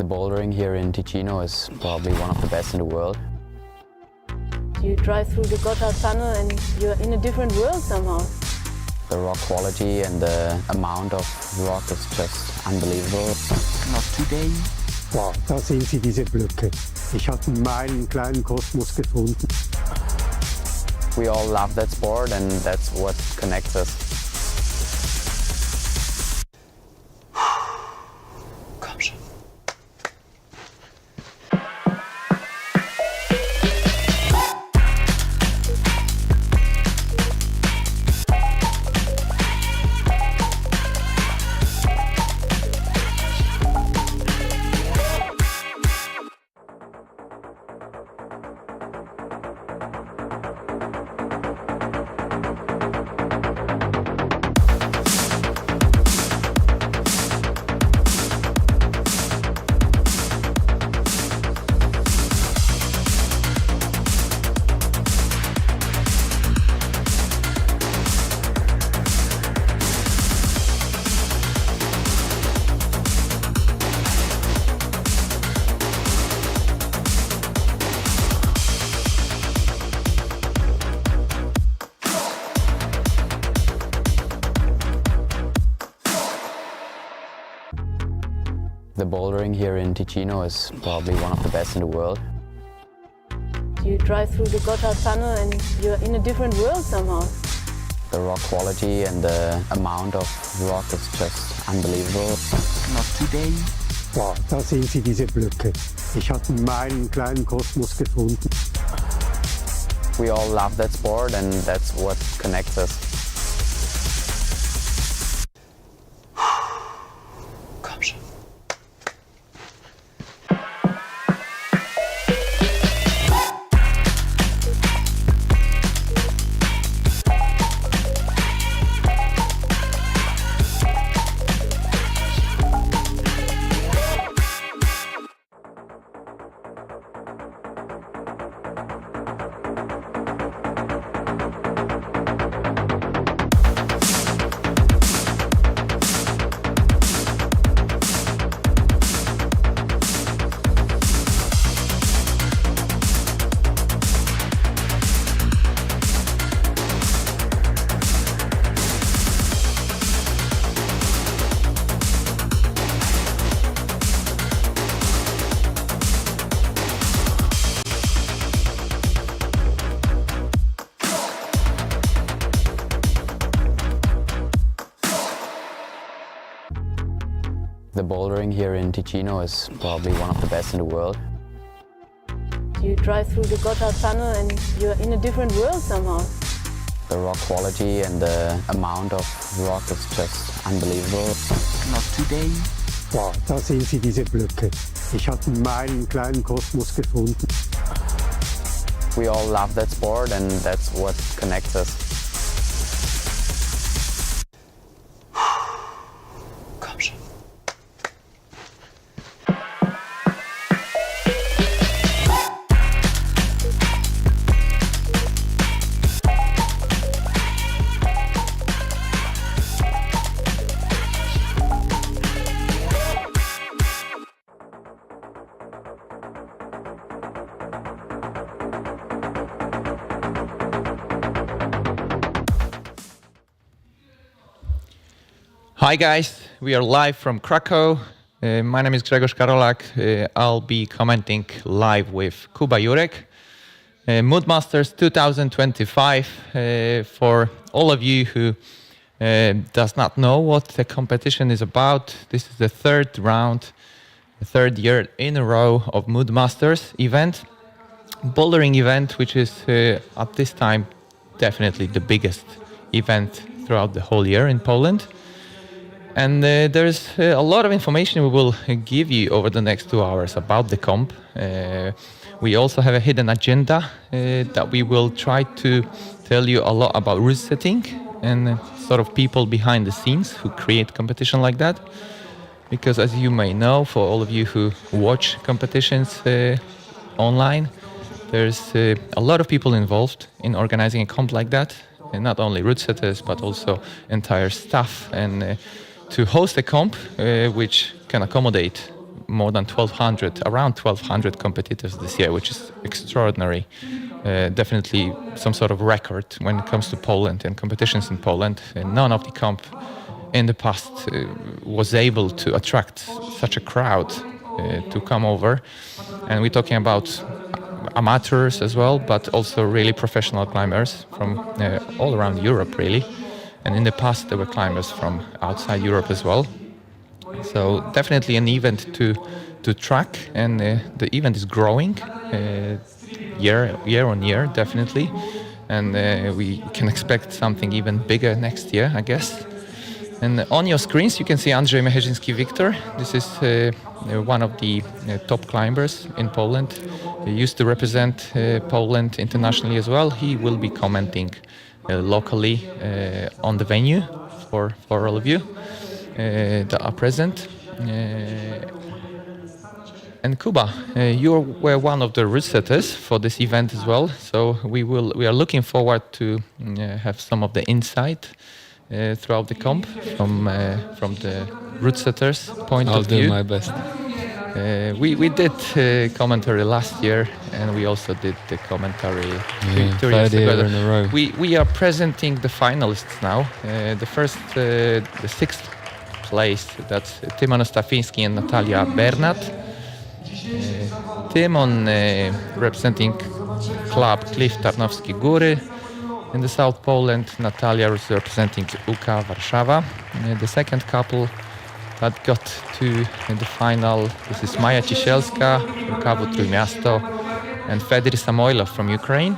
The bouldering here in Ticino is probably one of the best in the world. You drive through the Gotthard tunnel and you're in a different world somehow. The rock quality and the amount of rock is just unbelievable. Not today. Wow, da sehen Sie diese Blöcke. Ich habe meinen kleinen Kosmos gefunden. We all love that sport and that's what connects us. Komm schon. The bouldering here in Ticino is probably one of the best in the world. You drive through the Gotthard tunnel and you're in a different world somehow. The rock quality and the amount of rock is just unbelievable. Not today. Wow, da sehen Sie diese Blöcke. Ich habe meinen kleinen Kosmos gefunden. We all love that sport and that's what connects us. Komm schon. The bouldering here in Ticino is probably one of the best in the world. You drive through the Gotthard tunnel and you're in a different world somehow. The rock quality and the amount of rock is just unbelievable. Not today. Wow, da sehen Sie diese Blöcke. Ich habe meinen kleinen Kosmos gefunden. We all love that sport and that's what connects us. Komm schon. Hi guys, we are live from Cracow. My name is Grzegorz Karolak. I'll be commenting live with Kuba, Jurek. Mood Masters 2025. For all of you who does not know what the competition is about, this is the third round, the third year in a row of Mood Masters event. Bouldering event, which is at this time definitely the biggest event throughout the whole year in Poland. And there's a lot of information we will give you over the next 2 hours about the comp. We also have a hidden agenda that we will try to tell you a lot about route setting and sort of people behind the scenes who create competition like that. Because as you may know, for all of you who watch competitions online, there's a lot of people involved in organizing a comp like that. And not only route setters, but also entire staff. And to host a comp which can accommodate more than 1,200, around 1,200 competitors this year, which is extraordinary. Definitely some sort of record when it comes to Poland and competitions in Poland. None of the comp in the past was able to attract such a crowd to come over. And we're talking about amateurs as well, but also really professional climbers from all around Europe, really. And in the past, there were climbers from outside Europe as well. So definitely an event to track, and the event is growing year on year, definitely. And we can expect something even bigger next year, I guess. And on your screens, you can see Andrzej Mecherzyński-Wiktor. This is one of the top climbers in Poland. He used to represent Poland internationally as well. He will be commenting locally on the venue for all of you that are present. And Kuba, you were one of the route setters for this event as well. So we are looking forward to have some of the insight throughout the comp from the route setters' point of view. I'll do my best. We did commentary last year, and we also did the commentary 2 years third year ago. in a row. We are presenting the finalists now. The sixth place, that's Tymon Ostafiński and Natalia Bernat. Tymon representing club Cliff Tarnowskie Góry in the South Poland. Natalia is representing UK Warszawa. The second couple that got to the final, this is Maja Cisielska from KW Trójmiasto and Fedir Samoilov from Ukraine.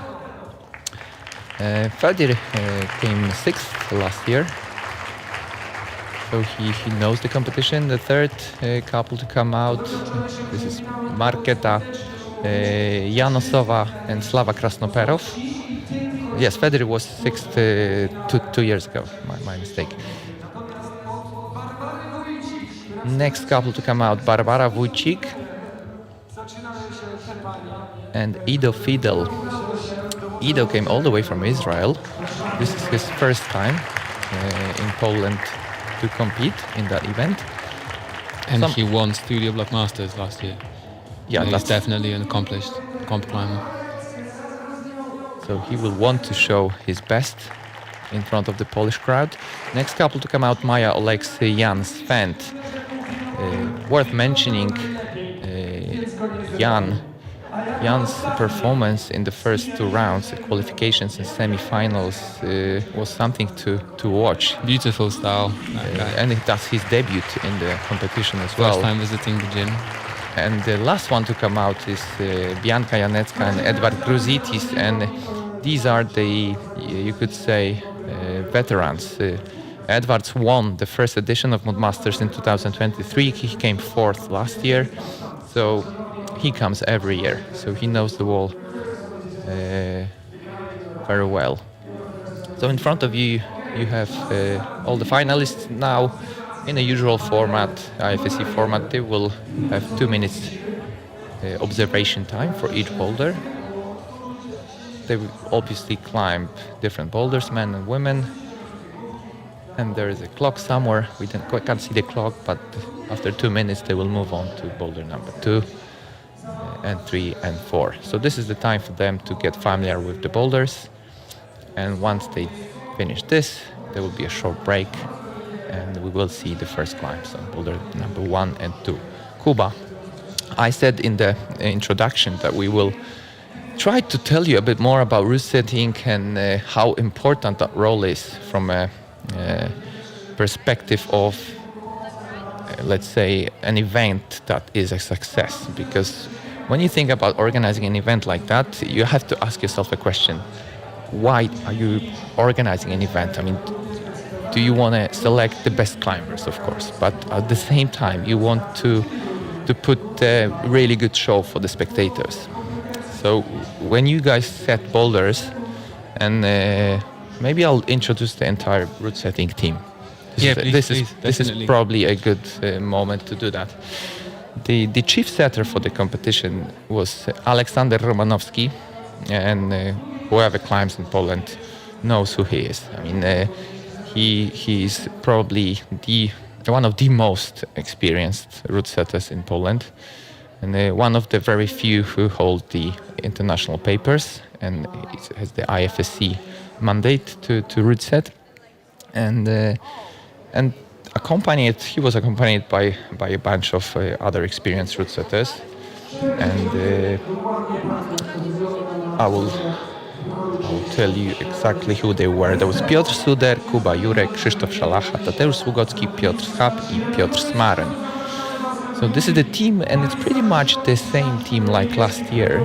Fedir came sixth last year, so he knows the competition. The third couple to come out, this is Marketa Janosova and Slava Krasnoperov. Yes, Fedir was sixth 2 years ago, my mistake. Next couple to come out, Barbara Wójcik and Ido Fidel. Ido came all the way from Israel. This is his first time in Poland to compete in that event. And he won Studio Block Masters last year. Yeah, He's that's definitely an accomplished comp climber. So he will want to show his best in front of the Polish crowd. Next couple to come out, Maja Oleksy, Jan Svent. Worth mentioning Jan's performance in the first two rounds, the qualifications and semi-finals, was something to watch. Beautiful style. And that's his debut in the competition as well. First time visiting the gym. And the last one to come out is Bianca Janecka and Edward Gruzitis, and these are the, you could say, veterans. Edwards won the first edition of Mood Masters in 2023. He came fourth last year, so he comes every year. So he knows the wall very well. So in front of you, you have all the finalists now in the usual format, IFSC format. They will have 2 minutes observation time for each boulder. They will obviously climb different boulders, men and women. And there is a clock somewhere. We can't see the clock, but after 2 minutes they will move on to boulder number 2 and 3 and 4. So this is the time for them to get familiar with the boulders. And once they finish this, there will be a short break and we will see the first climbs on boulder number 1 and 2. Kuba, I said in the introduction that we will try to tell you a bit more about route setting and how important that role is from a perspective of, let's say, an event that is a success. Because when you think about organizing an event like that, you have to ask yourself a question: why are you organizing an event? I mean, do you want to select the best climbers, of course, but at the same time you want to put a really good show for the spectators. So when you guys set boulders, and maybe I'll introduce the entire route setting team. This is probably a good moment to do that. The chief setter for the competition was Aleksander Romanowski, and whoever climbs in Poland knows who he is. I mean, he is probably the one of the most experienced route setters in Poland, and one of the very few who hold the international papers, and it has the IFSC mandate to route set, and he was accompanied by a bunch of other experienced route setters, and I will tell you exactly who they were. There was Piotr Suder, Kuba, Jurek, Krzysztof Szalacha, Tadeusz Sługocki, Piotr Schab i Piotr Smaryń. So this is the team, and it's pretty much the same team like last year.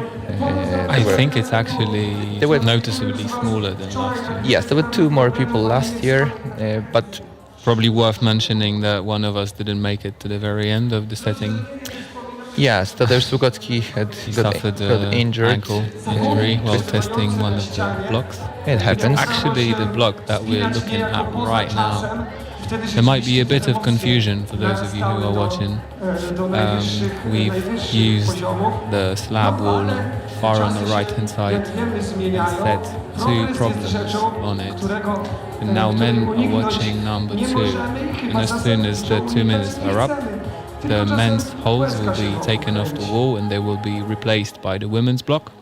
I think it's actually they were noticeably smaller than last year. Yes, there were 2 more people last year, but probably worth mentioning that one of us didn't make it to the very end of the setting. yes, Tadeusz Sługocki Suffered got injured. ankle injury while testing one of the blocks. It happens. It's actually the block that we're looking at right now. There might be a bit of confusion for those of you who are watching. We've used the slab wall far on the right hand side and set 2 problems on it. And now men are watching number 2. And as soon as the 2 minutes are up, the men's holds will be taken off the wall and they will be replaced by the women's block.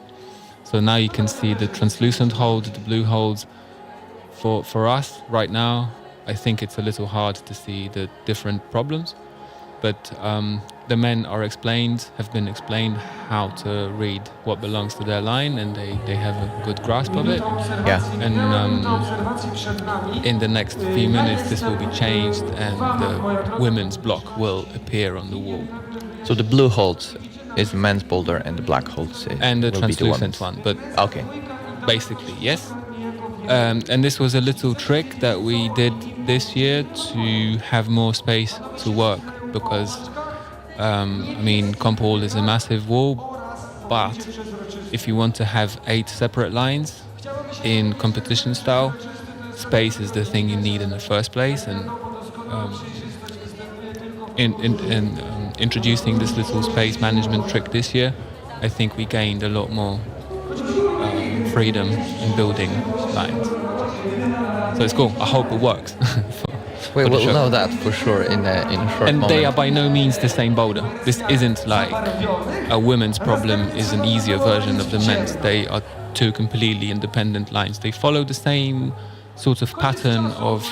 So now you can see the translucent hold, the blue holds. For us right now, I think it's a little hard to see the different problems, but the men have been explained how to read what belongs to their line, and they have a good grasp of it. Yeah. And in the next few minutes, this will be changed, and the women's block will appear on the wall. So the blue holds is the men's boulder, and the black holds and the will translucent be the one. But okay. Basically, yes. And this was a little trick that we did this year to have more space to work, because comp wall is a massive wall, but if you want to have 8 separate lines in competition style, space is the thing you need in the first place. And introducing this little space management trick this year, I think we gained a lot more freedom in building lines. So it's cool. I hope it works. We will know that for sure in a short and moment. they are by no means the same boulder. This isn't like a women's problem is an easier version of the men's. They are 2 completely independent lines. They follow the same sort of pattern of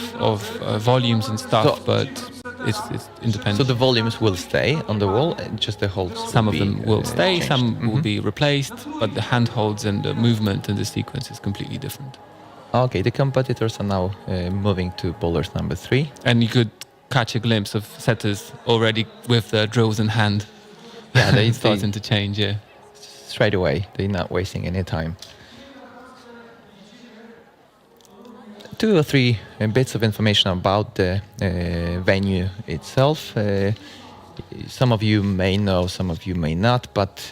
volumes and stuff, but it's independent. So the volumes will stay on the wall, and just the holds. Some of them will stay, changed. some will be replaced, but the handholds and the movement and the sequence is completely different. Okay, the competitors are now moving to boulders number 3. And you could catch a glimpse of setters already with their drills in hand. Yeah, they starting to change, yeah. Straight away, they're not wasting any time. 2 or 3 bits of information about the venue itself. Some of you may know, some of you may not, but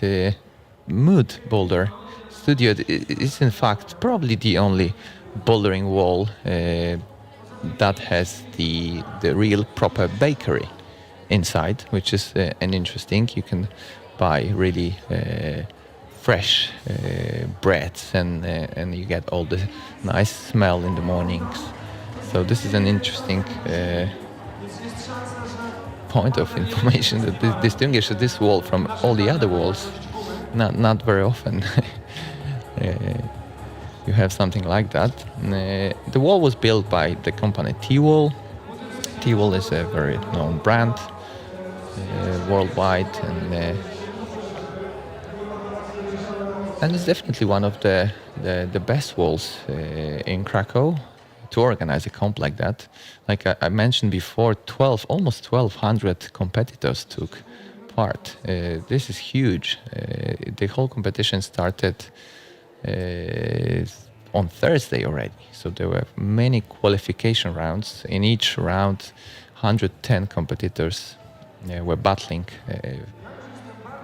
Mood Boulder Studio is in fact probably the only bouldering wall that has the real proper bakery inside, which is an interesting. You can buy really fresh breads, and you get all the nice smell in the mornings. So this is an interesting point of information that distinguishes this wall from all the other walls. Not very often you have something like that. The wall was built by the company T-Wall. T-Wall is a very known brand worldwide, and it's definitely one of the best walls in Cracow to organize a comp like that. Like I mentioned before, almost 1,200 competitors took part. This is huge. The whole competition started on Thursday already, so there were many qualification rounds. In each round, 110 competitors were battling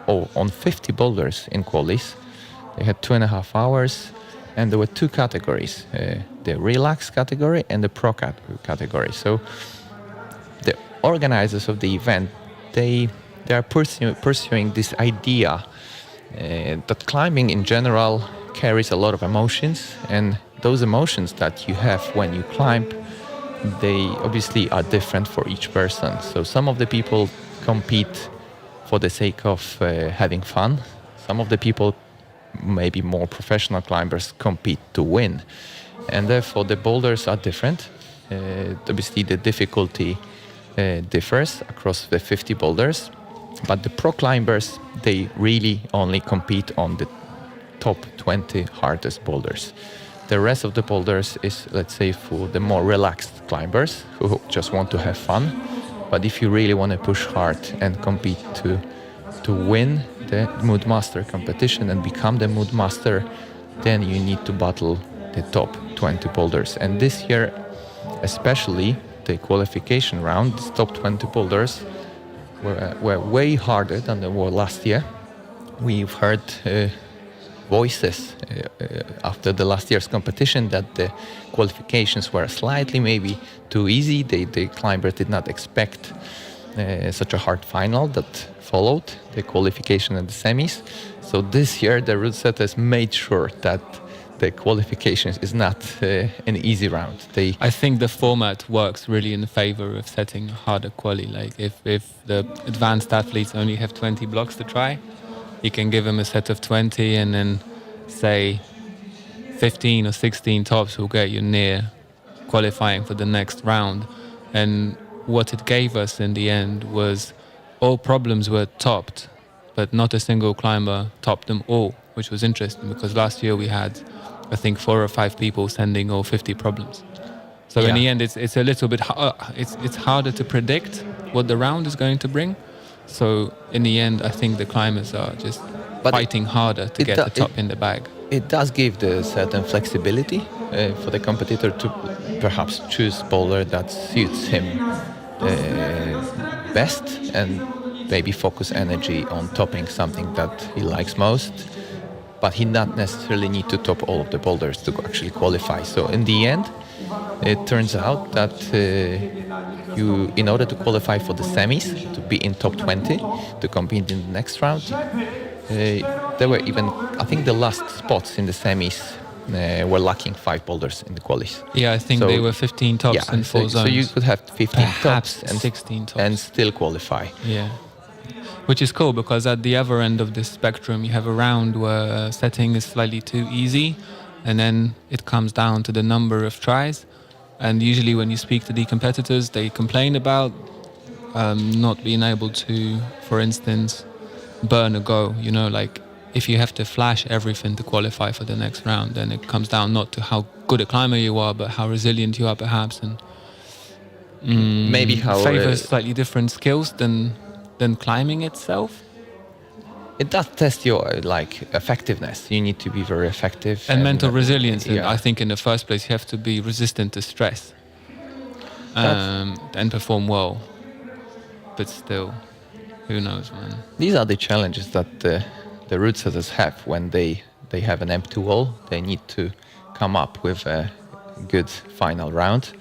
on 50 boulders in qualis. They had 2.5 hours, and there were 2 categories, the relax category and the pro category. So the organizers of the event, they are pursuing this idea that climbing in general carries a lot of emotions, and those emotions that you have when you climb they obviously are different for each person. So some of the people compete for the sake of having fun. Some of the people, maybe more professional climbers, compete to win. And therefore the boulders are different. Obviously the difficulty differs across the 50 boulders, but the pro climbers, they really only compete on the top 20 hardest boulders. The rest of the boulders is, let's say, for the more relaxed climbers who just want to have fun. But if you really want to push hard and compete to win the Mood Master competition and become the Mood Master, then you need to battle the top 20 boulders. And this year, especially the qualification round, the top 20 boulders were way harder than they were last year. We've heard voices after the last year's competition that the qualifications were slightly maybe too easy. The climbers did not expect such a hard final that followed the qualification and the semis. So this year the route setters made sure that the qualifications is not an easy round. I think the format works really in favor of setting harder quali. Like if the advanced athletes only have 20 blocks to try, you can give them a set of 20 and then say 15 or 16 tops will get you near qualifying for the next round. And what it gave us in the end was all problems were topped, but not a single climber topped them all, which was interesting because last year we had, I think, 4 or 5 people sending all 50 problems. So in the end, it's a little bit it's harder to predict what the round is going to bring. So in the end, I think the climbers are just fighting harder to get the top in the bag. It does give the certain flexibility for the competitor to perhaps choose bowler that suits him best and maybe focus energy on topping something that he likes most. But he not necessarily need to top all of the boulders to actually qualify. So in the end, it turns out that you, in order to qualify for the semis, to be in top 20, to compete in the next round, there were even, I think the last spots in the semis were lacking 5 boulders in the qualis. Yeah, I think they were 15 tops in 4 zones. So you could have 15 perhaps tops and 16 tops and still qualify. Yeah. Which is cool because at the other end of this spectrum, you have a round where setting is slightly too easy, and then it comes down to the number of tries. And usually when you speak to the competitors, they complain about not being able to, for instance, burn a go. You know, like if you have to flash everything to qualify for the next round, then it comes down not to how good a climber you are, but how resilient you are perhaps. And maybe how favors slightly different skills than climbing itself. It does test your effectiveness. You need to be very effective and mental resilience. Yeah. And I think in the first place you have to be resistant to stress and perform well. But still, who knows, man. These are the challenges that the route setters have when they have an empty wall. They need to come up with a good final round,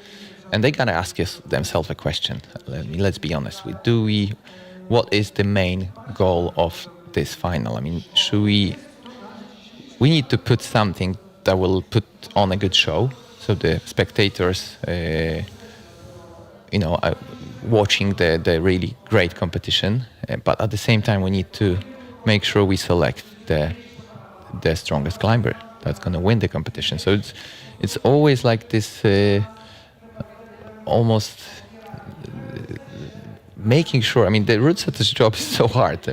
and they gotta ask themselves a question. Let's be honest. What is the main goal of this final? I mean, we need to put something that will put on a good show, so the spectators, watching the really great competition. But at the same time, we need to make sure we select the strongest climber that's going to win the competition. So it's always like this, almost. Making sure, I mean, the route setter's job is so hard.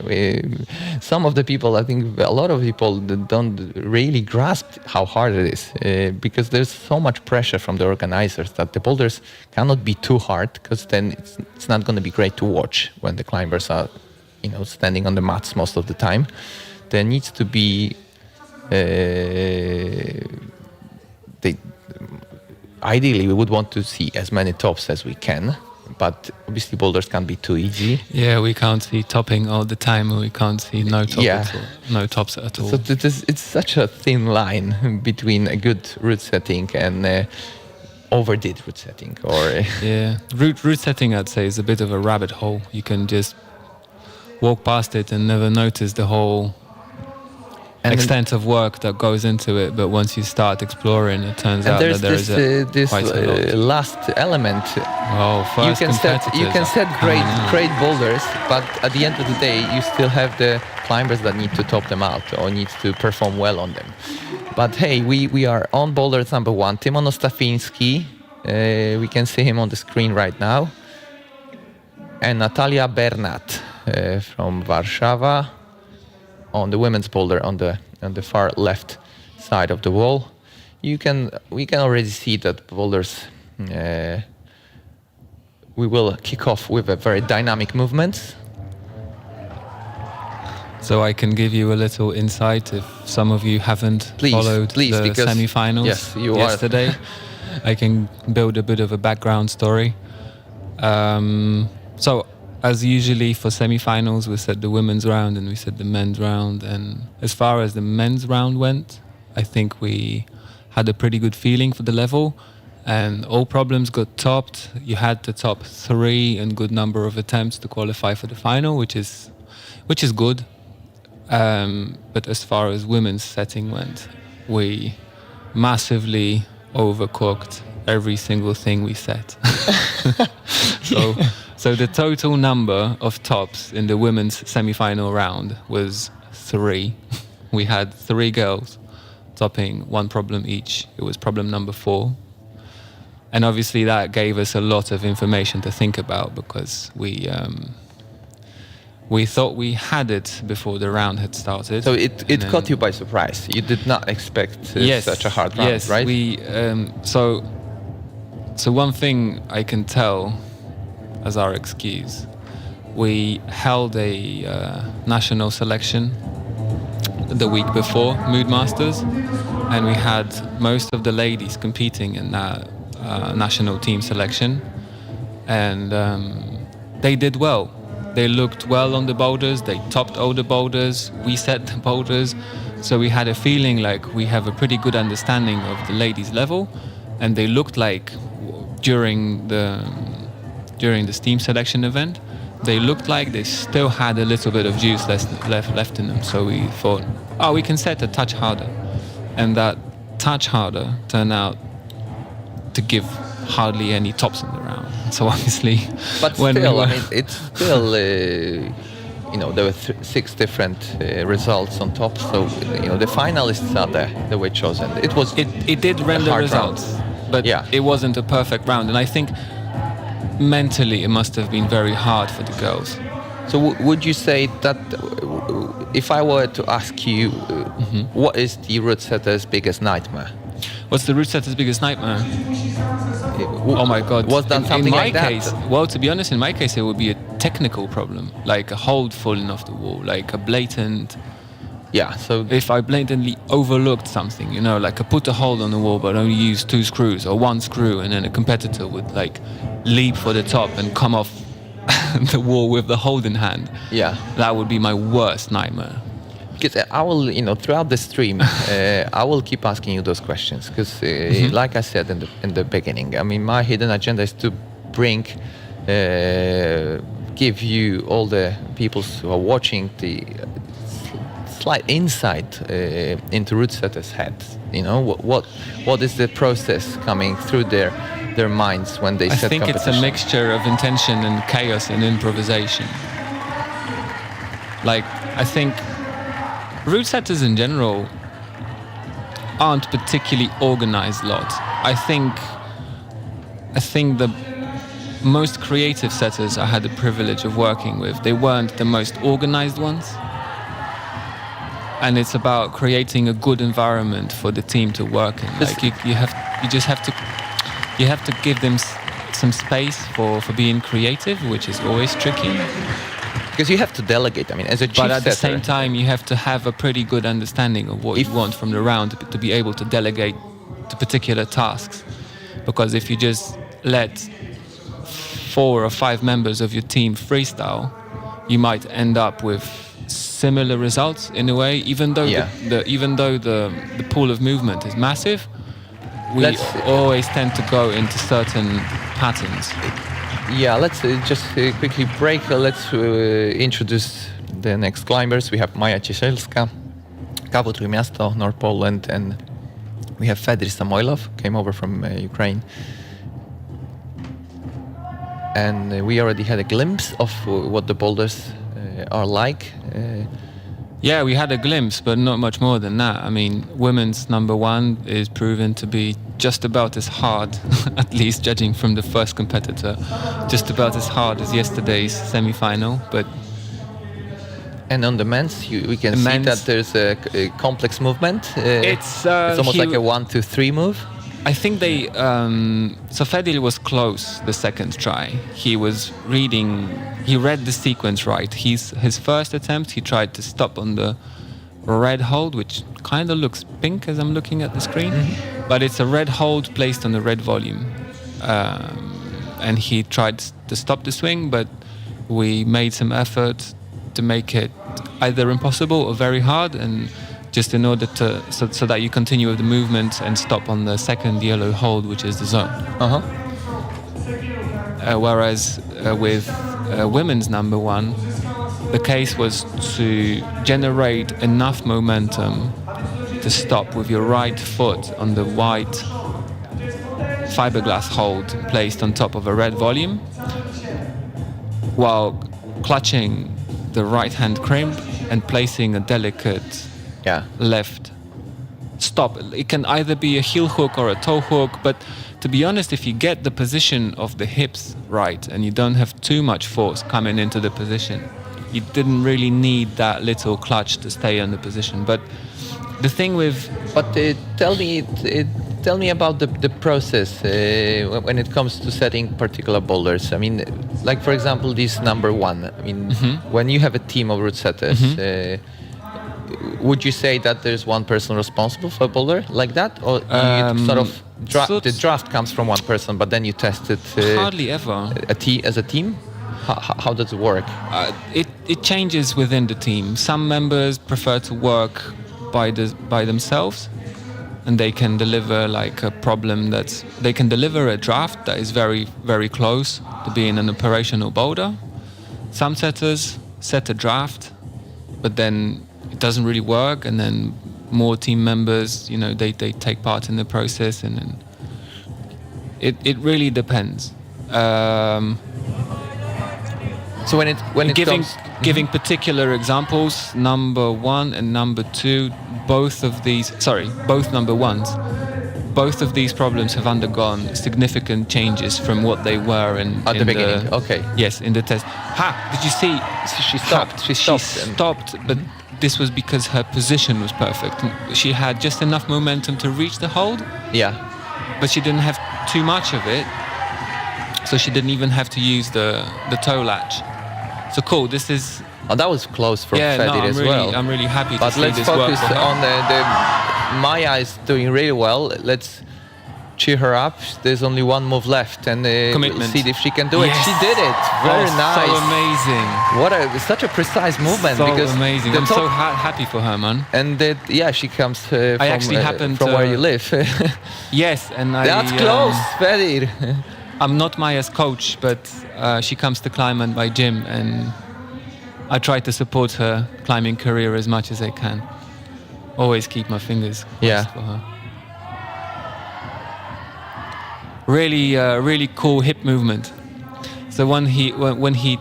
Some of the people, I think a lot of people don't really grasp how hard it is because there's so much pressure from the organizers that the boulders cannot be too hard because then it's not going to be great to watch when the climbers are, standing on the mats most of the time. There needs to be, ideally we would want to see as many tops as we can. But obviously boulders can't be too easy. Yeah, we can't see topping all the time, or we can't see no top at all, no tops at all. So it's such a thin line between a good route setting and overdid route setting. Route setting, I'd say, is a bit of a rabbit hole. You can just walk past it and never notice the whole extent of work that goes into it, but once you start exploring, it turns out that there is quite a lot. Last element. Oh, first you can set great boulders, but at the end of the day, you still have the climbers that need to top them out or need to perform well on them. But hey, we are on boulders number 1. Tymon Ostafiński, we can see him on the screen right now, and Natalia Bernat from Warszawa on the women's boulder on the far left side of the wall. We can already see that boulders. We will kick off with a very dynamic movement. So I can give you a little insight if some of you haven't followed the semi-finals yesterday. I can build a bit of a background story. So as usually for semi-finals, we said the women's round and we said the men's round. And as far as the men's round went, I think we had a pretty good feeling for the level. And all problems got topped. You had to top 3 and good number of attempts to qualify for the final, which is good. But as far as women's setting went, we massively overcooked every single thing we set. So the total number of tops in the women's semi-final round was 3. We had 3 girls topping 1 problem each. It was problem number 4. And obviously that gave us a lot of information to think about, because we thought we had it before the round had started. So it caught you by surprise. You did not expect such a hard round, right? So one thing I can tell as our excuse, we held a national selection the week before Mood Masters, and we had most of the ladies competing in that national team selection, and they did well. They looked well on the boulders, they topped all the boulders, we set the boulders, so we had a feeling like we have a pretty good understanding of the ladies' level, and they looked like during the team selection event, they looked like they still had a little bit of juice left in them. So we thought, we can set a touch harder, and that touch harder turned out to give hardly any tops in the round. So obviously, but still, I mean, it's still there were 6 different results on top. So the finalists are they were chosen. It did render results, but it wasn't a perfect round. And I think mentally it must have been very hard for the girls. So would you say that if I were to ask you, what is the route setter's biggest nightmare? What's the route setter's biggest nightmare? Oh my God. Was that something in my like that? case, well, to be honest, in my case, it would be a technical problem, like a hold falling off the wall, like a blatant... Yeah, so... If I blatantly overlooked something, like I put a hold on the wall but only used 2 screws or 1 screw, and then a competitor would like leap for the top and come off the wall with the hold in hand. Yeah. That would be my worst nightmare. Because I will, throughout the stream, I will keep asking you those questions. Because, like I said in the beginning, I mean, my hidden agenda is to give you, all the people who are watching, the slight insight into route setters' heads. What is the process coming through their minds when they set competition? I think it's a mixture of intention and chaos and improvisation. Like, I think route setters in general aren't particularly organized lot. I think the most creative setters I had the privilege of working with, they weren't the most organized ones. And it's about creating a good environment for the team to work in. Like you have to give them some space for being creative, which is always tricky. Because you have to delegate. I mean, as a chief setter. But at the same time, you have to have a pretty good understanding of what you want from the round to be able to delegate to particular tasks. Because if you just let 4 or 5 members of your team freestyle, you might end up with similar results in a way. Even though the pool of movement is massive, we always tend to go into certain patterns. Yeah, let's just quickly break. Let's introduce the next climbers. We have Maja Ciesielska, Cracow, Trójmiasto, North Poland, and we have Fedor Samoilov, came over from Ukraine. And we already had a glimpse of what the boulders are like. Yeah, we had a glimpse, but not much more than that. I mean, women's number one is proven to be just about as hard, at least judging from the first competitor, just about as hard as yesterday's semi-final. But and on the men's, we can see that there's a complex movement. It's almost like a 1-2-3 move. I think they. So Fedil was close the second try. He was reading. He read the sequence right. His first attempt, he tried to stop on the red hold, which kind of looks pink as I'm looking at the screen, but it's a red hold placed on the red volume. And he tried to stop the swing, but we made some effort to make it either impossible or very hard, and just in order to so that you continue with the movement and stop on the second yellow hold, which is the zone. Whereas with women's number one, the case was to generate enough momentum to stop with your right foot on the white fiberglass hold placed on top of a red volume, while clutching the right hand crimp and placing a delicate left stop. It can either be a heel hook or a toe hook, but to be honest, if you get the position of the hips right and you don't have too much force coming into the position, you didn't really need that little clutch to stay in the position. But the thing with... But tell me about the process when it comes to setting particular boulders. I mean, like for example, this number one. I mean, when you have a team of route setters, would you say that there's one person responsible for a boulder like that, or you sort of the draft comes from one person, but then you test it? Hardly ever. As a team. How does it work? It changes within the team. Some members prefer to work by themselves, and they can deliver like a problem they can deliver a draft that is very, very close to being an operational boulder. Some setters set a draft, but then it doesn't really work, and then more team members, they take part in the process, and then it really depends. So when it giving particular examples, number one and number two, both number ones, both of these problems have undergone significant changes from what they were at the beginning. Yes, in the test. Did you see? She stopped. She stopped, but this was because her position was perfect. She had just enough momentum to reach the hold. Yeah. But she didn't have too much of it, so she didn't even have to use the toe latch. So cool. This is. Oh, that was close for Fedor as well. I'm really happy to see this But work. let's focus on Maya is doing really well. Let's cheer her up. There's only one move left, and we'll see if she can do it. She did it. Very nice. So amazing. Such a precise movement. So because amazing. I'm so happy for her, man. And she comes from where you live. Yes, and that's close, Fedor. I'm not Maya's coach, but she comes to climb at my gym, and I try to support her climbing career as much as I can. Always keep my fingers crossed for her. Really, really cool hip movement. So when he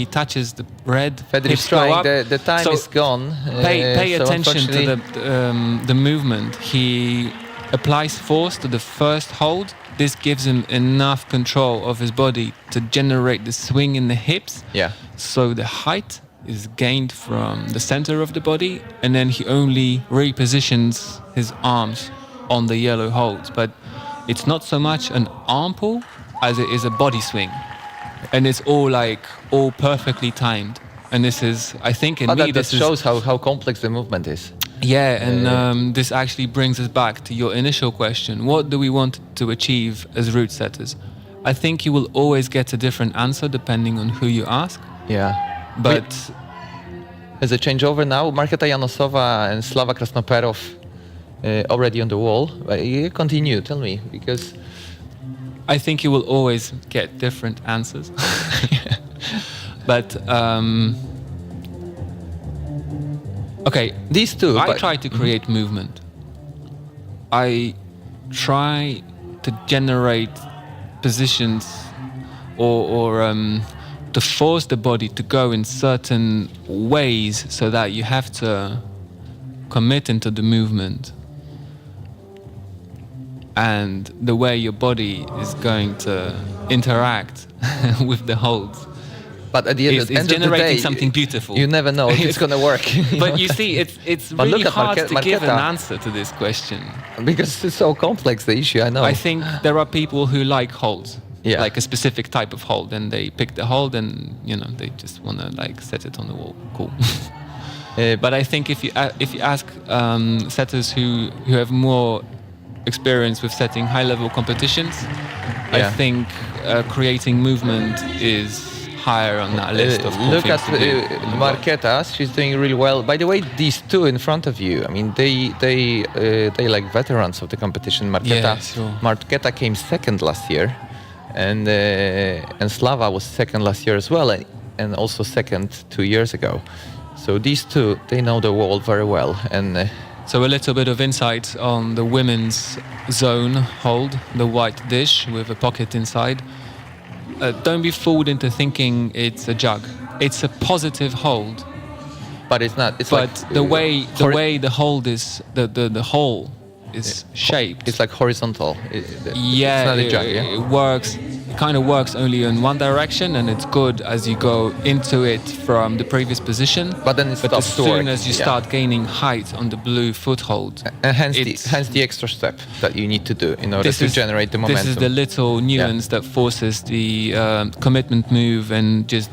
touches the red. Fedor is trying. The time is gone. Pay attention to the movement. He applies force to the first hold. This gives him enough control of his body to generate the swing in the hips. Yeah. So the height is gained from the center of the body, and then he only repositions his arms on the yellow holds. But it's not so much an arm pull as it is a body swing. And it's all perfectly timed. And this is, I think this shows how complex the movement is. Yeah, and this actually brings us back to your initial question. What do we want to achieve as route setters? I think you will always get a different answer depending on who you ask. Yeah. But there's a changeover now. Marketa Janosova and Slava Krasnoperov already on the wall. You continue, tell me, because... I think you will always get different answers. Okay, These two. I but- try to create movement. I try to generate positions or to force the body to go in certain ways so that you have to commit into the movement and the way your body is going to interact with the holds. But at the end, It's end of the generating day, something beautiful. You never know if it's going to work. But you see, it's But really look at hard to give an Marketa. answer to this question. Because it's so complex, the issue, I know. I think there are people who like holds, Yeah. like a specific type of hold, and they pick the hold, and they just want to like set it on the wall. Cool. But I think if you ask setters who have more experience with setting high-level competitions, I Yeah. think creating movement is higher on that list of cool Look things at to do. Marketa. She's doing really well. By the way, these two in front of you, I mean, they like veterans of the competition. Yeah, sure. Marketa came second last year, and Slava was second last year as well, and also second 2 years ago. So these two, they know the wall very well, and. So a little bit of insight on the women's zone hold, the white dish with a pocket inside. Don't be fooled into thinking it's a jug. It's a positive hold, But it's not. It's but like the way the hold is the hole is shaped. It's like horizontal. Yeah, it's not a jug. it works. It kind of works only in one direction, and it's good as you go into it from the previous position. But then it But stops as to soon work. as you Yeah. start gaining height on the blue foothold, And hence it's- hence the extra step that you need to do in order to generate the momentum. This is the little nuance that forces the commitment move and just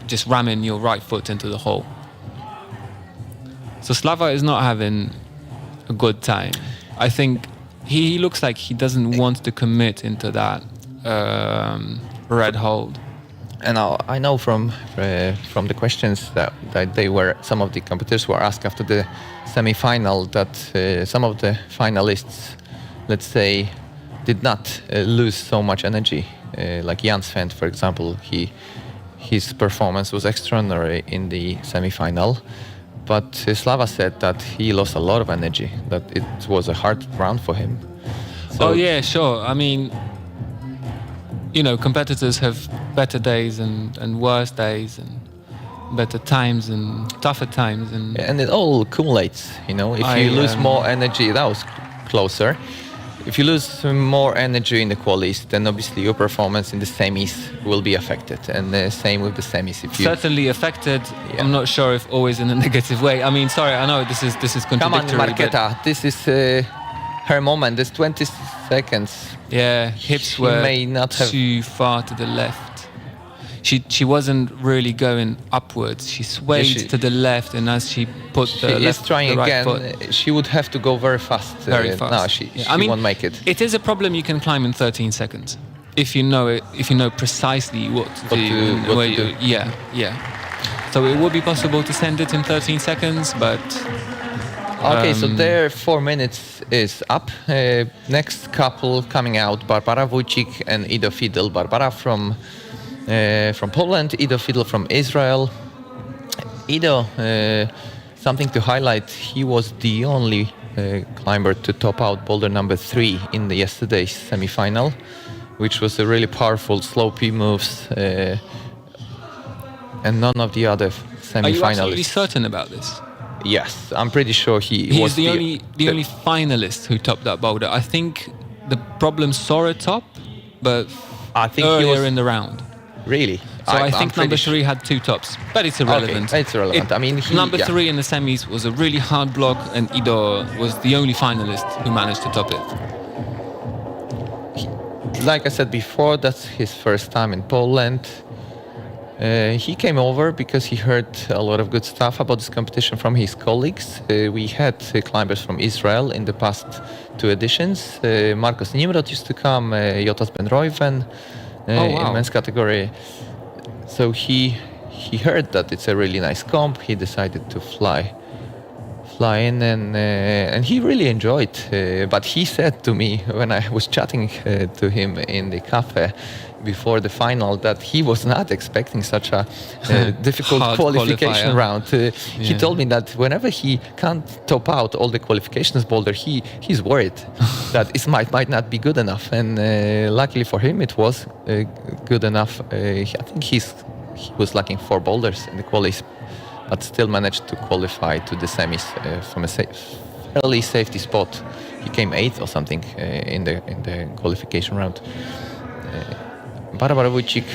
just ramming your right foot into the hole. So Slava is not having a good time. I think he looks like he doesn't want to commit into that red hold. And I know from the questions that some of the competitors were asked after the semi-final that some of the finalists, let's say, did not lose so much energy. Like Jan Svend, for example, his performance was extraordinary in the semi-final. But Slava said that he lost a lot of energy, that it was a hard round for him. So Oh yeah, sure. I mean, competitors have better days and worse days and better times and tougher times And it all accumulates, If you lose more energy, that was closer. If you lose more energy in the qualies, then obviously your performance in the semis will be affected. And the same with the semis. If you certainly affected. Yeah. I'm not sure if always in a negative way. I mean, sorry, I know this is come on, contradictory. but Marketa, this is her moment. There's 20 seconds. yeah, hips She were may not have- too far to the left. She wasn't really going upwards. She swayed Yeah, to the left, and as she put She the is left, trying the right again. foot, She would have to go very fast. very fast. No, she Yeah, won't make it. It is a problem you can climb in 13 seconds if you know it. If you know precisely what to do. and what where to you- Yeah. So it would be possible to send it in 13 seconds, but Okay, so their 4 minutes is up. Next couple coming out, Barbara Wójcik and Ido Fidel. Barbara from Poland, Ido Fidel from Israel. Ido, something to highlight, he was the only climber to top out boulder number 3 in yesterday's semi-final, which was a really powerful slopey moves, and none of the other are you absolutely semi-finalists. certain about this? Yes, I'm pretty sure he He was is the only finalist who topped that boulder. I think the problem saw a top, but I think he earlier was in the round. really. So I I'm think pretty number sure- 3 had 2 tops, but it's irrelevant. it's irrelevant. I mean, number 3 in the semis was a really hard block, and Ido was the only finalist who managed to top it. Like I said before, that's his first time in Poland. He came over because he heard a lot of good stuff about this competition from his colleagues. We had climbers from Israel in the past 2 editions. Marcos Nimrod used to come, Jotas Ben Reuven in men's category. So he heard that it's a really nice comp. He decided to fly flying, and he really enjoyed. But he said to me when I was chatting to him in the cafe before the final that he was not expecting such a difficult Hard qualification qualifier. round. He Yeah. told me that whenever he can't top out all the qualifications boulder, he's worried that it might not be good enough. And luckily for him, it was good enough. I think he was lacking 4 boulders in the qualis, but still managed to qualify to the semis from a fairly safety spot. He came 8th or something in the qualification round. Barbara Wójcik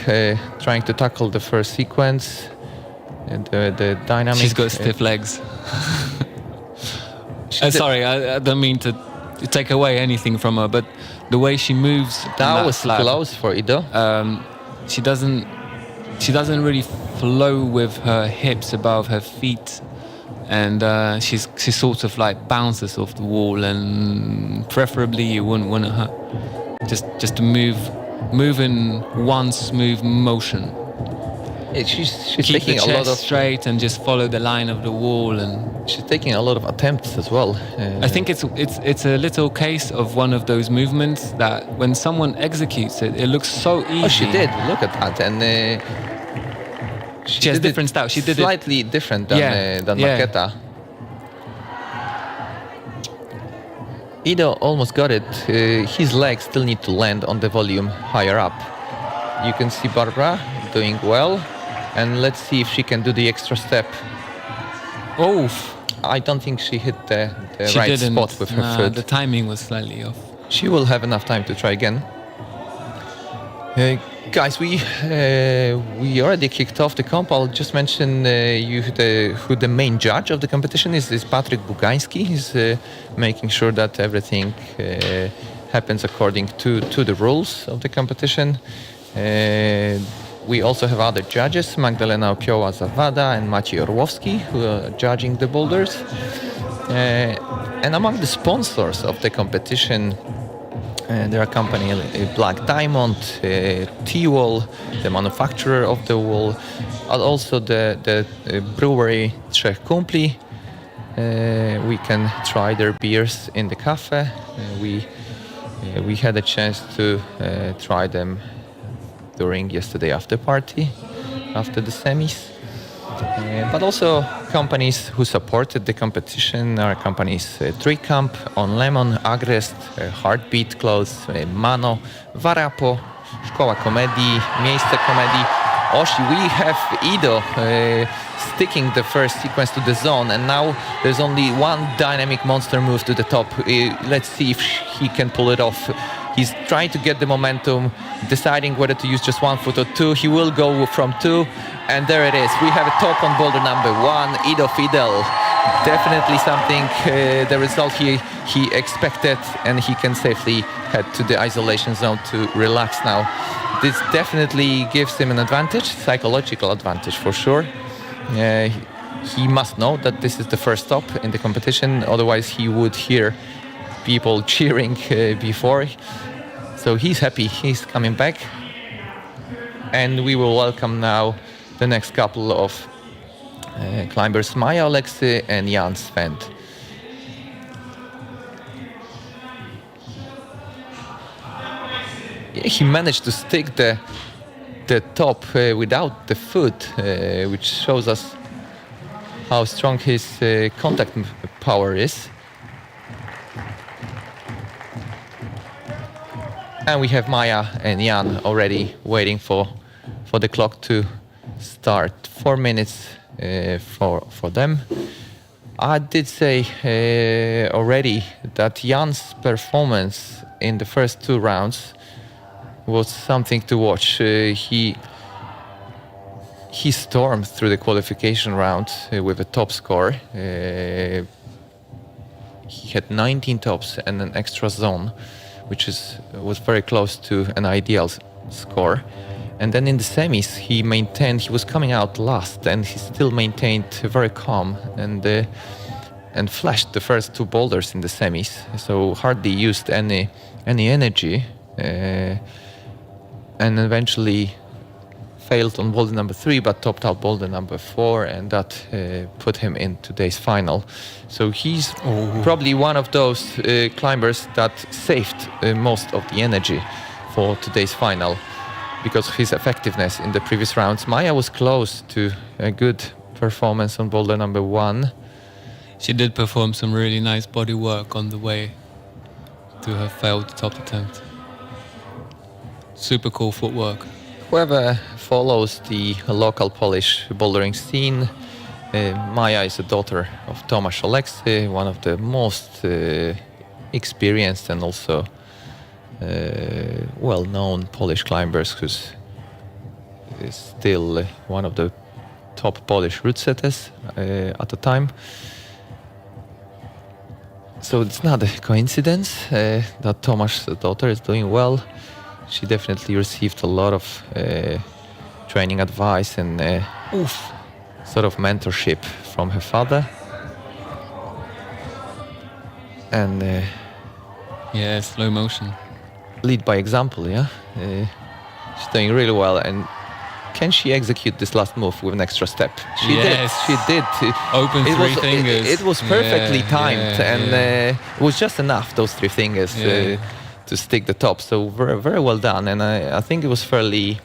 trying to tackle the first sequence, and the dynamic. She's got stiff legs. Sorry, I don't mean to take away anything from her, but the way she moves. That was slab, close for Ido. She doesn't really flow with her hips above her feet, and she sort of like bounces off the wall, and preferably you wouldn't want her just to move in one smooth motion. She's Keep taking the a lot chest of straight and just follow the line of the wall, and she's taking a lot of attempts as well. I think it's a little case of one of those movements that when someone executes it, it looks so easy. Oh, she did. Look at that, and She has did it different style. She did it slightly different than Marketa. Ido almost got it. His legs still need to land on the volume higher up. You can see Barbara doing well, and let's see if she can do the extra step. Oh, I don't think she hit the she right didn't. spot with her foot. The timing was slightly off. She will have enough time to try again. Guys, we already kicked off the comp. I'll just mention who the main judge of the competition is. Is Patryk Bugański. He's making sure that everything happens according to the rules of the competition. We also have other judges, Magdalena Opioła-Zawada and Maciej Orłowski, who are judging the boulders. And among the sponsors of the competition, there are companies Black Diamond, T-Wall, the manufacturer of the wool, and also the brewery Trzech Kumpli. We can try their beers in the cafe. We had a chance to try them during yesterday after party, after the semis. But also companies who supported the competition are companies Tricamp, On Lemon, Agrest, Heartbeat Clothes, Mano, Warapo, Szkoła Komedii, Miejsce Komedii, Oshi. We have Ido sticking the first sequence to the zone, and now there's only one dynamic monster move to the top. Let's see if he can pull it off. He's trying to get the momentum, deciding whether to use just 1 foot or 2. He will go from 2, and there it is. We have a top on boulder number 1, Ido Fidel. Definitely something, the result he expected, and he can safely head to the isolation zone to relax now. This definitely gives him an advantage, psychological advantage for sure. He must know that this is the first stop in the competition, otherwise he would hear people cheering before. So he's happy, he's coming back. And we will welcome now the next couple of climbers, Maja Oleksy and Jan Svend. Yeah, he managed to stick the top without the foot, which shows us how strong his contact power is. And we have Maja and Jan already waiting for the clock to start. 4 minutes for them. I did say already that Jan's performance in the first 2 rounds was something to watch. He stormed through the qualification round with a top score. He had 19 tops and an extra zone, which was very close to an ideal score. And then in the semis, he was coming out last, and he still maintained very calm and flashed the first 2 boulders in the semis. So hardly used any energy, and eventually failed on boulder number 3, but topped out boulder number 4, and that put him in today's final. So he's probably one of those climbers that saved most of the energy for today's final, because of his effectiveness in the previous rounds. Maya was close to a good performance on boulder number 1. She did perform some really nice body work on the way to her failed top attempt. Super cool footwork. Whoever follows the local Polish bouldering scene, Maya is a daughter of Tomasz Oleksy, one of the most experienced and also well-known Polish climbers, who's still one of the top Polish route setters at the time. So it's not a coincidence that Tomasz's daughter is doing well. She definitely received a lot of training advice and sort of mentorship from her father. And slow motion. Lead by example, yeah? She's doing really well. And can she execute this last move with an extra step? She did. Open three fingers. It was perfectly timed, and it was just enough, those 3 fingers, to stick the top. So very, very well done. And I think it was fairly...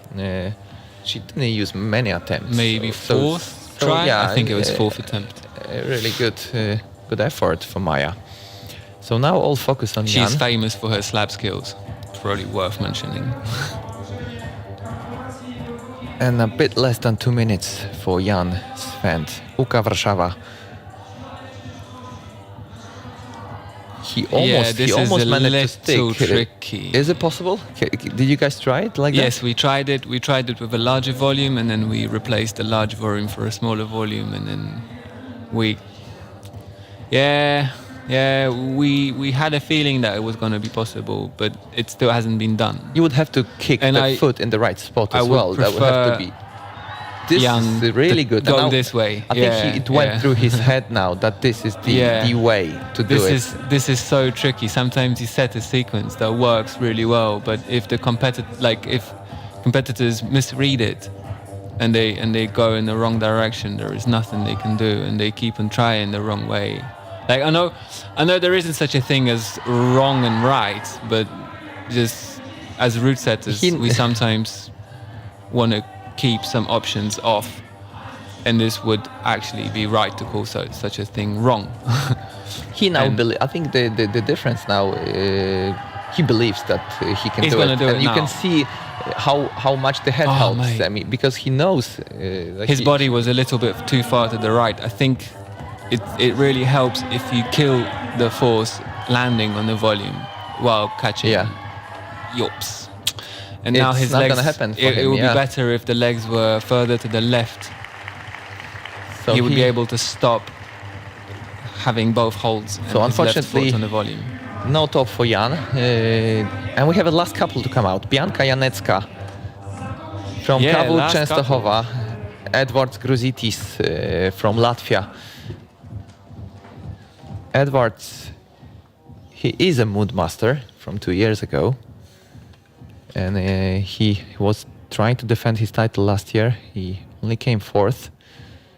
she didn't use many attempts. Maybe fourth try? Yeah, I think it was fourth attempt. Really good effort for Maya. So now all focus on She's Jan. famous for her slab skills. Probably worth mentioning. And a bit less than 2 minutes for Jan Svend. Uka Warszawa. He almost managed to stick. Tricky. Is it possible? Did you guys try it like that? Yes, we tried it. We tried it with a larger volume, and then we replaced the large volume for a smaller volume, and then we had a feeling that it was going to be possible, but it still hasn't been done. You would have to kick the foot in the right spot as well. That would have to be. This is really good. Go now, this way. I think it went through his head now that this is the way to do it. This is so tricky. Sometimes you set a sequence that works really well, but if the if competitors misread it and they go in the wrong direction, there is nothing they can do, and they keep on trying the wrong way. Like I know there isn't such a thing as wrong and right, but just as route setters, we sometimes want to keep some options off, and this would actually be right to call such a thing wrong. He now I think the difference now, he believes that he can do it, and you can see how much the head helps. Mate. I mean, because he knows his body was a little bit too far to the right. I think it really helps if you kill the force landing on the volume while catching yops. And now his legs, gonna happen for him, it would be better if the legs were further to the left. So he would be able to stop having both holds and his left foot on the volume. No top for Jan. And we have a last couple to come out. Bianka Janecka from Kabul, Częstochowa. Edwards Gruzitis from Latvia. Edwards, he is a mood master from 2 years ago. And he was trying to defend his title last year. He only came 4th,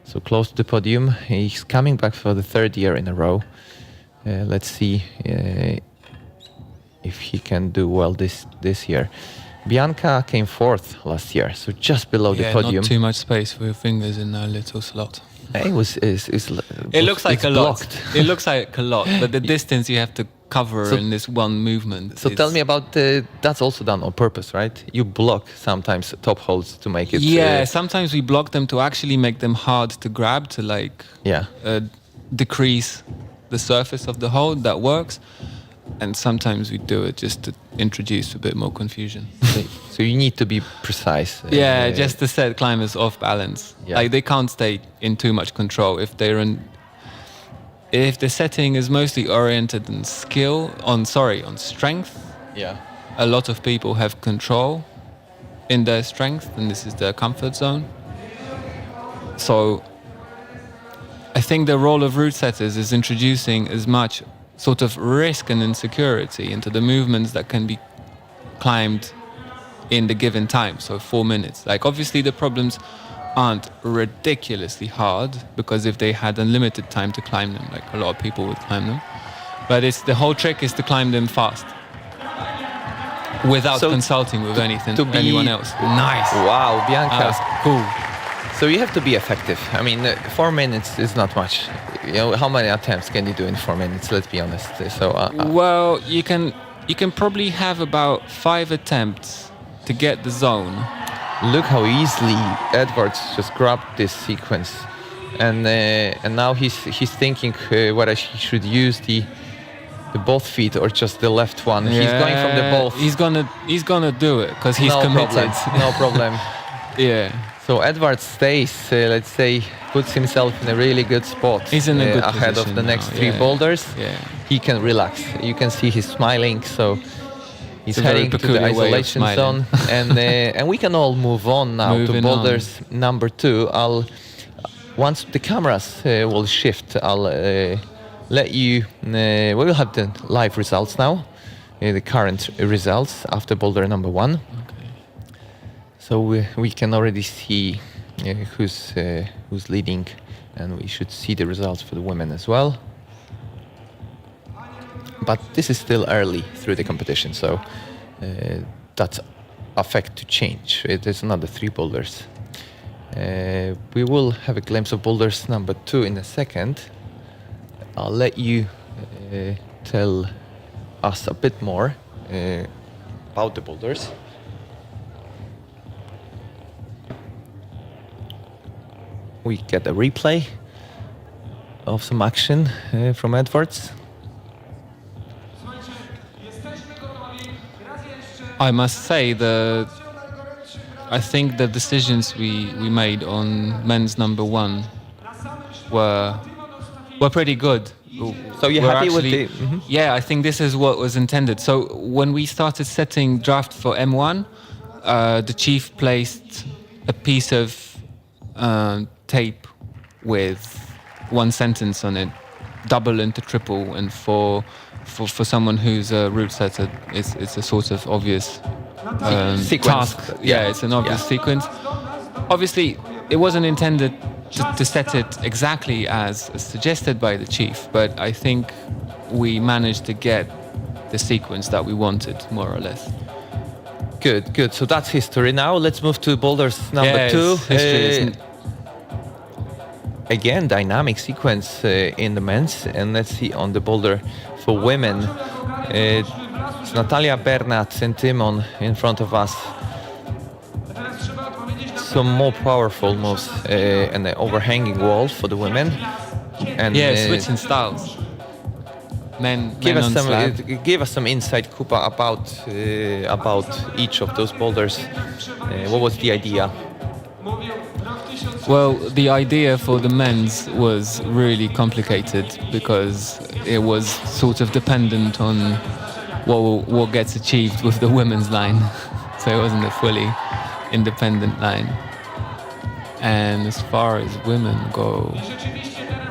so close to the podium. He's coming back for the 3rd year in a row. Let's see if he can do well this year. Bianca came 4th last year, so just below the podium. Not too much space for your fingers in a little slot. It looks like a lot. It looks like a lot, but the distance you have to cover in this one movement. So tell me about that's also done on purpose, right? You block sometimes top holds to make it. Yeah, sometimes we block them to actually make them hard to grab, to decrease the surface of the hold. That works. And sometimes we do it just to introduce a bit more confusion. So you need to be precise. Just to set climbers off balance. Yeah. Like they can't stay in too much control if the setting is mostly oriented on on strength. Yeah. A lot of people have control in their strength, and this is their comfort zone. So I think the role of route setters is introducing as much sort of risk and insecurity into the movements that can be climbed in the given time, so 4 minutes. Like obviously the problems aren't ridiculously hard, because if they had unlimited time to climb them, like a lot of people would climb them. But it's the whole trick is to climb them fast, without So consulting with anyone else. Nice. Wow, Bianca. Cool. So you have to be effective. I mean, 4 minutes is not much. You know, how many attempts can you do in 4 minutes? Let's be honest. So Well, you can probably have about 5 attempts to get the zone. look how easily Edwards just grabbed this sequence, and now he's thinking whether he should use the both feet or just the left one. He's going from the both. He's gonna do it because he's committed. No problem. Yeah. So Edwards stays, let's say, puts himself in a really good spot. He's in a good ahead of position the next now, 3 yeah. boulders. Yeah. He can relax. You can see he's smiling. So he's It's a very heading to the peculiar way of isolation smiling. zone, and we can all move on now to Moving boulders number 2. Once the cameras will shift, I'll let you. We will have the live results now, the current results after boulder number 1. So we can already see who's leading, and we should see the results for the women as well. But this is still early through the competition, so that's affect to change. There's another 3 boulders. We will have a glimpse of boulders number 2 in a second. I'll let you tell us a bit more about the boulders. We get a replay of some action from Edwards. I must say I think the decisions we made on men's number 1 were pretty good. So you're We're happy with actually- the... Mhm. Yeah, I think this is what was intended. So when we started setting draft for M1, the chief placed a piece of tape with 1 sentence on it, double into triple, and for someone who's a route setter, it's a sort of obvious Sequence. task. Yeah, it's an obvious sequence. Obviously, it wasn't intended to set it exactly as suggested by the chief, but I think we managed to get the sequence that we wanted, more or less. Good. So that's history. Now let's move to boulders number 2. History Again, dynamic sequence in the men's, and let's see on the boulder for women. It's Natalia Bernat Saint-Timon in front of us. Some more powerful moves and the overhanging wall for the women. And switching styles. Men on slab. Give us some insight, Kuba, about each of those boulders. What was the idea? Well, the idea for the men's was really complicated because it was sort of dependent on what gets achieved with the women's line. So it wasn't a fully independent line. And as far as women go,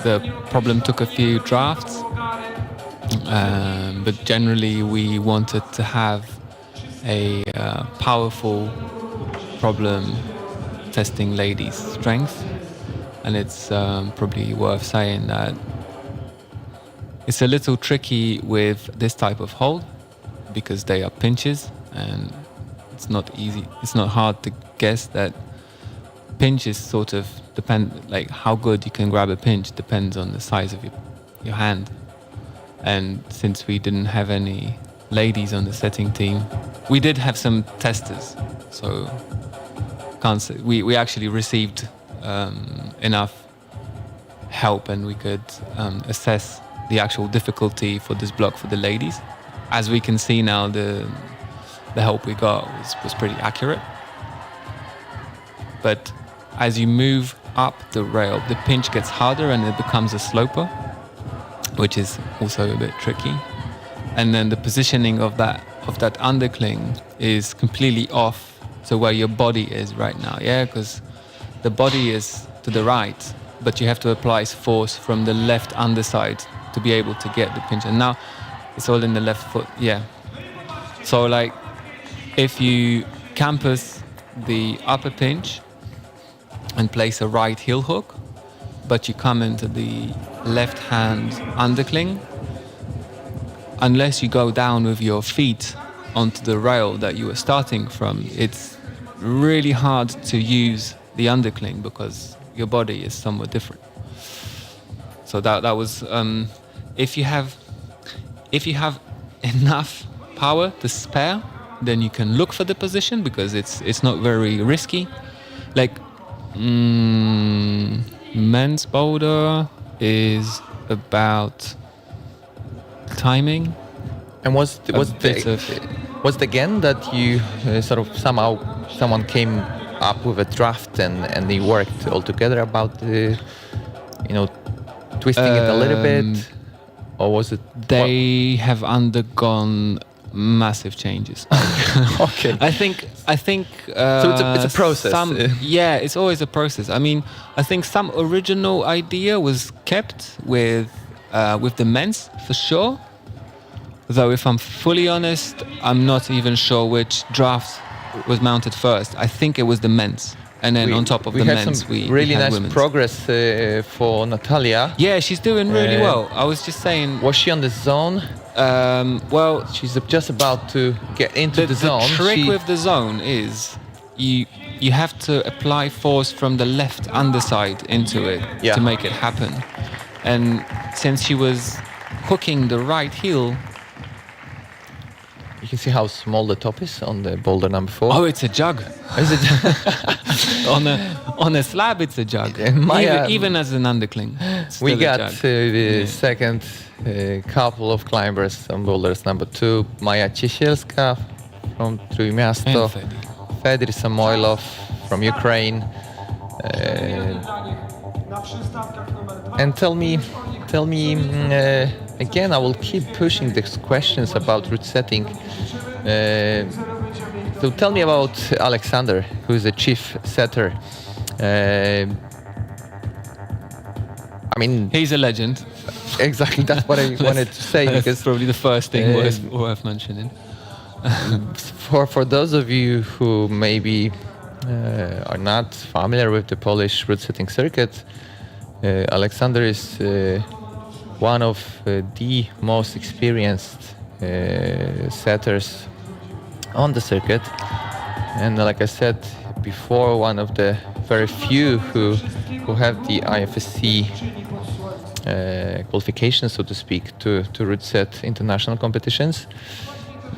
the problem took a few drafts. But generally we wanted to have a powerful problem testing ladies' strength, and it's probably worth saying that it's a little tricky with this type of hold because they are pinches, and it's not hard to guess that pinches sort of depend, like how good you can grab a pinch depends on the size of your hand. And since we didn't have any ladies on the setting team, we did have some testers, so can't say, we actually received enough help, and we could assess the actual difficulty for this block for the ladies. As we can see now, the help we got was pretty accurate. But as you move up the rail, the pinch gets harder and it becomes a sloper, which is also a bit tricky. And then the positioning of that undercling is completely off to where your body is right now, because the body is to the right, but you have to apply force from the left underside to be able to get the pinch. And now it's all in the left foot, So like, if you campus the upper pinch and place a right heel hook, but you come into the left hand undercling. Unless you go down with your feet onto the rail that you were starting from, it's really hard to use the undercling because your body is somewhat different. So that was if you have enough power to spare, then you can look for the position because it's not very risky. Like men's boulder is about timing. And was it again that you sort of someone came up with a draft and they worked all together about twisting it a little bit, or was it? They have undergone massive changes. Okay. I think. So it's a process. It's always a process. I mean, I think some original idea was kept with the men's for sure. Though, if I'm fully honest, I'm not even sure which draft was mounted first. I think it was the men's, and then on top of the men's, we really had nice women's. progress for Natalia. Yeah, she's doing really well. I was just saying. Was she on the zone? Well, she's just about to get into the zone. The trick with the zone is you have to apply force from the left underside into it to make it happen. And since she was hooking the right heel. You can see how small the top is on the boulder number 4. Oh, it's a jug. Is it? on a slab, it's a jug. Even as an undercling. We got the second couple of climbers on boulders number 2. Maja Ciesielska from Trójmiasto. Fedir Samoilov from Ukraine. And tell me, again, I will keep pushing these questions about route setting. So tell me about Alexander, who is the chief setter. I mean, he's a legend. Exactly, that's what I wanted to say. That's because probably the first thing worth mentioning. For those of you who maybe are not familiar with the Polish route setting circuit, Alexander is one of the most experienced setters on the circuit, and like I said before, one of the very few who have the IFSC qualifications, so to speak, to route set international competitions.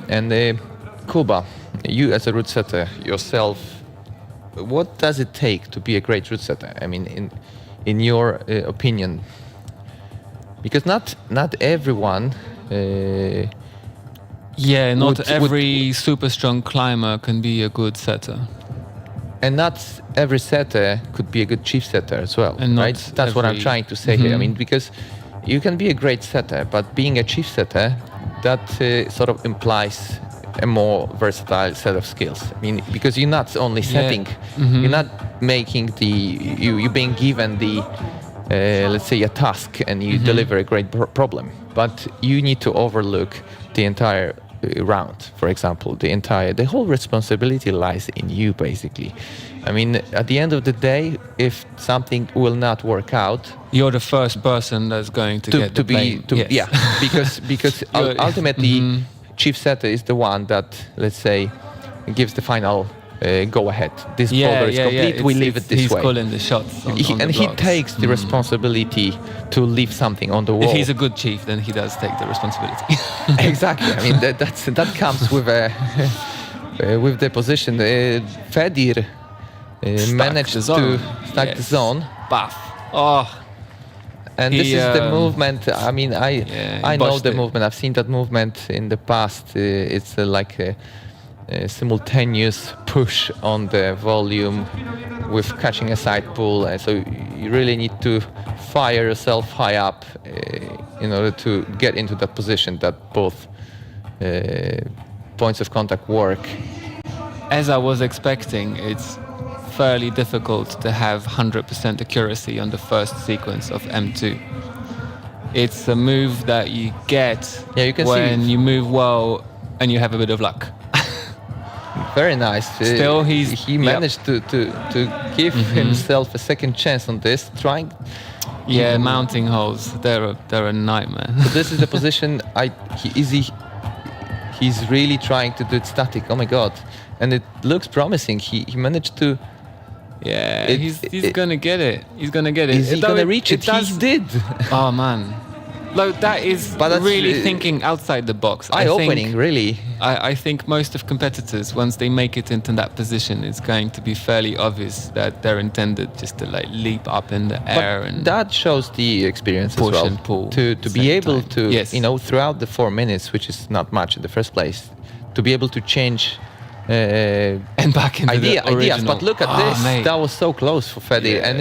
And Kuba, you as a route setter yourself, what does it take to be a great route setter? I mean, in your opinion, because not everyone. Not every super strong climber can be a good setter. And not every setter could be a good chief setter as well, right? That's what I'm trying to say here. I mean, because you can be a great setter, but being a chief setter, that sort of implies a more versatile set of skills. I mean, because you're not only setting, you're not making you're being given the, let's say, a task and you deliver a great problem, but you need to overlook the entire round, for example. The whole responsibility lies in you, basically. I mean, at the end of the day, if something will not work out, you're the first person that's going to get the blame. Because ultimately, chief setter is the one that, let's say, gives the final go ahead. This boulder is complete. We leave it this he's way. He's calling the shots. He takes the responsibility to leave something on the wall. If he's a good chief, then he does take the responsibility. Exactly. I mean, that comes with the position. Fedir managed to stack the zone. Buff. Oh. And this is the movement. I mean, I know the movement. I've seen that movement in the past. It's like a simultaneous push on the volume with catching a side pull. So you really need to fire yourself high up in order to get into that position that both points of contact work. As I was expecting, it's fairly difficult to have 100% accuracy on the first sequence of M2. It's a move that you get you can when you move well and you have a bit of luck. Very nice. Still, he managed to give himself a second chance on this, trying. Yeah, mounting holes, they're a nightmare. So this is the position he's really trying to do it static. Oh my god. And it looks promising. He managed to. Yeah, he's gonna get it. He's gonna get it. Is he gonna reach it? He did. Oh man, like that is really thinking outside the box. Eye-opening, really. I think most of competitors, once they make it into that position, it's going to be fairly obvious that they're intended just to like leap up in the air and that shows the experience as push well. and pull To be able time. to, Yes. throughout the 4 minutes, which is not much in the first place, to be able to change. And back into the original. Ideas, but look at this. Mate. That was so close for Fede, and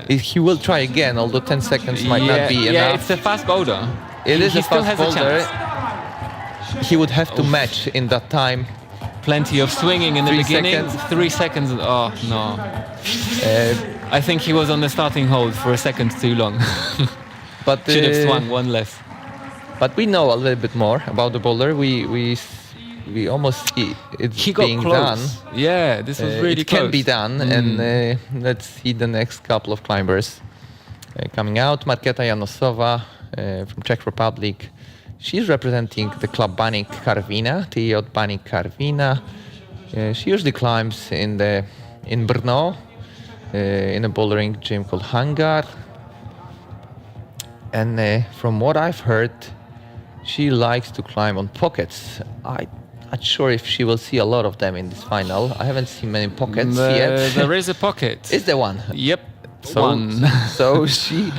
he will try again, although 10 seconds might not be enough. Yeah, it's a fast boulder. It is he a still fast has boulder. a chance. He would have to match in that time. Plenty of swinging in the 3 beginning. seconds. 3 seconds. Oh no. I think he was on the starting hold for a second too long. But Should have swung one less. But we know a little bit more about the boulder. We almost see it He got being close. done. Yeah, this was really it close. can be done, and let's see the next couple of climbers coming out. Markéta Janosova from Czech Republic. She's representing the club Baník Karviná, TJ Baník Karviná. She usually climbs in Brno in a bouldering gym called Hangar. And from what I've heard, she likes to climb on pockets. I'm not sure if she will see a lot of them in this final. I haven't seen many pockets yet. There is a pocket. Is there one? Yep. So, one. So she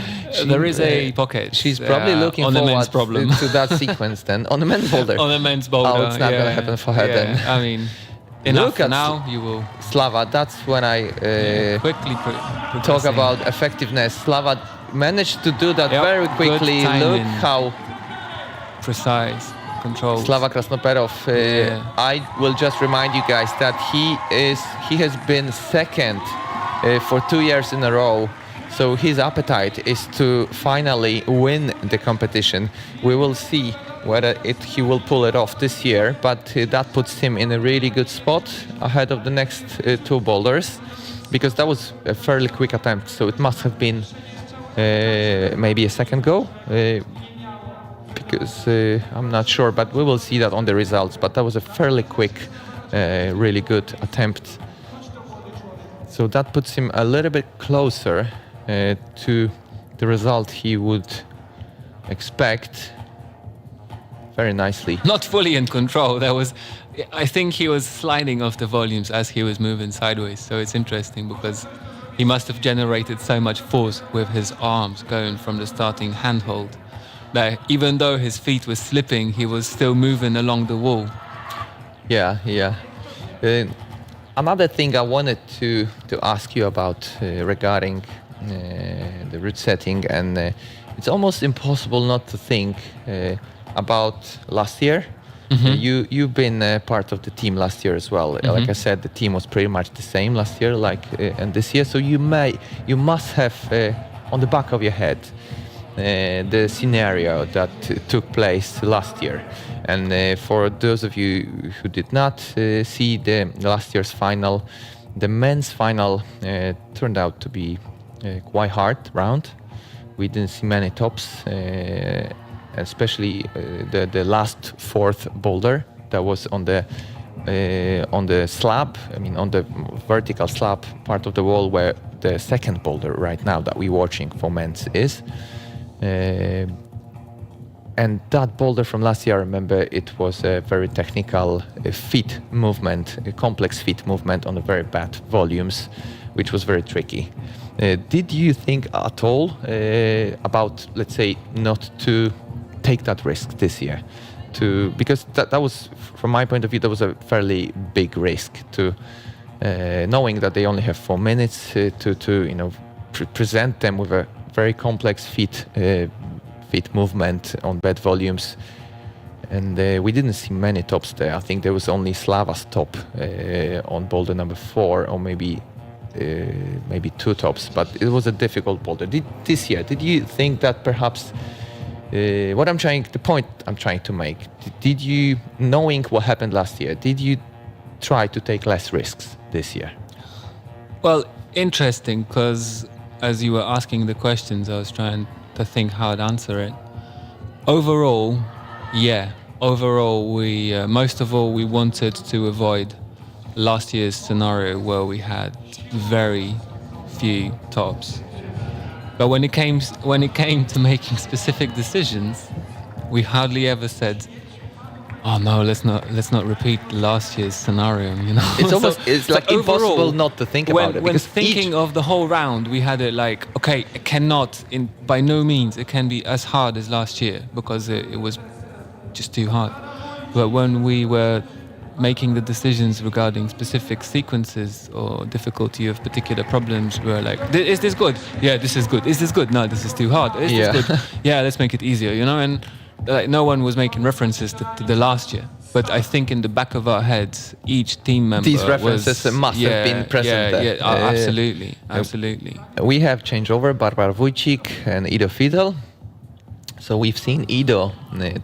There is a pocket. She's probably looking on the men's problem. to that sequence then. On the men's boulder. On the men's boulder. Oh, it's not yeah. going to happen for her then. I mean, enough Look at now. You will Slava, that's when I quickly talk progressing. about effectiveness. Slava managed to do that Yep, very good quickly. Look timing. how precise control. Slava Krasnoperov. I will just remind you guys that he has been second for 2 years in a row. So his appetite is to finally win the competition. We will see whether he will pull it off this year, but that puts him in a really good spot ahead of the next 2 boulders, because that was a fairly quick attempt. So it must have been maybe a second go. Because I'm not sure, but we will see that on the results. But that was a fairly quick, really good attempt. So that puts him a little bit closer to the result he would expect. Very nicely. Not fully in control. I think he was sliding off the volumes as he was moving sideways. So it's interesting because he must have generated so much force with his arms going from the starting handhold that even though his feet were slipping, he was still moving along the wall. Yeah. Another thing I wanted to ask you about regarding the route setting, and it's almost impossible not to think about last year. You've been part of the team last year as well. Like I said, the team was pretty much the same last year, and this year. So you must have on the back of your head the scenario that took place last year. And for those of you who did not see the last year's final, the men's final turned out to be quite hard round. We didn't see many tops, especially the last 4th boulder that was on the slab. I mean, on the vertical slab part of the wall where the 2nd boulder right now that we're watching for men's is. And that boulder from last year, I remember it was a very technical feet movement, a complex feet movement on the very bad volumes, which was very tricky. Did you think at all about, let's say, not to take that risk this year? Because that was, from my point of view, that was a fairly big risk to knowing that they only have 4 minutes to present them with a very complex feet movement on bad volumes, and we didn't see many tops there. I think there was only Slava's top on boulder number 4, or maybe 2 tops, but it was a difficult boulder. This year, did you think that perhaps the point I'm trying to make, did you, knowing what happened last year, did you try to take less risks this year? Well, interesting, because as you were asking the questions, I was trying to think how I'd answer it. Overall, yeah. Overall, most of all, we wanted to avoid last year's scenario where we had very few tops. But when it came to making specific decisions, we hardly ever said, "Oh no, let's not repeat last year's scenario." You know, It's almost it's like overall, impossible not to think about it. When because thinking of the whole round, we had it like, okay, it cannot, by no means, it can be as hard as last year because it was just too hard. But when we were making the decisions regarding specific sequences or difficulty of particular problems, we were like, is this good? Yeah, this is good. Is this good? No, this is too hard. Is Yeah. this good? Yeah, let's make it easier, you know? And like, no one was making references to the last year. But I think in the back of our heads, each team member These references must have been present there. Yeah, absolutely. we have changed over Barbara Wójcik and Ido Fidel. So we've seen Ido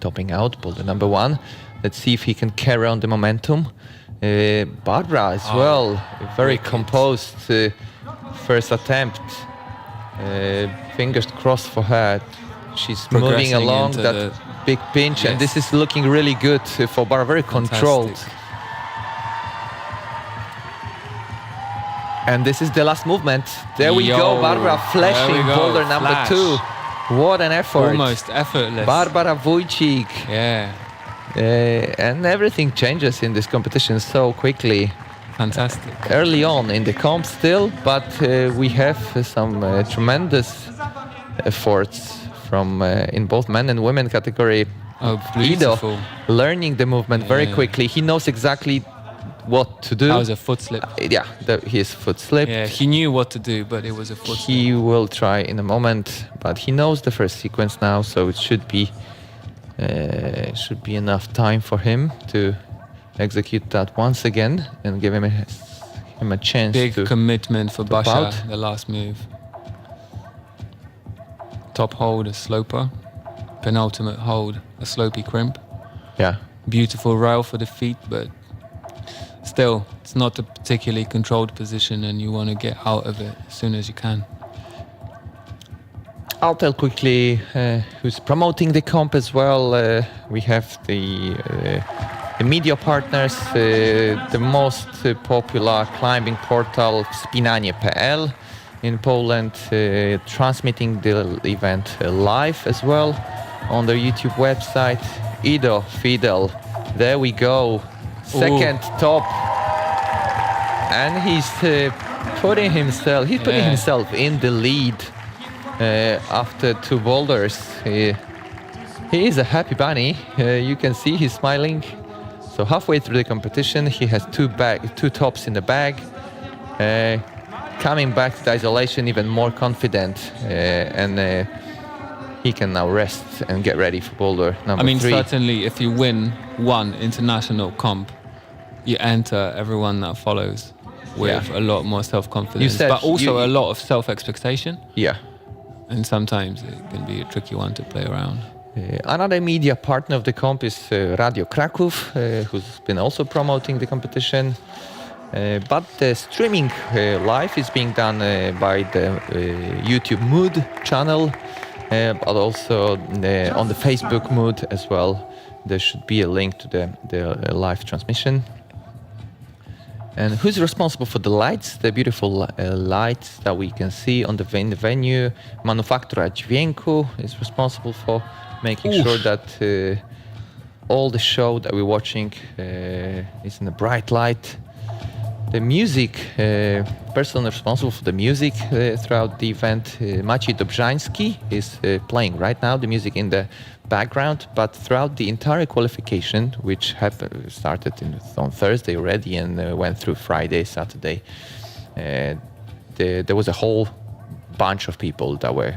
topping out, boulder number 1. Let's see if he can carry on the momentum. Barbara as well, very wicked. composed first attempt. Fingers crossed for her. She's moving Progressing along into that the- big pinch, and Yes. this is looking really good for Barbara, very controlled. Fantastic. And this is the last movement. There we go, Yo, Barbara flashing there we go, boulder number flash. 2. What an effort. Almost effortless. Barbara Wójcik. Yeah, And everything changes in this competition so quickly. fantastic. Early on in the comp still, but we have some tremendous efforts from in both men and women category. Oh, Ido beautiful. learning the movement very Yeah. quickly. He knows exactly what to do. That was a foot slip. Yeah, his foot slipped. Yeah, he knew what to do, but it was a foot slip. He will try in a moment, but he knows the first sequence now, so it should be enough time for him to execute that once again and give him a chance Big to commitment for top Basha, out. the last move. Top hold, a sloper. Penultimate hold, a slopey crimp. yeah. Beautiful rail for the feet, but still, it's not a particularly controlled position and you want to get out of it as soon as you can. I'll tell quickly who's promoting the comp as well. We have the media partners, the most popular climbing portal wspinanie.pl in Poland, transmitting the event live as well on their YouTube website. Ido Fidel, there we go, second top, and he's putting himself in the lead. After 2 boulders, he is a happy bunny. You can see he's smiling. So halfway through the competition, he has 2 tops in the bag. Coming back to the isolation even more confident, and he can now rest and get ready for boulder number 3. Certainly, if you win one international comp, you enter everyone that follows with a lot more self-confidence, said but also you- a lot of self-expectation. Yeah. And sometimes it can be a tricky one to play around. Another media partner of the comp is Radio Cracow, who's been also promoting the competition. But the streaming live is being done by the YouTube Mood channel, but also on the Facebook Mood as well. There should be a link to the live transmission. And who's responsible for the lights, the beautiful lights that we can see in the venue? Manufaktura Dźwięku is responsible for making sure that all the show that we're watching is in a bright light. The music, person responsible for the music throughout the event, Maciej Dobrzański, is playing right now the music in the background, but throughout the entire qualification, which started on Thursday already and went through Friday, Saturday, there was a whole bunch of people that were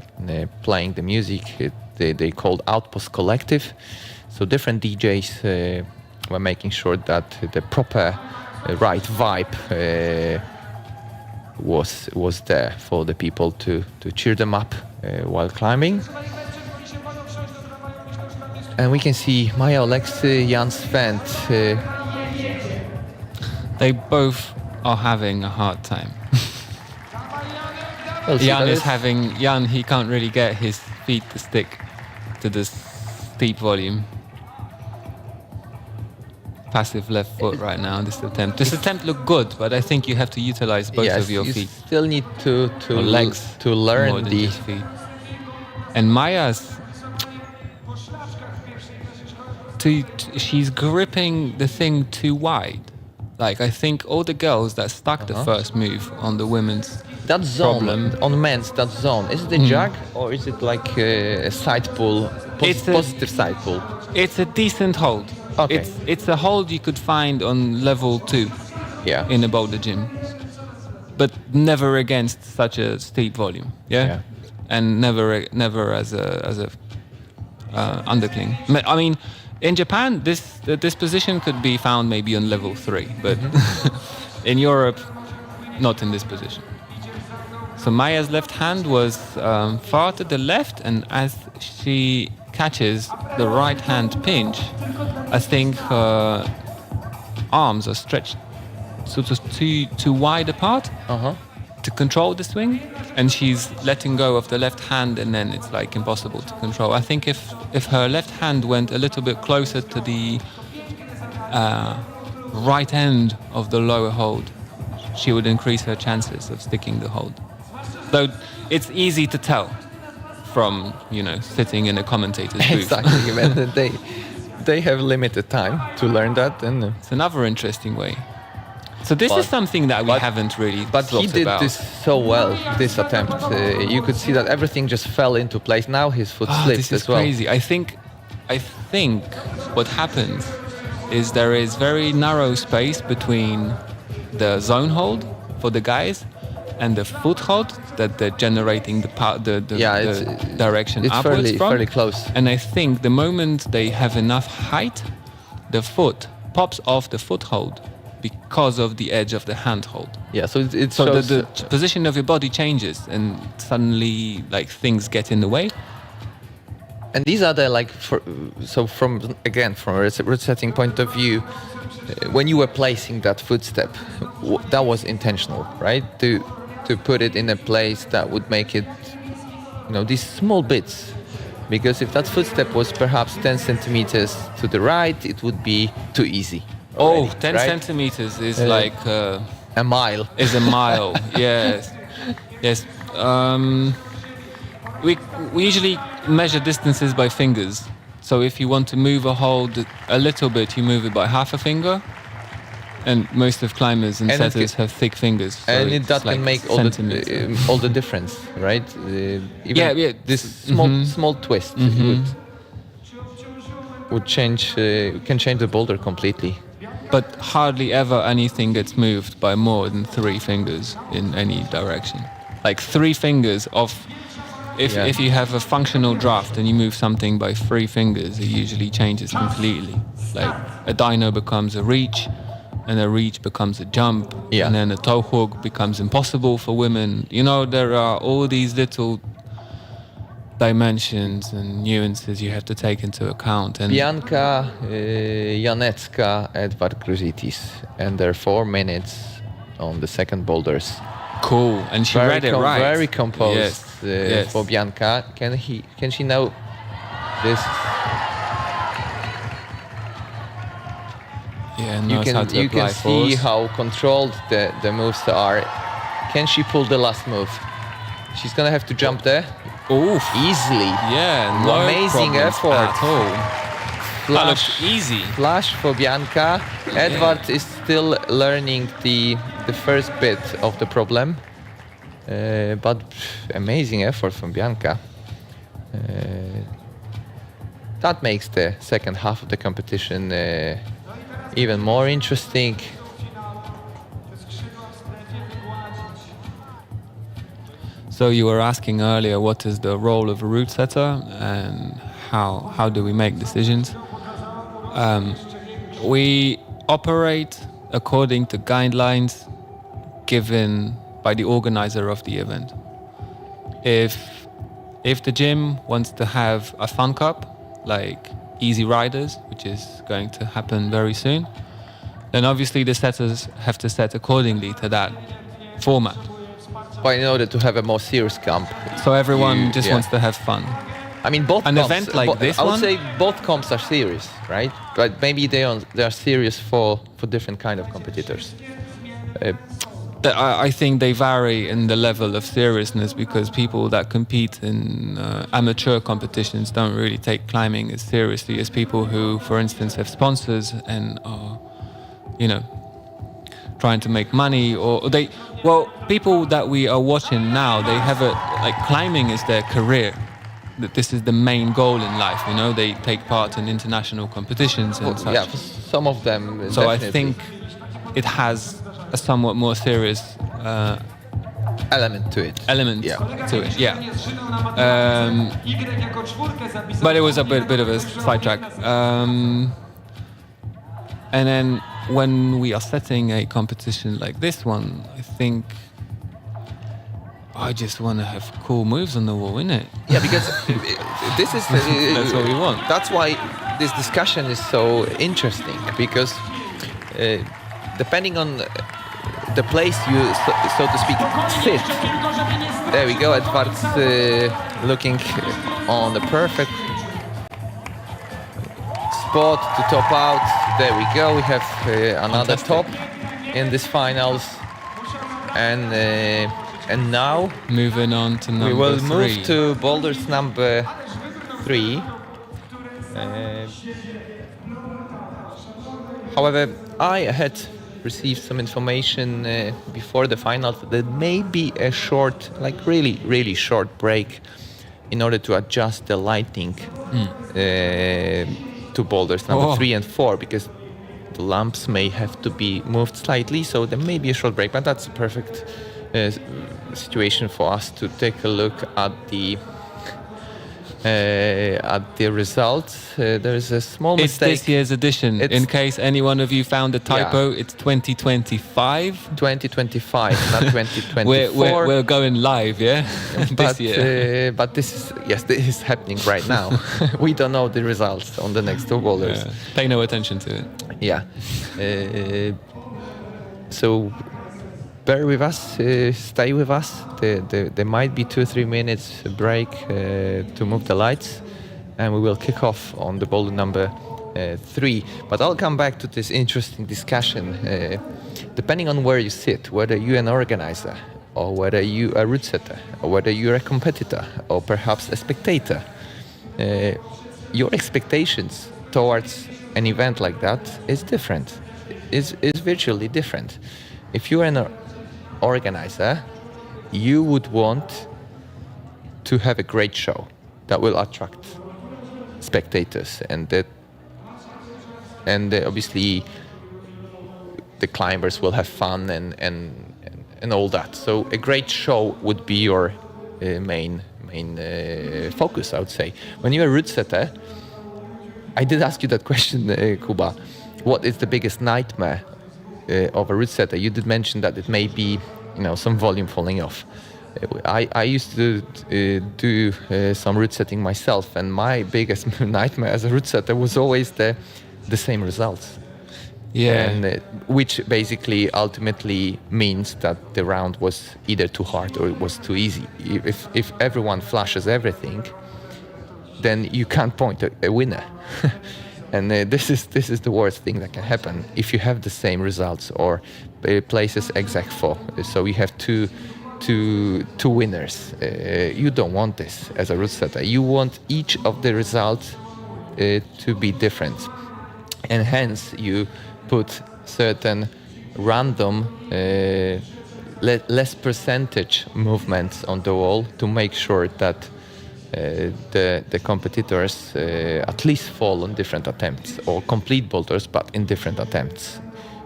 playing the music. They called Outpost Collective, so different DJs were making sure that the proper right vibe was there for the people to cheer them up while climbing. And we can see Maja Oleksy, Jan Svent They both are having a hard time. Well, Jan, he can't really get his feet to stick to this steep volume. Passive left foot right now, this attempt looked good, but I think you have to utilize both of your feet. You still need to Or legs to more learn than the just feet. And Maya's she's gripping the thing too wide. Like, I think all the girls that stuck the first move on the women's that zone problem. on men's, that zone, is it a jug or is it like a side pull, positive side pull? It's a decent hold. Okay. It's a hold you could find on level 2 Yeah. in a boulder gym, but never against such a steep volume. Yeah. And never as a undercling. I mean, in Japan, this position could be found maybe on level 3, but in Europe, not in this position. So Maya's left hand was far to the left, and as she catches the right hand pinch, I think her arms are stretched sort of too wide apart to control the swing, and she's letting go of the left hand, and then it's like impossible to control. I think if her left hand went a little bit closer to the right end of the lower hold, she would increase her chances of sticking the hold. Though it's easy to tell from, sitting in a commentator's booth. Exactly, man. They have limited time to learn that, and it's another interesting way. So this is something that we haven't really But he did about. this so well, this attempt. You could see that everything just fell into place. Now his foot slips this is as well. crazy. I think what happens is there is very narrow space between the zone hold for the guys and the foot hold that they're generating the direction it's upwards from. fairly close. And I think the moment they have enough height, the foot pops off the foothold because of the edge of the handhold. Yeah, so it So shows the position of your body changes, and suddenly things get in the way. And these are the from a root setting point of view, when you were placing that footstep, that was intentional, right? To put it in a place that would make it, these small bits. Because if that footstep was perhaps 10 centimeters to the right, it would be too easy. Already, 10 right? centimeters is like... a mile. Is a mile, yes. Yes. We usually measure distances by fingers. So if you want to move a hold a little bit, you move it by half a finger. And most of climbers and setters have thick fingers. So And that can make all the difference, right? This small twist would change, can change the boulder completely. But hardly ever anything gets moved by more than 3 fingers in any direction. Like 3 fingers off. If you have a functional draft and you move something by 3 fingers, it usually changes completely. Like a dyno becomes a reach, and a reach becomes a jump, and then a toe hook becomes impossible for women. There are all these little dimensions and nuances you have to take into account. And Bianca Janecka, Edvard Gruzitis, and they're 4 minutes on the second boulders. Cool, and she read it right. Very composed Yes. for Bianca. Can she know this? Yeah, You can see how controlled the moves are. Can she pull the last move? She's gonna have to jump there. Oof. Easily. Yeah, no amazing problems effort. at all. That looks easy. Flash for Bianca. Edvard is still learning the first bit of the problem, but amazing effort from Bianca. That makes the second half of the competition even more interesting. So you were asking earlier, what is the role of a route setter and how do we make decisions? We operate according to guidelines given by the organizer of the event. If the gym wants to have a fun cup, like Easy Riders, which is going to happen very soon, then obviously the setters have to set accordingly to that format. But in order to have a more serious comp, So everyone You- just yeah. wants to have fun. I mean, both An comps, event like this I would one? say both comps are serious, right? But maybe they are serious for different kind of competitors. I think they vary in the level of seriousness because people that compete in amateur competitions don't really take climbing as seriously as people who, for instance, have sponsors and are, trying to make money, or people that we are watching now, they have climbing is their career. That this is the main goal in life. They take part in international competitions and such. Yeah, for some of them. So definitely. I think it has a somewhat more serious element to it. Yeah. to it. Yeah. But it was a bit of a sidetrack. And then when we are setting a competition like this one, I think I just want to have cool moves on the wall, innit? Yeah, because this is That's what we want. That's why this discussion is so interesting, because depending on the place you, so to speak, sit. There we go. Edward's looking on the perfect spot to top out. There we go. We have another Fantastic. top in this finals, and now Moving on to number we will 3. move to boulders number 3. However, I had received some information before the finals that there may be a short, really short break in order to adjust the lighting to boulders number 3 and 4, because the lamps may have to be moved slightly, so there may be a short break, but that's a perfect situation for us to take a look at the results. There's a small It's mistake. this year's edition. It's- In case any one of you found a typo, it's 2025. 2025, not 2024. We're going live, yeah? This year. But this is happening right now. We don't know the results on the next two boulders. Pay no attention to it. Yeah. So bear with us, stay with us. There might be 2-3 minutes break to move the lights, and we will kick off on the boulder number 3. But I'll come back to this interesting discussion. Depending on where you sit, whether you're an organizer, or whether you are a route setter, or whether you're a competitor, or perhaps a spectator, your expectations towards an event like that is different. Is virtually different. If you're an organizer, you would want to have a great show that will attract spectators, and obviously the climbers will have fun and all that. So a great show would be your main focus, I would say. When you're a route setter, I did ask you that question, Kuba. What is the biggest nightmare of a route setter? You did mention that it may be, some volume falling off. I used to do some route setting myself, and my biggest nightmare as a route setter was always the same results. Yeah. And which basically ultimately means that the round was either too hard or it was too easy. If everyone flashes everything, then you can't point a winner. And this is the worst thing that can happen if you have the same results or places exact for. So you have two winners. You don't want this as a route setter. You want each of the results to be different, and hence you put certain random, less percentage movements on the wall to make sure that the competitors at least fall on different attempts, or complete boulders but in different attempts.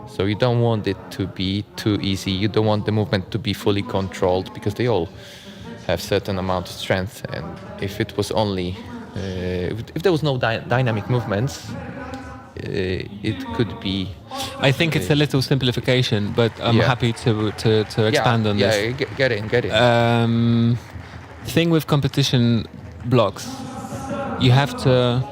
So you don't want it to be too easy. You don't want the movement to be fully controlled, because they all have certain amount of strength. And if it was only, if there was no dynamic movements, it could be. I think it's a little simplification, but I'm happy to expand on this. Yeah, get in. Thing with competition blocks, you have to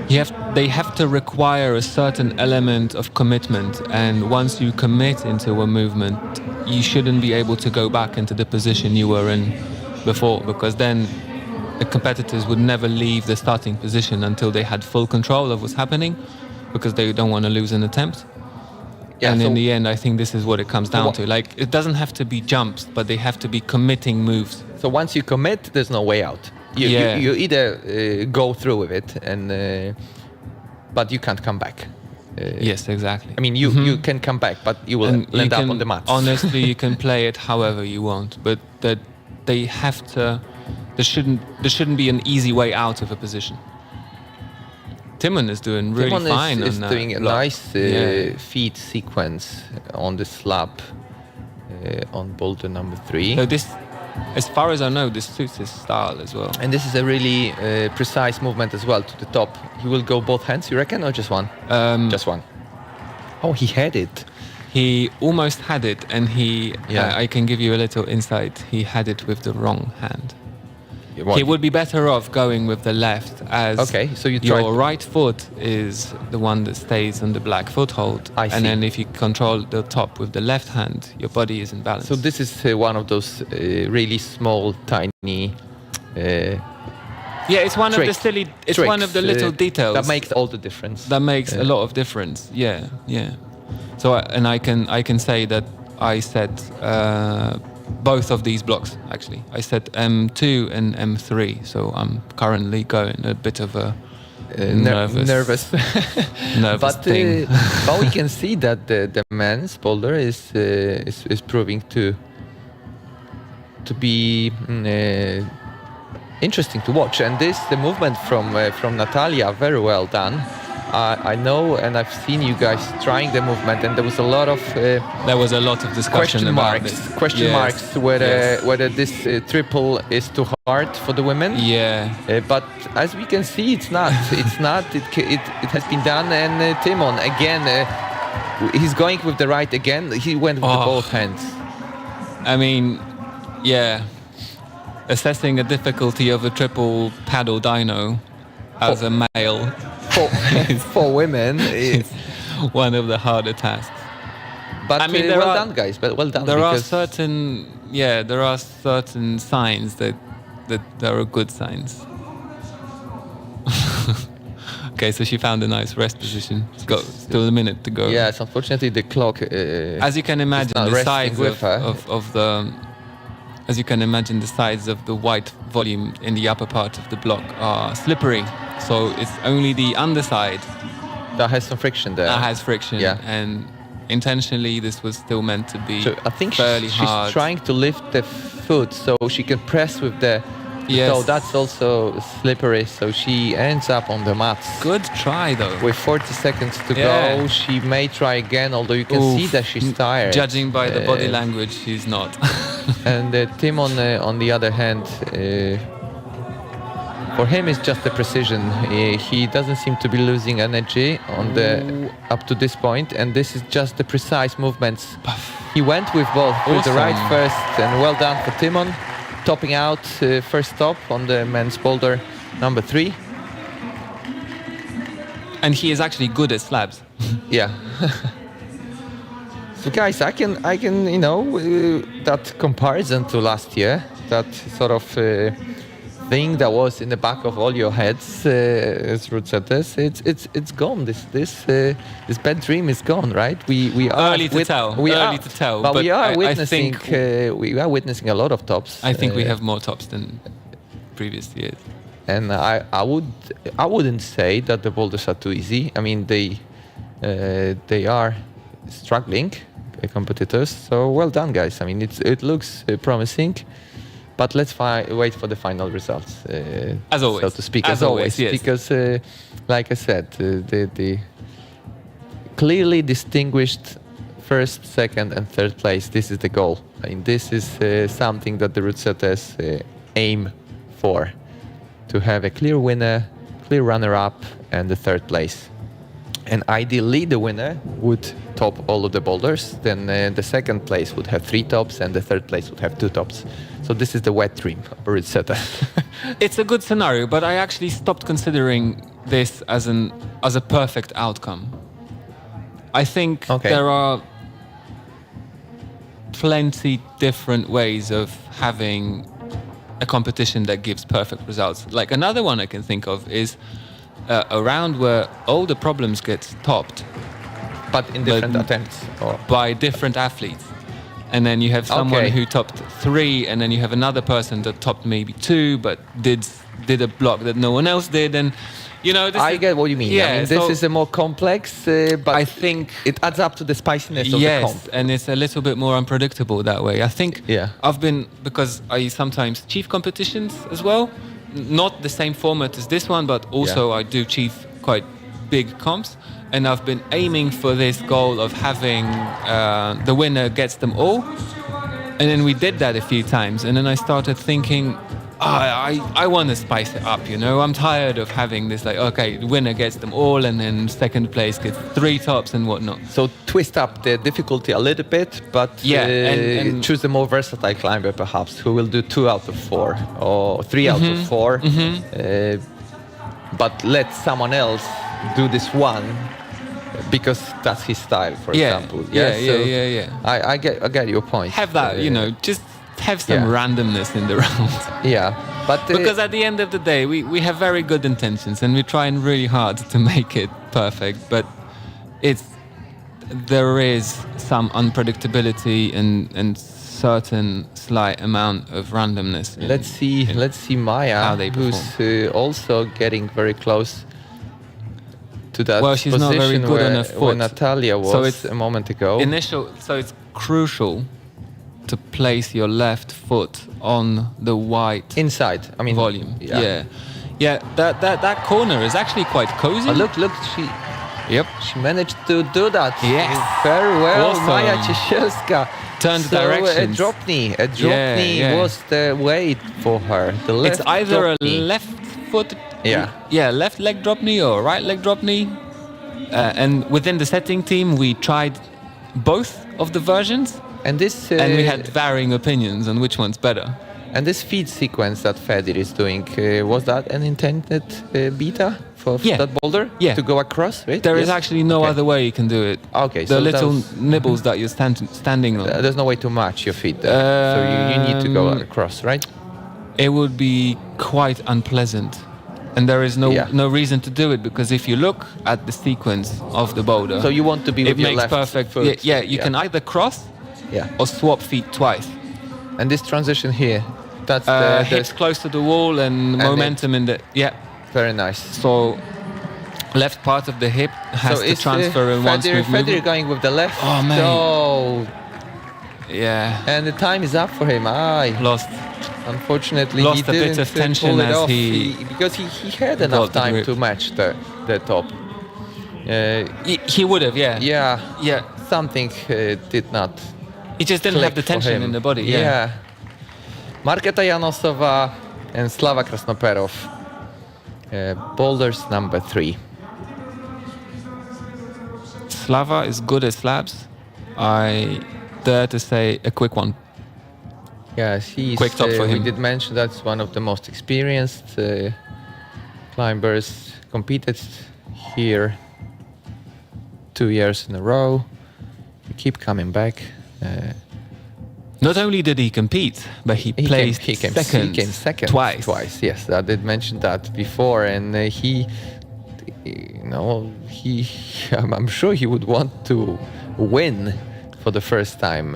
they have to require a certain element of commitment, and once you commit into a movement, you shouldn't be able to go back into the position you were in before, because then the competitors would never leave the starting position until they had full control of what's happening, because they don't want to lose an attempt. Yeah, and so- in the end, I think this is what it comes down to. Like, it doesn't have to be jumps, but they have to be committing moves. So once you commit, there's no way out. You either go through with it, but you can't come back. Yes, exactly. I mean, you can come back, but you will And end you up can- on the mat. Honestly, you can play it however you want, but that they have to. There shouldn't be an easy way out of a position. Timon is doing really Timon fine is on that doing a block. nice feet sequence on the slab on boulder number 3. So this, as far as I know, this suits his style as well. And this is a really precise movement as well to the top. He will go both hands, you reckon, or just one? Just one. Oh, he had it. He almost had it, and I can give you a little insight. He had it with the wrong hand. He would be better off going with the left, as Okay, so you your tried- right foot is the one that stays on the black foothold. I see. And then if you control the top with the left hand, your body is in balance. So this is one of those really small, tiny yeah, it's one tricks- of the silly. It's tricks, one of the little details that makes all the difference. That makes a lot of difference. Yeah, yeah. So I can say that I set both of these blocks actually. I set M2 and M3. So I'm currently going a bit of a nervous but thing. but we can see that the men's boulder is proving to be interesting to watch, and the movement from Natalia, very well done. I know, and I've seen you guys trying the movement, and there was a lot of There was a lot of discussion about this. question Yes, marks whether yes. whether this triple is too hard for the women. Yeah. But as we can see, it's not. It's not. It has been done. And Timon again, he's going with the right again. He went with the both hands. I mean, yeah. Assessing the difficulty of a triple paddle dyno as a male For women, is one of the harder tasks. but I mean, well done, guys. But well done. There are because certain signs that are good signs. Okay, so she found a nice rest position. It's got still a minute to go. yes, unfortunately, the clock. As you can imagine, not the resting sides with her. of the, as you can imagine, the sides of the white volume in the upper part of the block are slippery. So it's only the underside that has some friction there. that has friction. Yeah. And intentionally, this was still meant to be So I think fairly she's hard. trying to lift the foot so she can press with the. Yes. So that's also slippery. So she ends up on the mats. Good try, though. With 40 seconds to Yeah. go, she may try again, although you can see Oof. that she's tired. Judging by the body Uh, language, she's not. And Tim, on the other hand, for him it's just the precision. He doesn't seem to be losing energy on the up to this point, and this is just the precise movements. He went with both, with the right Awesome. first, and well done for Timon, topping out first top on the men's boulder number 3. And he is actually good at slabs. Yeah. So guys, I can that comparison to last year, that sort of thing that was in the back of all your heads as root setters, it's gone. This bad dream is gone, right? We are Early to tell, but we are I witnessing think- we are witnessing a lot of tops. I think we have more tops than previous years. And I wouldn't say that the boulders are too easy. I mean, they are struggling competitors. So well done, guys. I mean, it looks promising, but let's wait for the final results. As always. so to speak. As always, yes. Because, like I said, the clearly distinguished first, second, and third place. This is the goal. I mean, this is something that the root setters aim for. To have a clear winner, clear runner-up, and the third place. And ideally, the winner would top all of the boulders. Then the second place would have 3 tops, and the third place would have 2 tops. So this is the wet dream of a root setter. It's a good scenario, but I actually stopped considering this as a perfect outcome. I think Okay. there are plenty different ways of having a competition that gives perfect results. Like another one I can think of is a round where all the problems get topped But in different attempts. Or by different athletes. And then you have someone Okay. who topped 3, and then you have another person that topped maybe 2, but did a block that no one else did. And you know, this I is, get what you mean. Yeah, I mean, this so is a more complex, but I think it adds up to the spiciness of the yes, comp. and it's a little bit more unpredictable that way. I think Yeah. I've been, because I sometimes chief competitions as well, not the same format as this one, but also I do chief quite big comps, and I've been aiming for this goal of having the winner gets them all, and then we did that a few times, and then I started thinking, I want to spice it up, you know. I'm tired of having this, like, okay, the winner gets them all, and then second place gets 3 tops and whatnot. So twist up the difficulty a little bit, but and choose a more versatile climber perhaps, who will do 2 out of 4 or 3 out of 4. But let someone else do this one because that's his style, for example. Yeah. I get your point. Have that, you know, just have some randomness in the round. Yeah, but Because at the end of the day, we have very good intentions and we're trying really hard to make it perfect, but there is some unpredictability and certain slight amount of randomness. let's see Maya, how they who's also getting very close to that Well, she's position not very good on her where foot. Natalia was So it's a moment ago. So it's crucial to place your left foot on the white Inside, I mean, volume. Yeah. That corner is actually quite cozy. Oh, look, Yep. she managed to do that. Yes. Very well, Awesome. Maya Ciesielska. Turned so directions. A dropney Yeah. was the way for her. The left It's either drop a knee. left foot, Yeah. left leg drop knee or right leg drop knee. And within the setting team, we tried both of the versions, and this and we had varying opinions on which one's better. and this feed sequence that Fedir is doing, was that an intended beta for that boulder? Yeah. To go across, right? There is Yes? actually no Okay. other way you can do it. Okay, The so little that's- nibbles that you're standing on. There's no way to match your feet there. So you need to go across, right? It would be quite unpleasant. And there is no reason to do it, because if you look at the sequence of the boulder, So you want to be with it your makes left perfect. foot. You can either cross Yeah. or swap feet twice. And this transition here, that's Hips close to the wall and momentum in the very nice. So left part of the hip has to transfer in one smooth Fedir movement. going with the left. Oh, mate. So, Yeah, and the time is up for him. lost. Unfortunately, Lost he a didn't bit of tension pull it as off. he because he had enough got the time grip. to match the top. He would have, Yeah, yeah. something did not. He just didn't have click the for tension him. in the body. Yeah. Marketa Janosova and Slava Krasnoperov. Boulders number 3. Slava is good at slabs. I dare to say a quick one. Yeah, he's, Quick top for we him. did mention that's one of the most experienced climbers. Competed here 2 years in a row. He keep coming back. Not only did he compete, but he placed second. He came second twice. Yes, I did mention that before, and I'm sure he would want to win for the first time.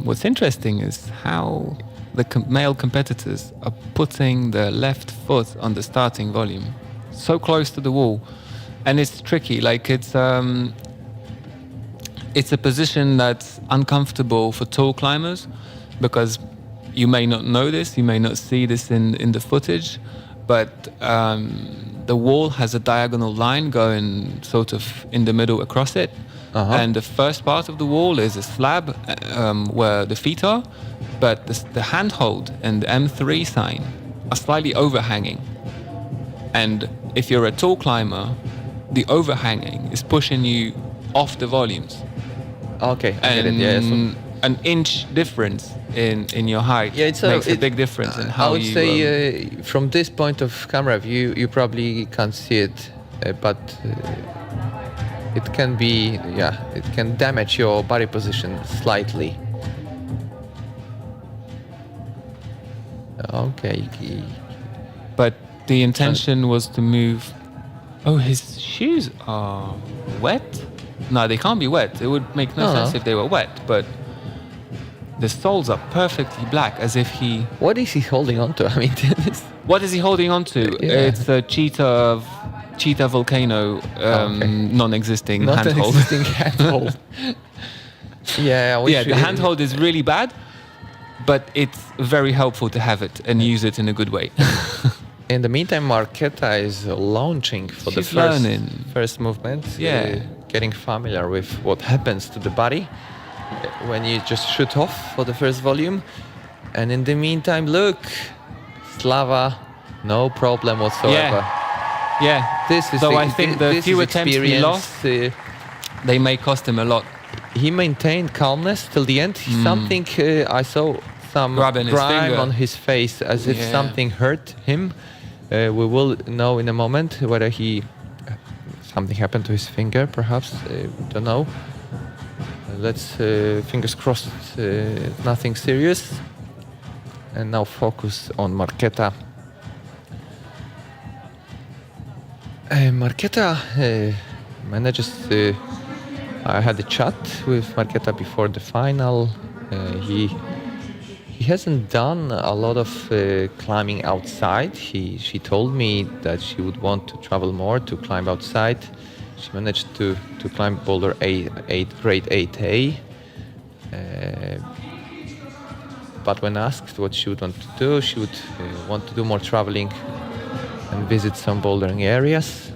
What's interesting is how the male competitors are putting the left foot on the starting volume, so close to the wall, and it's tricky. Like it's a position that's uncomfortable for tall climbers, because you may not know this, you may not see this in the footage, but the wall has a diagonal line going sort of in the middle across it. And the first part of the wall is a slab where the feet are, but the handhold and the M3 sign are slightly overhanging. And if you're a tall climber, the overhanging is pushing you off the volumes. Okay, I get it. Yeah, so an inch difference in your height makes a big difference in how I would you. say from this point of camera view, you probably can't see it, but it can be, it can damage your body position slightly. Okay. But the intention was to move. Oh, his shoes are wet? No, they can't be wet. It would make no sense if they were wet, but the soles are perfectly black, as if he... What is he holding on to? I mean, What is he holding on to? Yeah. It's a cheetah volcano non-existing handhold. Non-existing handhold. The handhold is really bad, but it's very helpful to have it and use it in a good way. In the meantime, Marketa is launching for She's the learning. first movement. Yeah. Getting familiar with what happens to the body when you just shoot off for the first volume. And in the meantime, look, Slava, no problem whatsoever. Yeah. This is So I think the few attempts he experience. lost, they may cost him a lot. He maintained calmness till the end. Something I saw some Grabbing his grime finger. on his face, as if something hurt him. We will know in a moment whether something happened to his finger, perhaps. Don't know. Let's fingers crossed, nothing serious. And now focus on Marketa. Marketa manages. I had a chat with Marketa before the final. He hasn't done a lot of climbing outside. She told me that she would want to travel more to climb outside. She managed to climb boulder grade 8A. But when asked what she would want to do, she would want to do more traveling and visit some bouldering areas.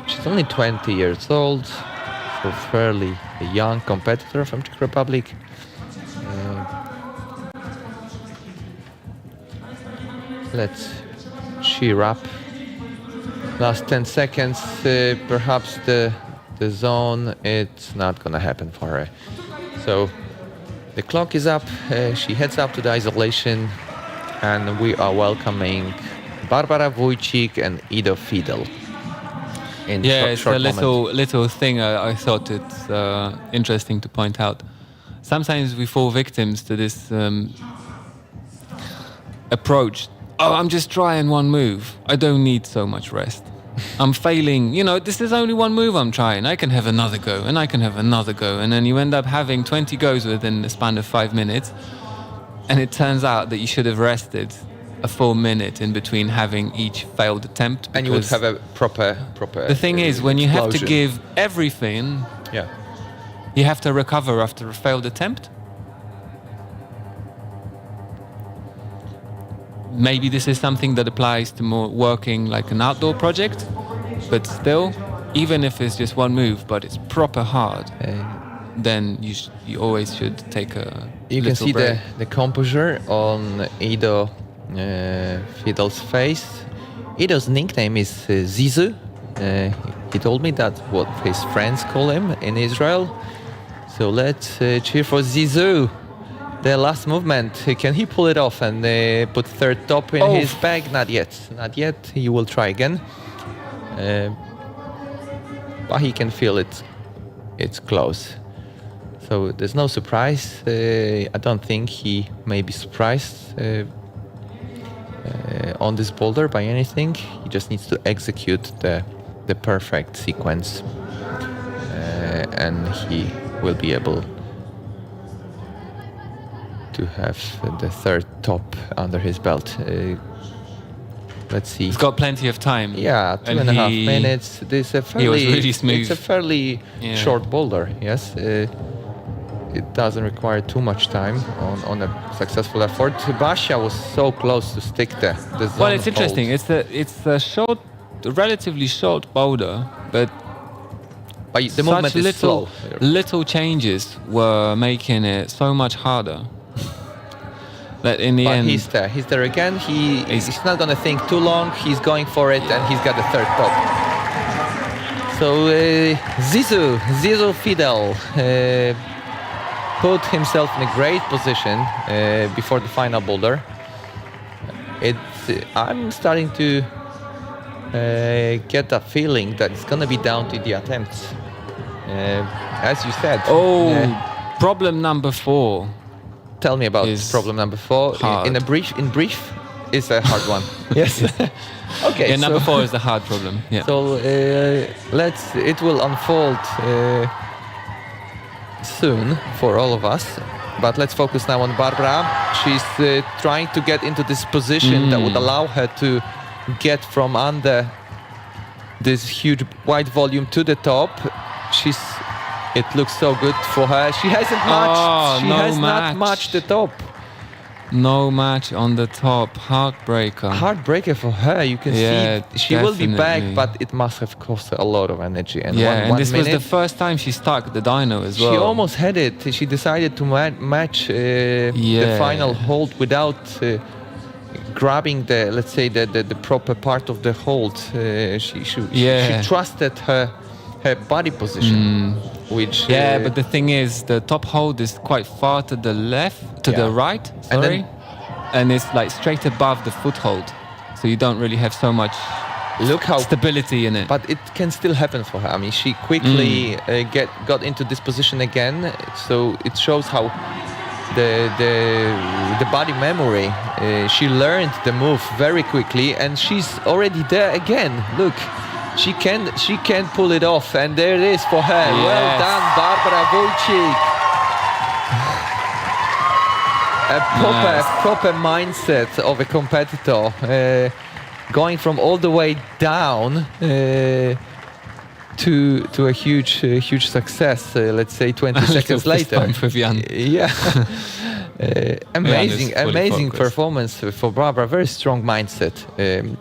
She's only 20 years old, so fairly a young competitor from Czech Republic. Let's cheer up. Last 10 seconds, perhaps the zone, it's not gonna happen for her. So the clock is up, she heads up to the isolation, and we are welcoming Barbara Wójcik and Ido Fidel. It's a little thing I thought it's interesting to point out. Sometimes we fall victims to this approach. Oh, I'm just trying one move. I don't need so much rest. I'm failing. This is only one move I'm trying. I can have another go, and I can have another go. And then you end up having 20 goes within the span of 5 minutes. And it turns out that you should have rested a full minute in between having each failed attempt. And you would have a proper. The thing is, when you have to explosion. give everything, you have to recover after a failed attempt. Maybe this is something that applies to more working like an outdoor project, but still, even if it's just one move, but it's proper hard, then you always should take a You can little see break. the composure on Ido Fidel's face. Ido's nickname is Zizu. He told me that's what his friends call him in Israel. So let's cheer for Zizu. The last movement, can he pull it off and put third top in his bag? Not yet. Not yet. He will try again. But he can feel it's close. So there's no surprise. I don't think he may be surprised on this boulder by anything. He just needs to execute the perfect sequence. And he will be able to have the third top under his belt. Let's see. He's got plenty of time. Yeah, 2.5 minutes. This is a fairly, he was really smooth. It's a fairly short boulder, yes. It doesn't require too much time on a successful effort. Basia was so close to stick the zone. Well, it's interesting. It's a short, relatively short boulder, but the movement is slow. Little changes were making it so much harder. That in the end, he's there again. He's not gonna think too long. He's going for it, and he's got the third top. So So Zizou Fidel put himself in a great position before the final boulder. I'm starting to get a feeling that it's gonna be down to the attempts. As you said. Problem number 4. Tell me about Is problem number 4. hard. In brief, it's a hard one. Yes. Okay. Yeah, number 4 is the hard problem. Yeah. So it will unfold soon for all of us. But let's focus now on Barbara. She's trying to get into this position that would allow her to get from under this huge wide volume to the top. It looks so good for her. She hasn't matched. She has not matched the top. No match on the top. Heartbreaker. Heartbreaker for her. You can see she will be back, but it must have cost her a lot of energy. And and this was the first time she stuck the dyno as well. She almost had it. She decided to match the final hold without grabbing the proper part of the hold. She trusted her body position, which but the thing is, the top hold is quite far to the left, to the right, and it's like straight above the foothold, so you don't really have so much stability in it. But it can still happen for her. I mean, she quickly got into this position again, so it shows how the body memory. She learned the move very quickly, and she's already there again. Look. She can pull it off, and there it is for her. Yes. Well done, Barbara Wojcik. A proper mindset of a competitor, going from all the way down to a huge success. Let's say 20 seconds later. Yeah. Amazing performance for Barbara. Very strong mindset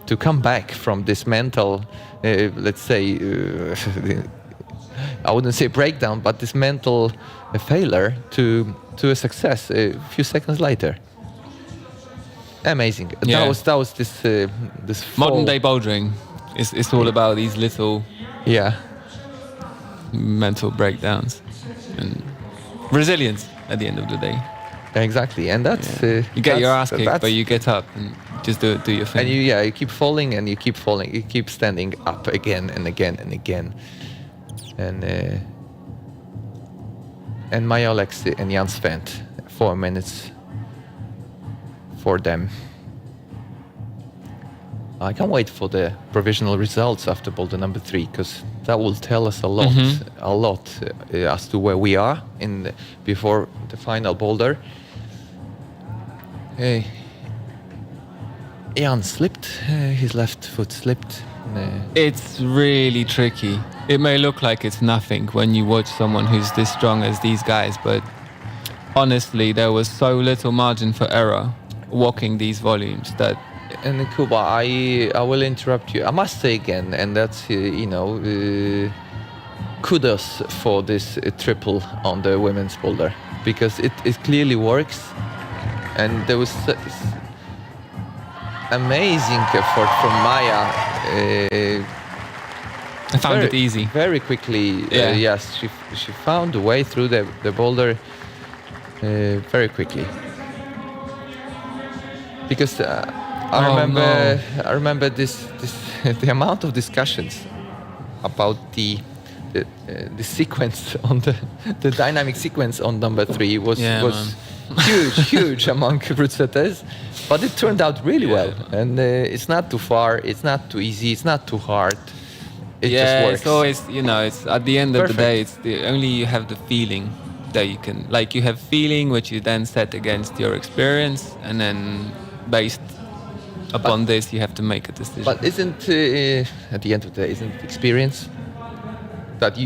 to come back from this mental, let's say, I wouldn't say breakdown, but this mental failure to a success a few seconds later. Amazing. Yeah. That was this modern day bouldering. It's all about these little mental breakdowns and resilience at the end of the day. Exactly, and that's you get your ass kicked, but you get up and just do your thing. And you keep falling and you keep falling. You keep standing up again and again and again. And Maja Oleksy and Jan spent 4 minutes for them. I can't wait for the provisional results after boulder number 3, because that will tell us a lot as to where we are before the final boulder. Jan slipped, his left foot slipped. It's really tricky. It may look like it's nothing when you watch someone who's this strong as these guys, but honestly, there was so little margin for error walking these volumes that. And Kuba, I will interrupt you. I must say again, and that's kudos for this triple on the women's boulder, because it clearly works, and there was amazing effort from Maja. I found it easy. Very quickly, yes, she found a way through the boulder very quickly. Because I remember this the amount of discussions about the sequence on the dynamic sequence on number 3 was huge among route setters, but it turned out really well, and it's not too far, it's not too easy, it's not too hard. It just works. It's always, it's at the end of the day, it's only you have the feeling that you can, like, you have feeling which you then set against your experience, and then based upon this you have to make a decision. But isn't at the end of the day, isn't experience that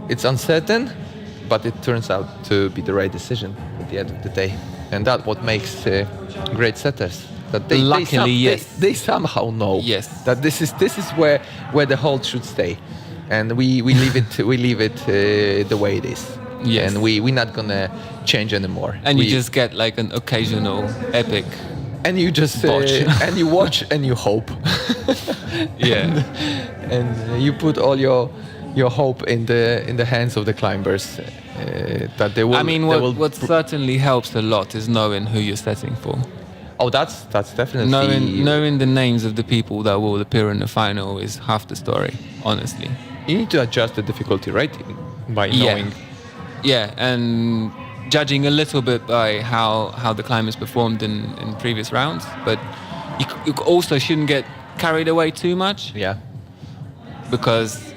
it's uncertain, but it turns out to be the right decision at the end of the day, and that's what makes great setters. That they somehow know that this is where the hold should stay, and we leave it the way it is. Yes. And we're not gonna change anymore. And you just get like an occasional epic. And you just and you watch and you hope. Yeah. and you put all your hope in the hands of the climbers that they will. I mean, they will what certainly helps a lot is knowing who you're setting for. Oh, that's definitely Knowing the names of the people that will appear in the final is half the story, honestly. You need to adjust the difficulty, right? By knowing. Yeah, and judging a little bit by how the climbers performed in previous rounds, but you also shouldn't get carried away too much. Yeah. Because,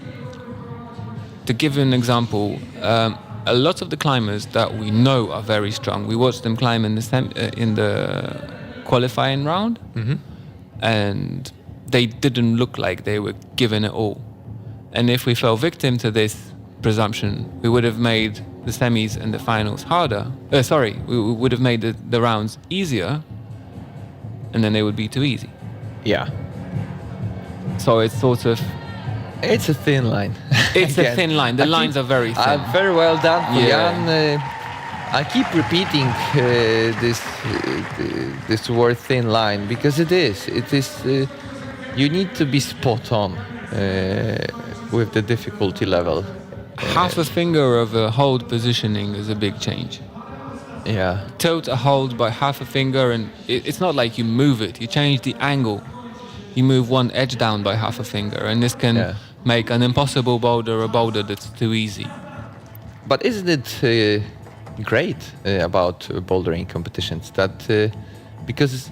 to give you an example, a lot of the climbers that we know are very strong, we watched them climb in the qualifying round, and they didn't look like they were giving it all. And if we fell victim to this presumption, we would have made the semis and the finals harder. We would have made the rounds easier, and then they would be too easy. Yeah. So it's sort of... It's a thin line. It's a thin line. The lines are very thin. Very well done, Yeah. Jan. I keep repeating this word thin line because it is. It is. You need to be spot on with the difficulty level. Half a finger of a hold positioning is a big change. Yeah. Tilt a hold by half a finger, and it's not like you move it. You change the angle. You move one edge down by half a finger, and this can make an impossible boulder a boulder that's too easy. But isn't it great about bouldering competitions that because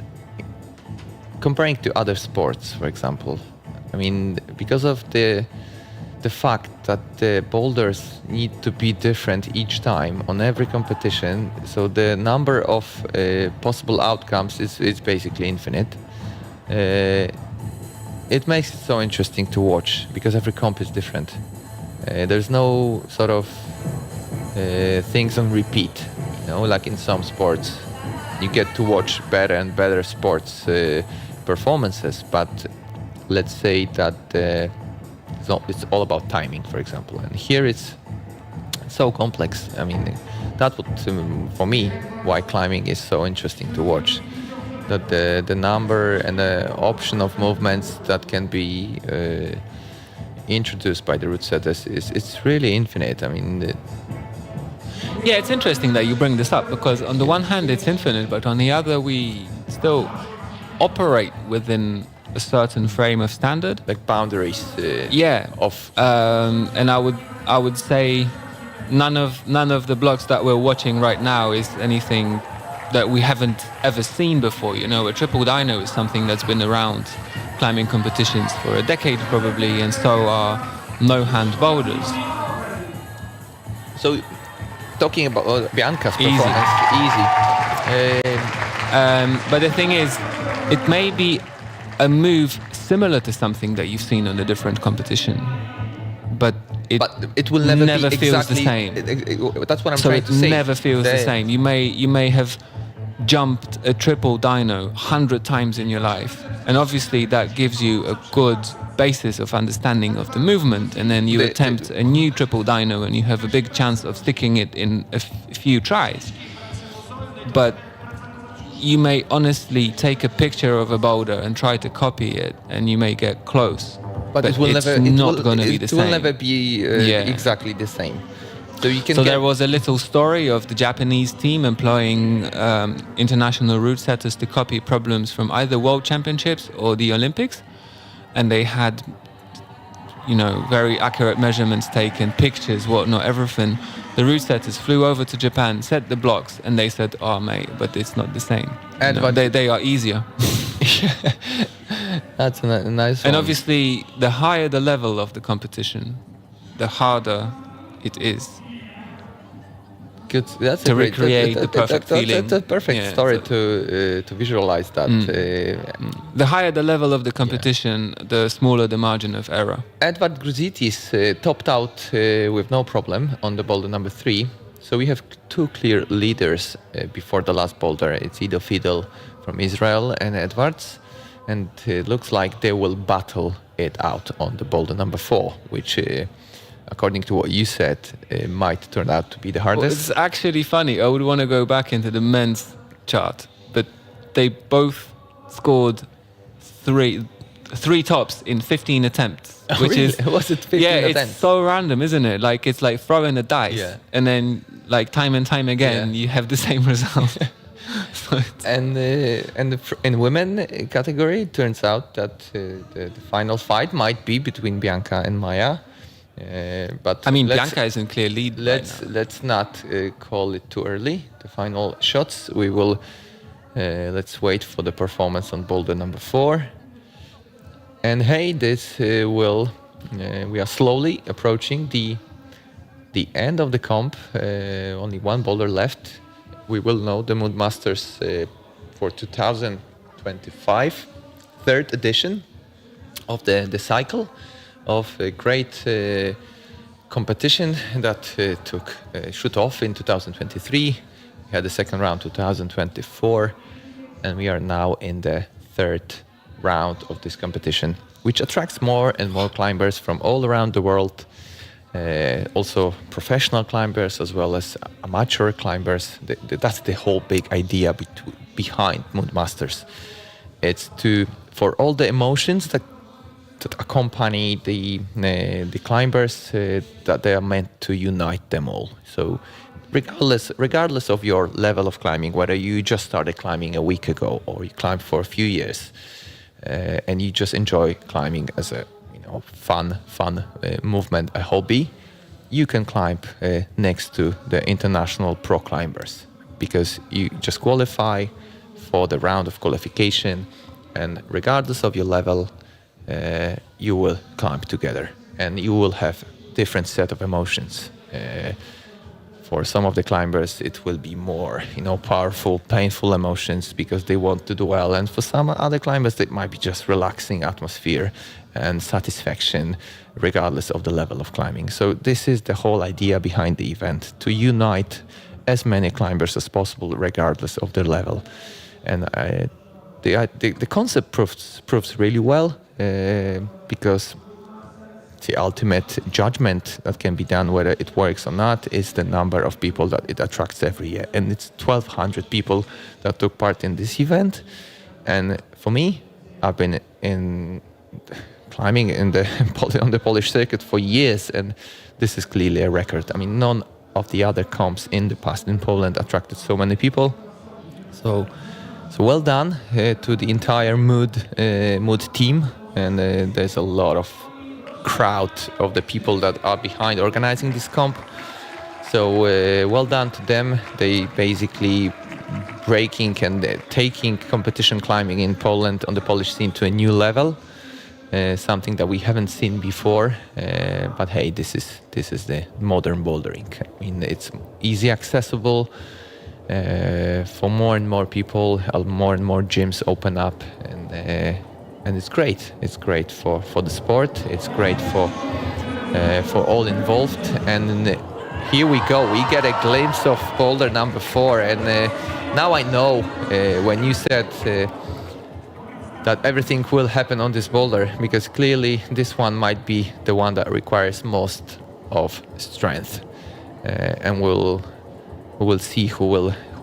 comparing to other sports, for example, I mean, because of the fact that the boulders need to be different each time on every competition, so the number of possible outcomes is basically infinite. It makes it so interesting to watch because every comp is different. There's no sort of things on repeat, like in some sports. You get to watch better and better sports performances, but let's say that it's all about timing, for example. And here it's so complex. I mean, that's what, for me, why climbing is so interesting to watch. That the number and the option of movements that can be introduced by the route setters it's really infinite. I mean, Yeah, it's interesting that you bring this up because on the one hand it's infinite, but on the other we still operate within a certain frame of standard, like boundaries. And I would say none of the blocks that we're watching right now is anything that we haven't ever seen before. A triple dyno is something that's been around climbing competitions for a decade probably, and so are no-hand boulders. So, talking about Bianca's performance, easy. But the thing is, it may be a move similar to something that you've seen on a different competition, but it will never be feels exactly the same. That's what I'm trying to say. So it never feels the same. You may have jumped a triple dyno 100 times in your life, and obviously that gives you a good basis of understanding of the movement, and then you attempt a new triple dyno and you have a big chance of sticking it in a few tries. But you may honestly take a picture of a boulder and try to copy it, and you may get close, but it will it's never not going to be the same. It will never be exactly the same. So there was a little story of the Japanese team employing international route setters to copy problems from either World Championships or the Olympics, and they had, very accurate measurements taken, pictures, whatnot, everything. The route setters flew over to Japan, set the blocks, and they said, "Oh, mate, but it's not the same. They are easier." That's a nice one. And obviously, the higher the level of the competition, the harder it is. Good. That's to recreate the perfect feeling. That's a perfect story to visualize that. The higher the level of the competition, the smaller the margin of error. Edward Gruzitis topped out with no problem on the boulder number 3. So we have two clear leaders before the last boulder. It's Ido Fidel from Israel and Edwards. And it looks like they will battle it out on the boulder number 4, which... according to what you said, might turn out to be the hardest. Well, it's actually funny. I would want to go back into the men's chart, but they both scored 3 tops in 15 attempts, which Really? is Was it 15 yeah, attempts? it's so random, isn't it? Like it's like throwing a dice, Yeah. and then like time and time again, Yeah. you have the same result. So And in women category, it turns out that the final fight might be between Bianca and Maya. But I mean, let's- Bianca is in clear lead. Let's not call it too early. The final shots. We will. Let's wait for the performance on boulder number 4. And hey, this will. We are slowly approaching the end of the comp. Only one boulder left. We will know the Mood Masters for 2025, third edition of the cycle of a great competition that took shoot off in 2023. We had the second round 2024, and we are now in the third round of this competition, which attracts more and more climbers from all around the world. Also professional climbers as well as amateur climbers. That's the whole big idea behind Mood Masters. It's for all the emotions that accompany the climbers, that they are meant to unite them all. So regardless of your level of climbing, whether you just started climbing a week ago or you climbed for a few years, and you just enjoy climbing as a fun movement, a hobby, you can climb next to the international pro climbers, because you just qualify for the round of qualification, and regardless of your level, you will climb together, and you will have different set of emotions. For some of the climbers, it will be more, powerful, painful emotions because they want to do well. And for some other climbers, it might be just relaxing atmosphere and satisfaction, regardless of the level of climbing. So this is the whole idea behind the event, to unite as many climbers as possible, regardless of their level. And the concept proves really well, because the ultimate judgment that can be done whether it works or not is the number of people that it attracts every year. And it's 1,200 people that took part in this event. And for me, I've been climbing on the Polish circuit for years, and this is clearly a record. I mean, none of the other comps in the past in Poland attracted so many people. So well done to the entire Mood team, and there's a lot of crowd of the people that are behind organizing this comp. So well done to them. They basically breaking and taking competition climbing in Poland on the Polish scene to a new level, something that we haven't seen before. But hey, this is the modern bouldering. I mean, it's easy accessible for more and more people. More and more gyms open up, and it's great. It's great for the sport. It's great for all involved. And here we go. We get a glimpse of boulder number 4. And now I know when you said that everything will happen on this boulder, because clearly this one might be the one that requires most of strength. And we'll see who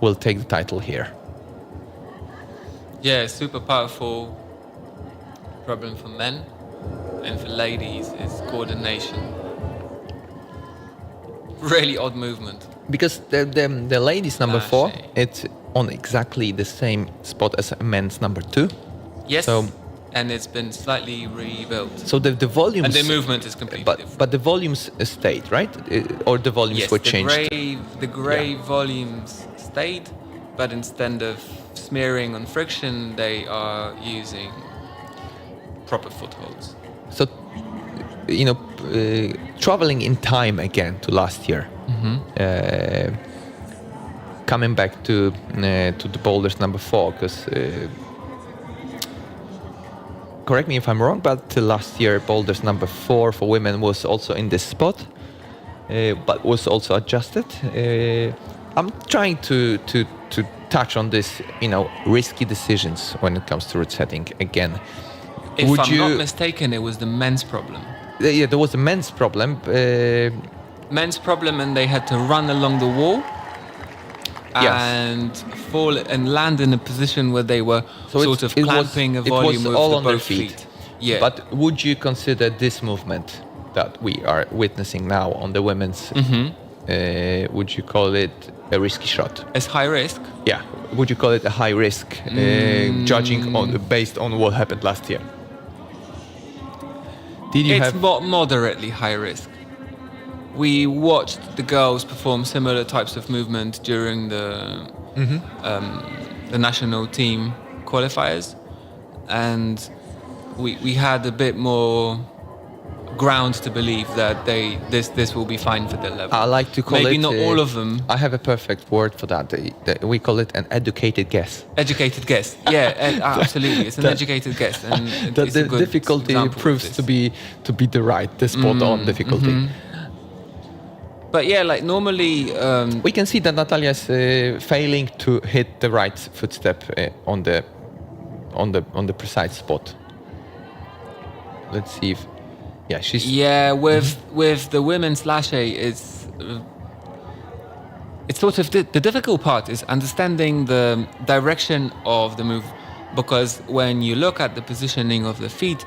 will take the title here. Yeah, super powerful. Problem for men, and for ladies is coordination. Really odd movement. Because the ladies number 4, Flashy. it's on exactly the same spot as men's number 2. Yes. So- and it's been slightly rebuilt. So the volumes, And the movement is completely different. but the volumes stayed, right? Or the volumes Yes, were changed. the grey volumes stayed, but instead of smearing on friction, they are using proper footholds. So, traveling in time again to last year, coming back to the boulders number 4, because correct me if I'm wrong, but last year boulders number 4 for women was also in this spot, but was also adjusted. I'm trying to touch on this, risky decisions when it comes to route setting again. If Would I'm you- not mistaken, it was the men's problem. Yeah, there was a men's problem. Men's problem, and they had to run along the wall Yes. and fall and land in a position where they were So sort of clamping a volume it was with all the on their both feet. Yeah. But would you consider this movement that we are witnessing now on the women's, would you call it a risky shot? As high risk? Yeah. Would you call it a high risk, judging based on what happened last year? Did you It's moderately high risk. We watched the girls perform similar types of movement during the national team qualifiers, and we had a bit more ground to believe that this will be fine for their level. I like to call it... Maybe not all of them. I have a perfect word for that. We call it an educated guess. Educated guess. Yeah, absolutely. It's an educated guess. And That it's a the good difficulty example of proves this. to be the spot-on difficulty. But yeah, like normally... We can see that Natalia is failing to hit the right footstep on the precise spot. Let's see if... Yeah, she's... Yeah, with the women's lache, it's sort of the difficult part is understanding the direction of the move, because when you look at the positioning of the feet,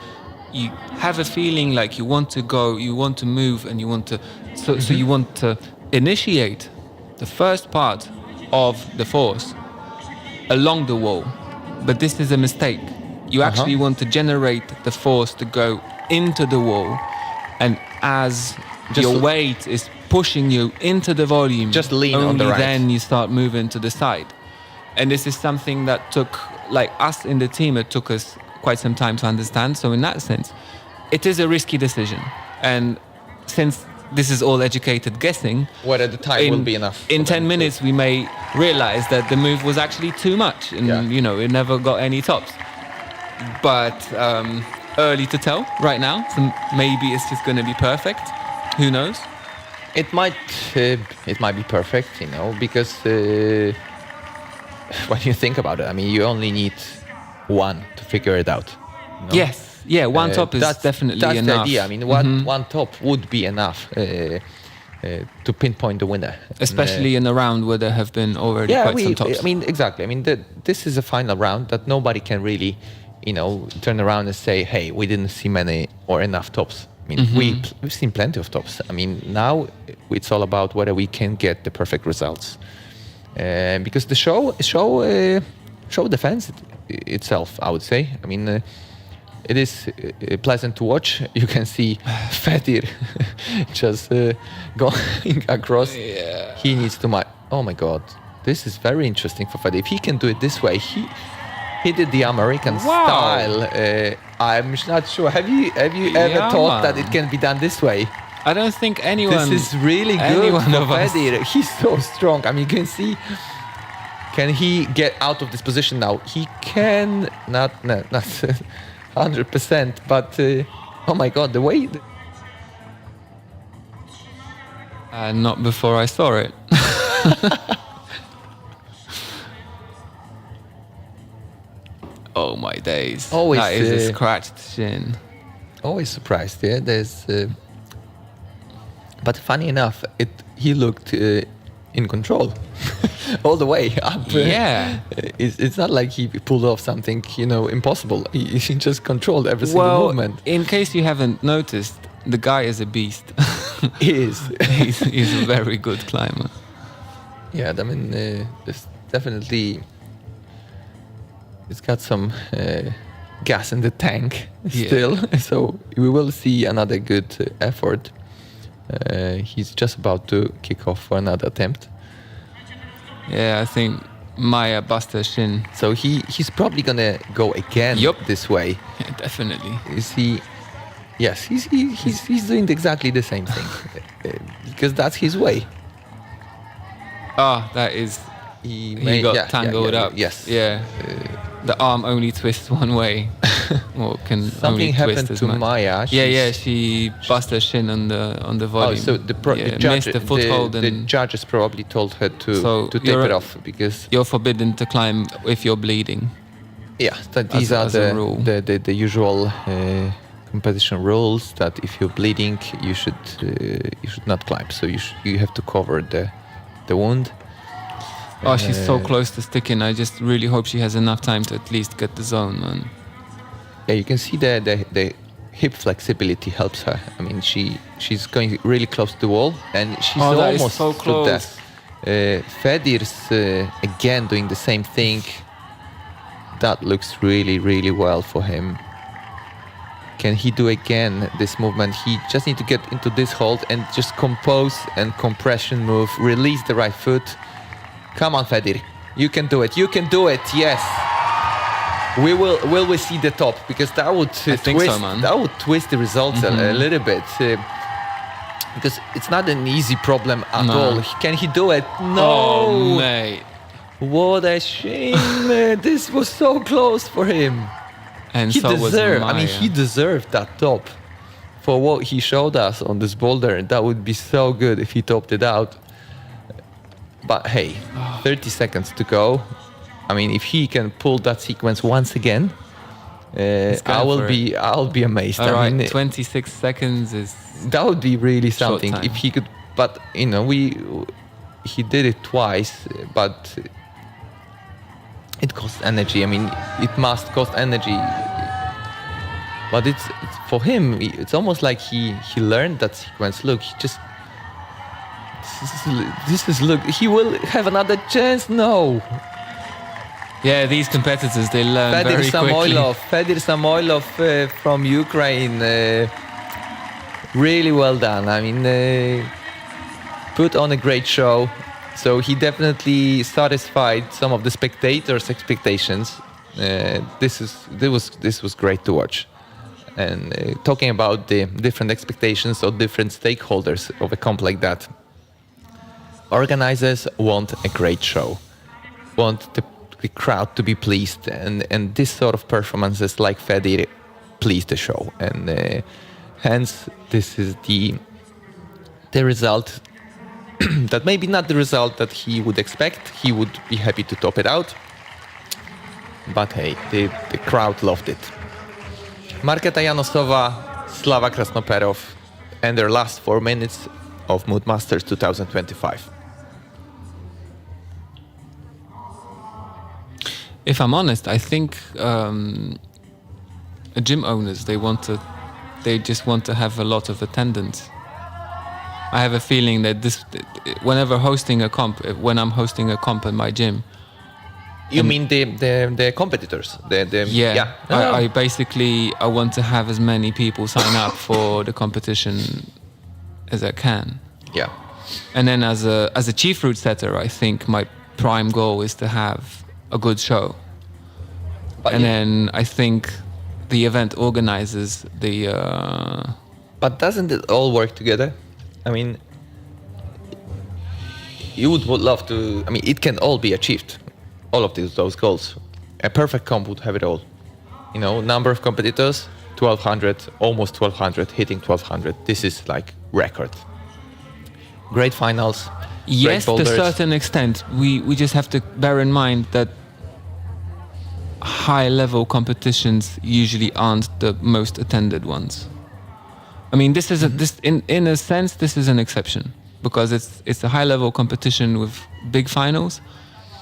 you have a feeling like you want to go, you want to move, and you want to so you want to initiate the first part of the force along the wall, but this is a mistake. You actually want to generate the force to go into the wall, and as your weight is pushing you into the volume, just lean only on the right. Then you start moving to the side. And this is something that took, like us in the team, it took us quite some time to understand. So in that sense, it is a risky decision. And since this is all educated guessing, whether the time will be enough. In 10 minutes, we may realize that the move was actually too much, and it never got any tops. But early to tell right now. So maybe it's just going to be perfect. Who knows? It might be perfect, because when you think about it, I mean, you only need one to figure it out. Yes, yeah, one top is definitely enough. That's the idea. I mean, one top would be enough to pinpoint the winner. Especially in a round where there have been already quite some tops. I mean, exactly. I mean, this is a final round that nobody can really, turn around and say, hey, we didn't see many or enough tops. I mean, we've seen plenty of tops. I mean, now it's all about whether we can get the perfect results. Because the show defends itself, I would say. I mean, it is pleasant to watch. You can see Fedir just going across. Yeah. He needs to... Oh my God. This is very interesting for Fedir. If he can do it this way, he did the American style. I'm not sure. Have you ever thought that it can be done this way? I don't think anyone... This is really good for Fedir. He's so strong. I mean, you can see... Can he get out of this position now? He can, not 100%, but oh my God, the way... Not before I saw it. Oh my days. Always, that is a scratched shin. Always surprised, yeah. There's... but funny enough, he looked in control all the way up. Yeah. It's not like he pulled off something, impossible. He just controlled every single movement. In case you haven't noticed, the guy is a beast. He is. he's a very good climber. Yeah, I mean, there's definitely... It's got some gas in the tank still, so we will see another good effort. He's just about to kick off for another attempt. Yeah, I think Maya bust her shin. So he's probably gonna go again this way. Yeah, definitely. Is he? Yes, he's doing exactly the same thing because that's his way. That is. He got tangled up. Yes. Yeah. The arm only twists one way. Or can Something only happened twist as to much. Maya. She bust her shin on the volume. Oh, so the judge, missed the foothold. the judges probably told her to take it off because you're forbidden to climb if you're bleeding. Yeah, these are the usual competition rules. That if you're bleeding, you should not climb. So you have to cover the wound. Oh, she's so close to sticking. I just really hope she has enough time to at least get the zone, man. Yeah, you can see the hip flexibility helps her. I mean, she's going really close to the wall, and she's that is almost so to close. death. Fedir's again doing the same thing. That looks really, really well for him. Can he do again this movement? He just need to get into this hold and just compose and compression move. Release the right foot. Come on, Fedir. You can do it. You can do it. Yes. Will we see the top? Because that would I think twist. so, man. That would twist the results a little bit. Because it's not an easy problem at No. all. Can he do it? No. Oh, mate. What a shame. This was so close for him. And He so was deserved. I Maya. mean, he deserved that top for what he showed us on this boulder. That would be so good if he topped it out. But hey, 30 seconds to go. I mean, if he can pull that sequence once again, going for it. I'll be amazed. All I right, mean, 26 seconds is... that would be really Short something time. if he could. But you know, he did it twice, but it costs energy. I mean, it must cost energy. But it's for him. It's almost like he learned that sequence. Look, he just. This is look. He will have another chance. No. Yeah, these competitors, they learn Fedir very quickly. Samoilov from Ukraine. Really well done. I mean, put on a great show. So he definitely satisfied some of the spectators' expectations. This was great to watch. And talking about the different expectations of different stakeholders of a comp like that, organizers want a great show, want the crowd to be pleased, and this sort of performances like Fedir please the show, and hence this is the result that maybe not the result that he would expect. He would be happy to top it out, but hey, the crowd loved it. Marketa Janosova, Slava Krasnoperov, and their last 4 minutes of Mood Masters 2025. If I'm honest, I think gym owners, they just want to have a lot of attendance. I have a feeling that whenever hosting a comp, when I'm hosting a comp in my gym. You mean the competitors? Yeah. I basically want to have as many people sign up for the competition as I can. Yeah. And then as a chief route setter, I think my prime goal is to have a good show. But And then I think the event organizers, But doesn't it all work together? I mean, you would love to. I mean, it can all be achieved. All of those goals. A perfect comp would have it all. You know, number of competitors, 1,200, almost 1,200, hitting 1,200. This is like record. Great finals. yes, great to a boulders. certain extent, we just have to bear in mind that high-level competitions usually aren't the most attended ones. I mean, this is in a sense, this is an exception because it's a high-level competition with big finals,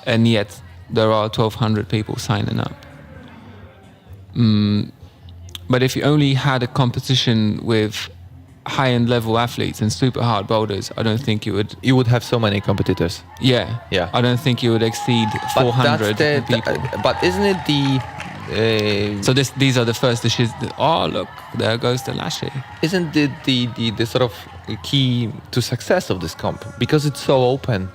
and yet there are 1,200 people signing up. But if you only had a competition with high-end level athletes and super hard boulders, I don't think you would. You would have so many competitors. Yeah. Yeah. I don't think you would exceed 400 people. But isn't it the? So these are the first dishes. Oh, look, there goes the lashe. Isn't the sort of key to success of this comp, because it's so open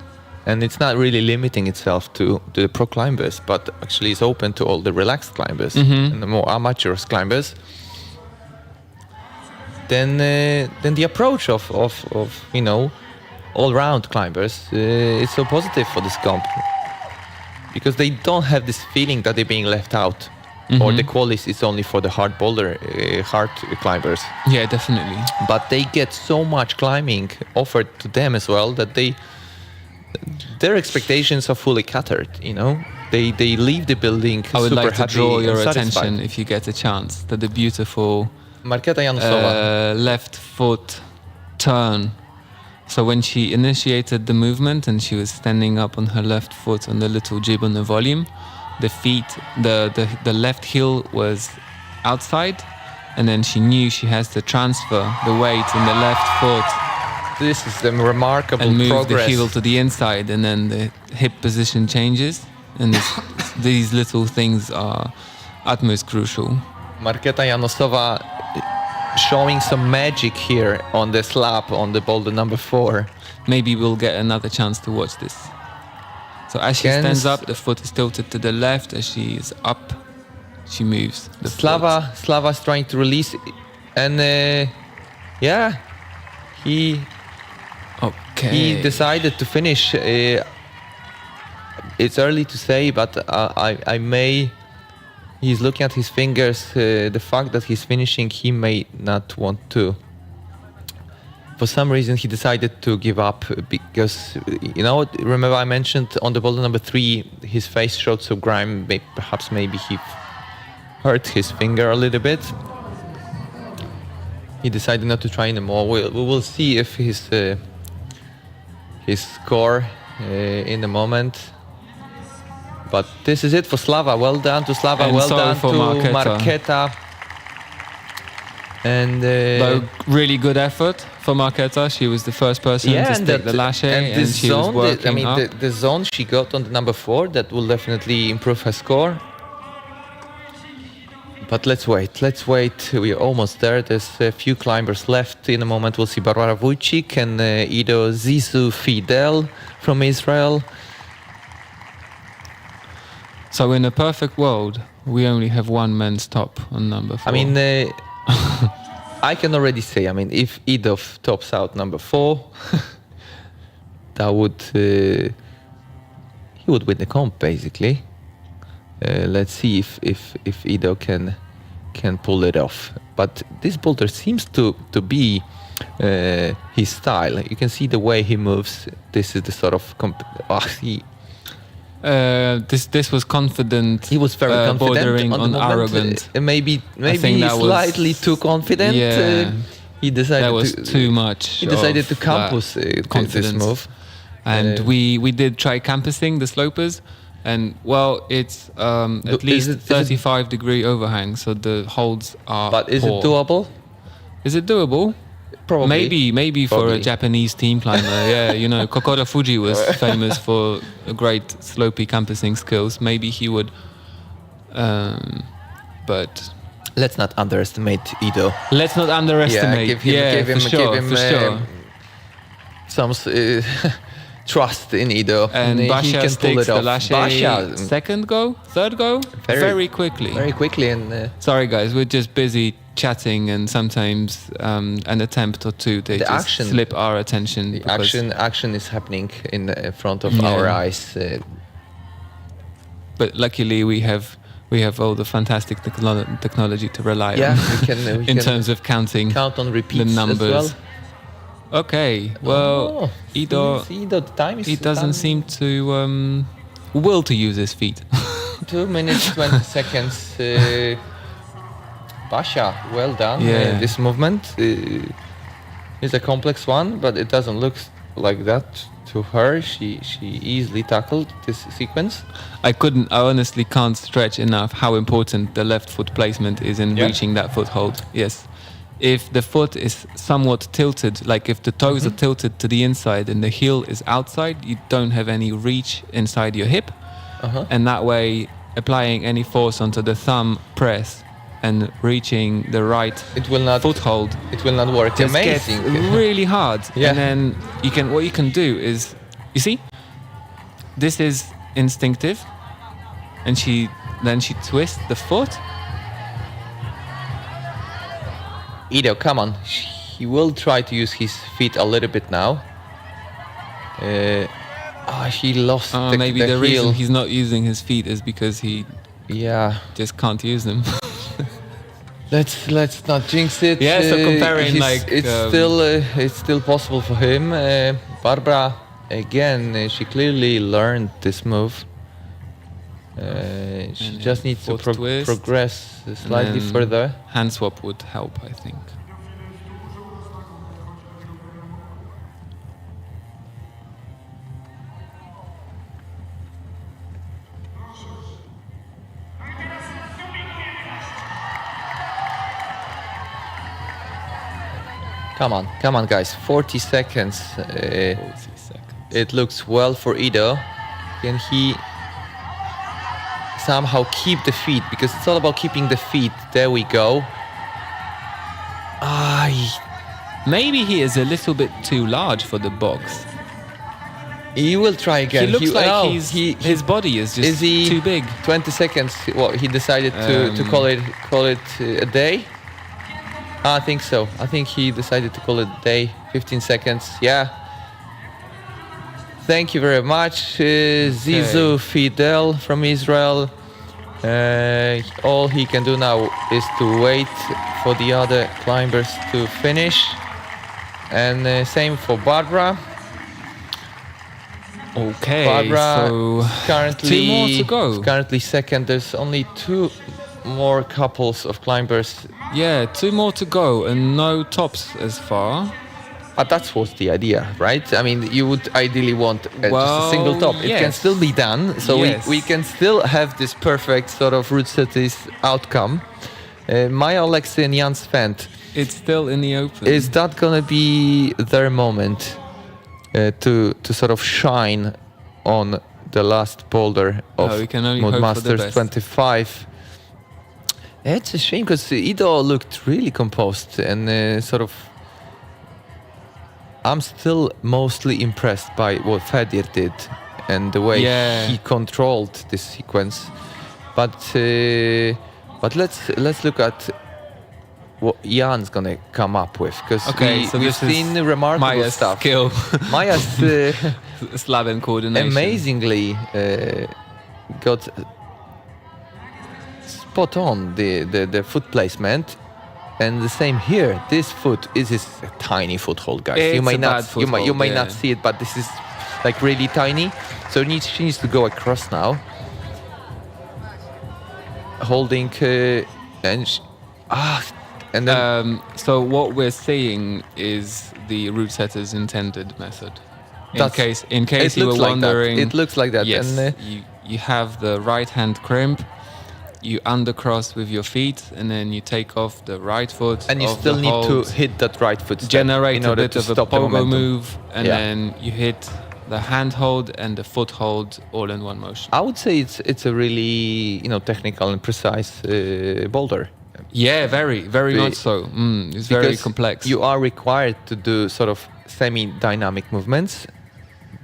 and it's not really limiting itself to the pro climbers, but actually it's open to all the relaxed climbers and the more amateur climbers. Then the approach of you know, all-round climbers is so positive for this comp, because they don't have this feeling that they're being left out, or the qualis is only for the hard boulder, hard climbers. Yeah, definitely. But they get so much climbing offered to them as well that their expectations are fully catered. You know, they leave the building I would super like to happy draw and your satisfied. attention, if you get a chance, to the beautiful Marketa Janosova. left foot turn. So when she initiated the movement and she was standing up on her left foot on the little jib on the volume, the feet, the left heel was outside, and then she knew she has to transfer the weight in the left foot This is the remarkable and move progress. the heel to the inside, and then the hip position changes. And these little things are utmost crucial. Marketa Janosova showing some magic here on the slab on the boulder number 4. Maybe we'll get another chance to watch this. So as she stands up, the foot is tilted to the left. As she is up, she moves the foot. Slava's trying to release, and he decided to finish. It's early to say, but he's looking at his fingers. The fact that he's finishing, he may not want to. For some reason, he decided to give up because, remember I mentioned on the boulder number 3, his face showed some grime. Perhaps maybe he hurt his finger a little bit. He decided not to try anymore. We will see if his score in a moment. But this is it for Slava. Well done to Slava. And well sorry done for to Marketa. Marketa. And Though really good effort for Marketa. She was the first person to stick the lache, and she was working up. The zone she got on the number 4, that will definitely improve her score. But let's wait. We're almost there. There's a few climbers left. In a moment, we'll see Barbara Wójcik and Ido Zizou Fidel from Israel. So in a perfect world, we only have one men's top on number 4. I mean, I can already say, if Ido tops out number 4, that would he would win the comp basically. Let's see if Ido can pull it off. But this boulder seems to be his style. You can see the way he moves. This is the sort of this was confident. He was very confident, bordering on on the moment, arrogant. Maybe that was slightly too confident. Yeah, he decided that was too much. He decided to of campus that this move. And we did try campusing the slopers, and it's at least 35-degree overhang, so the holds are. But is poor. it doable? Is it doable? Probably. Maybe for a Japanese team climber. Yeah, Kokoro Fuji was famous for great slopey campusing skills. Maybe he would, but let's not underestimate Ido. Let's not underestimate. Give him for sure. Some trust in Ido. And he Basia can pull it sticks the off. lache Basia, second go, third go, very quickly. Very quickly. And sorry guys, we're just busy chatting, and sometimes an attempt or two they just slip our attention. The action is happening in front of our eyes. But luckily we have all the fantastic technology to rely on. We can in terms of count on repeats the numbers. as well. Okay, well, Ido, the time is he doesn't seem to will to use his feet. 2 minutes 20 seconds. Basia, well done. Yeah. This movement is a complex one, but it doesn't look like that to her. She easily tackled this sequence. I honestly can't stretch enough how important the left foot placement is in reaching that foothold. Yes. If the foot is somewhat tilted, like if the toes are tilted to the inside and the heel is outside, you don't have any reach inside your hip. And that way, applying any force onto the thumb press and reaching the right foothold, it will not work. Just amazing. Gets really hard. Yeah. And then what you can do is, you see, this is instinctive, and she twists the foot. Ido, come on. He will try to use his feet a little bit now. He lost maybe the heel. reason he's not using his feet is because he just can't use them. Let's not jinx it. Yeah, so comparing it's still possible for him. Barbara, again, she clearly learned this move. She just needs to progress slightly further. Hand swap would help, I think. Come on, guys. 40 seconds. 40 seconds. It looks well for Ido. Can he somehow keep the feet? Because it's all about keeping the feet. There we go. Maybe he is a little bit too large for the box. He will try again. He looks like no, his body is just too big. 20 seconds. Well, he decided to call it a day. I think so. I think he decided to call it a day. 15 seconds. Yeah. Thank you very much, Zizou Fidel from Israel. All he can do now is to wait for the other climbers to finish. And same for Barbara. Okay, Barbara so currently 2 more to go. Currently second. There's only 2 more couples of climbers. Yeah, 2 more to go and no tops as far. But that was the idea, right? I mean, you would ideally want just a single top. It can yes. still be done, so Yes. we can still have this perfect sort of route cities outcome. Maya Alexei and Jan Svent, It's still in the open. is that gonna be their moment to sort of shine on the last boulder of we can only hope for the Moodmasters best. 25? It's a shame because Ido looked really composed and sort of. I'm still mostly impressed by what Fedir did and the way he controlled this sequence. But let's look at what Jan's gonna come up with, because we've seen remarkable Maya's stuff. Skill. Maya's slab and coordination. amazingly got spot on the foot placement. And the same here. This foot is a tiny foothold, guys. It's you may a not bad foothold, you may yeah. not see it, but this is like really tiny. So she needs to go across now, holding and then so what we're seeing is the route setter's intended method. In case it you were looks like that. wondering, It looks like that. Yes, And, you have the right hand crimp. You undercross with your feet, and then you take off the right foot. and you off still the need to hold, hit that right foot step generate in a order bit to of a stop the pogo momentum. move, and Yeah. then you hit the hand hold and the foot hold all in one motion. I would say it's a really technical and precise boulder. Yeah, very much so. It's very Because complex. You are required to do sort of semi-dynamic movements,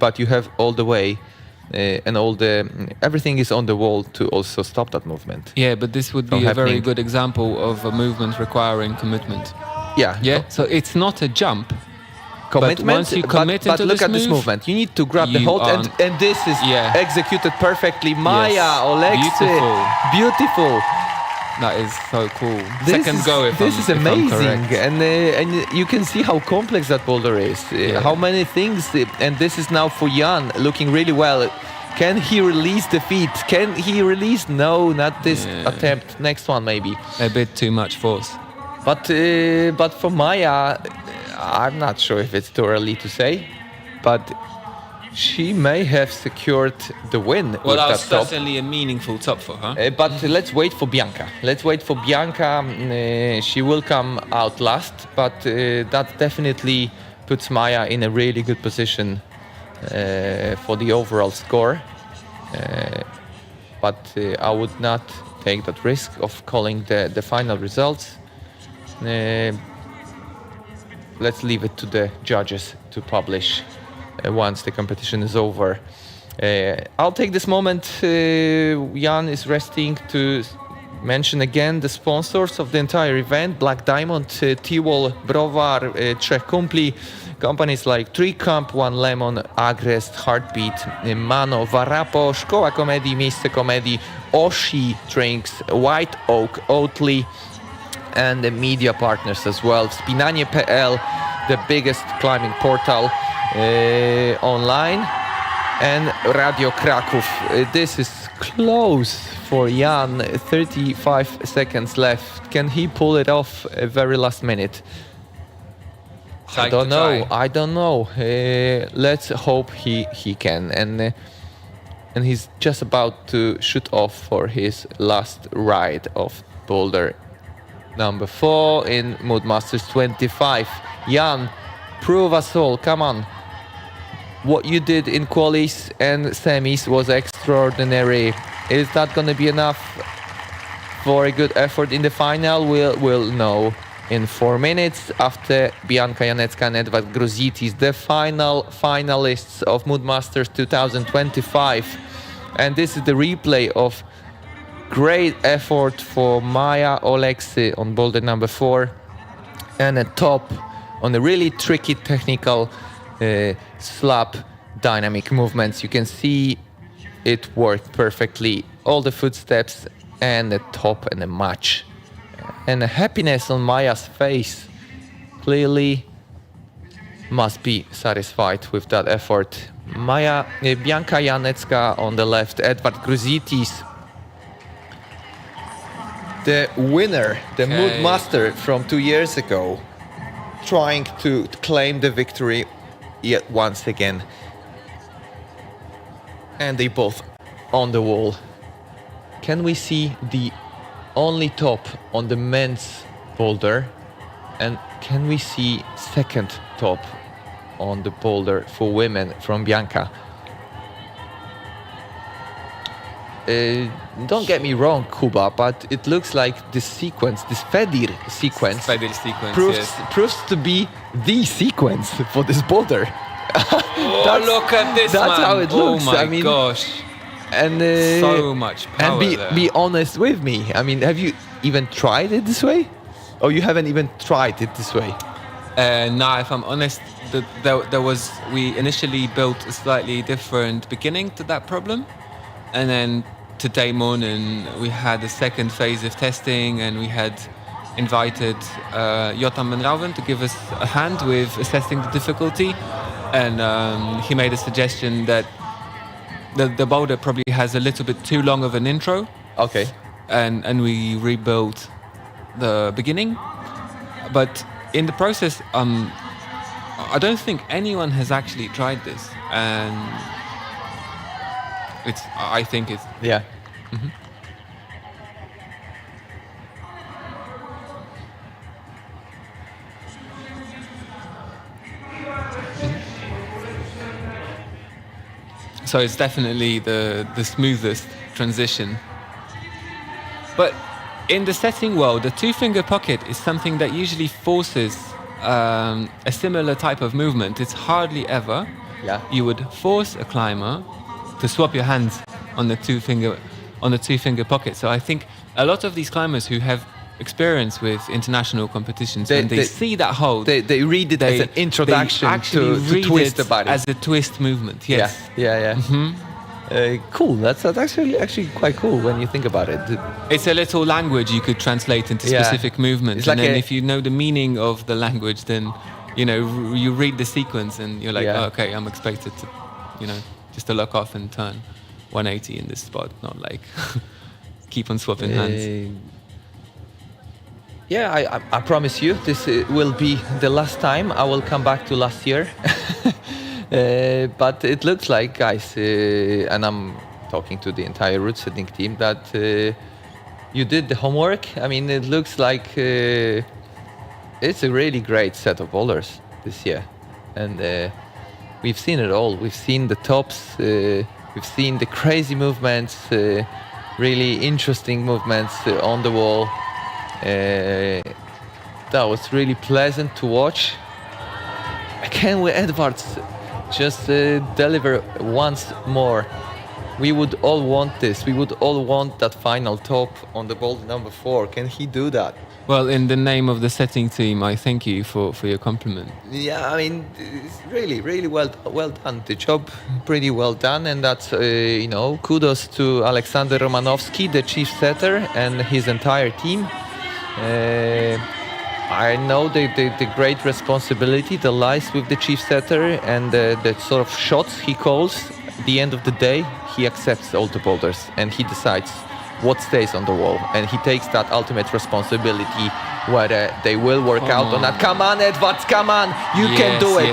but you have all the way and everything is on the wall to also stop that movement. Yeah, but this would from be a very happening. good example of a movement requiring commitment. Yeah. Yeah, so it's not a jump. Commitment, once you but commit into look this at this move, movement. You need to grab the you hold, and aren't- this is executed perfectly. Maya, Alexei, Beautiful. beautiful. That is so cool. This Second is, go if this I'm, is if I'm amazing, correct. and you can see how complex that boulder is. How many things, and this is now for Jan looking really well. Can he release the feet? Can he release? No, not this attempt. Next one maybe. A bit too much force. But for Maya, I'm not sure if it's too early to say, but she may have secured the win Well, with that's that top. certainly a meaningful top for her. But let's wait for Bianca. Let's wait for Bianca. She will come out last, but that definitely puts Maya in a really good position for the overall score. But I would not take that risk of calling the final results. Let's leave it to the judges to publish once the competition is over. I'll take this moment. Jan is resting to mention again the sponsors of the entire event: Black Diamond, T-Wall, Browar, Trzech Kumpli, companies like Tree Camp, One Lemon, Agrest, Heartbeat, Mano, Varapo, Szkoła Komedii, Miejsce Komedii, Oshi Drinks, White Oak, Oatly, and the media partners as well. Wspinanie.pl, the biggest climbing portal online, and Radio Cracow. This is close for Jan. 35 seconds left. Can he pull it off a very last minute? I don't know. Let's hope he can. And he's just about to shoot off for his last ride of boulder number 4 in Mood Masters 25. Jan, prove us all, come on. What you did in qualies and semis was extraordinary. Is that going to be enough for a good effort in the final? We'll know in 4 minutes after Bianca Janecka and Edward Gruzitis, the finalists of Mood Masters 2025. And this is the replay of great effort for Maja Oleksy on boulder number 4 and a top on a really tricky technical slab dynamic movements. You can see it worked perfectly. All the footsteps and the top and the match. And the happiness on Maja's face clearly must be satisfied with that effort. Bianca Janecka on the left, Edward Gruzitis, the winner, the Mood Master from 2 years ago, trying to claim the victory yet once again. And they both on the wall. Can we see the only top on the men's boulder? And can we see second top on the boulder for women from Bianca? Don't get me wrong, Kuba, but it looks like this sequence, this Fedir sequence, proves to be the sequence for this boulder. Look at this, that's man. How it looks. Oh my gosh. And so much power and be honest with me. I mean, have you even tried it this way? Or you haven't even tried it this way? No, if I'm honest, we initially built a slightly different beginning to that problem. And then today morning we had a second phase of testing, and we had invited Jotam Menrauven to give us a hand with assessing the difficulty. And he made a suggestion that the boulder probably has a little bit too long of an intro. Okay. And we rebuilt the beginning. But in the process, I don't think anyone has actually tried this. And I think it's... Yeah. Mm-hmm. So it's definitely the smoothest transition. But in the setting world, the 2-finger pocket is something that usually forces a similar type of movement. It's hardly ever you would force a climber to swap your hands on the 2-finger pocket. So I think a lot of these climbers who have experience with international competitions, when they see that hold, they read it as an introduction to twist the body, as a twist movement. Yes. Yeah. Mm-hmm. Cool. That's actually quite cool when you think about it. It's a little language you could translate into specific movements, and then if you know the meaning of the language, then you read the sequence and you're like, oh, okay, I'm expected to, just to lock off and turn 180 in this spot, not like keep on swapping hands. Yeah, I promise you, this will be the last time I will come back to last year. But it looks like, guys, and I'm talking to the entire route setting team, that you did the homework. I mean, it looks like it's a really great set of boulders this year. And we've seen it all. We've seen the tops, we've seen the crazy movements, really interesting movements on the wall. That was really pleasant to watch. Can we, Edwards, just deliver once more? We would all want this. We would all want that final top on the boulder number 4. Can he do that? Well, in the name of the setting team, I thank you for your compliment. Yeah, I mean, it's really well done. The job pretty well done, and that's kudos to Aleksander Romanowski, the chief setter, and his entire team. I know the great responsibility that lies with the chief setter, and the sort of shots he calls. At the end of the day, he accepts all the boulders and he decides what stays on the wall, and he takes that ultimate responsibility whether they will work out or not. Come on, Edwards, come on, you can do it.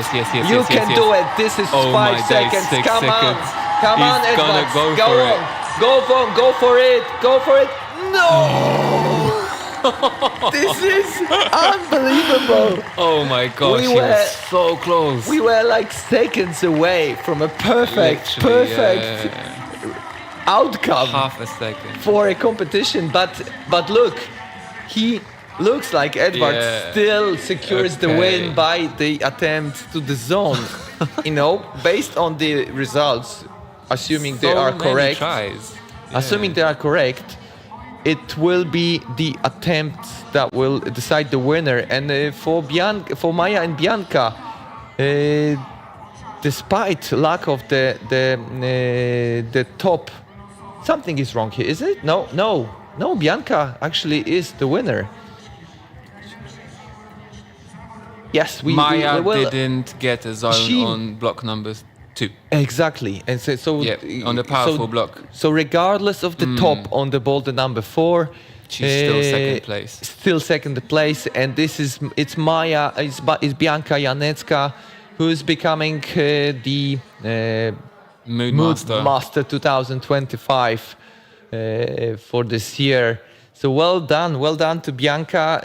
You can do it. This is 5 seconds. Come on, Edwards, go for it. No. This is unbelievable. Oh my gosh, We he were- was so close. We were like seconds away from a perfect Literally, outcome half a second. for a competition. But look, he looks like Edward Yeah. still secures the Okay. win by the attempt to the zone. You know, based on the results, assuming they So are many correct. tries. Assuming they are correct, it will be the attempt that will decide the winner. And for Maya and Bianca, despite lack of the top, something is wrong here, is it? No. Bianca actually is the winner. Yes, Maya well, didn't get a zone she- on block numbers 2. exactly, and so Yeah, on the powerful block. So regardless of the top on the boulder number 4, She's still second place. Still second place, and it's Maya, it's Bianca Janecka, who's becoming the Mood Mood Master. Master 2025 for this year. So well done to Bianca.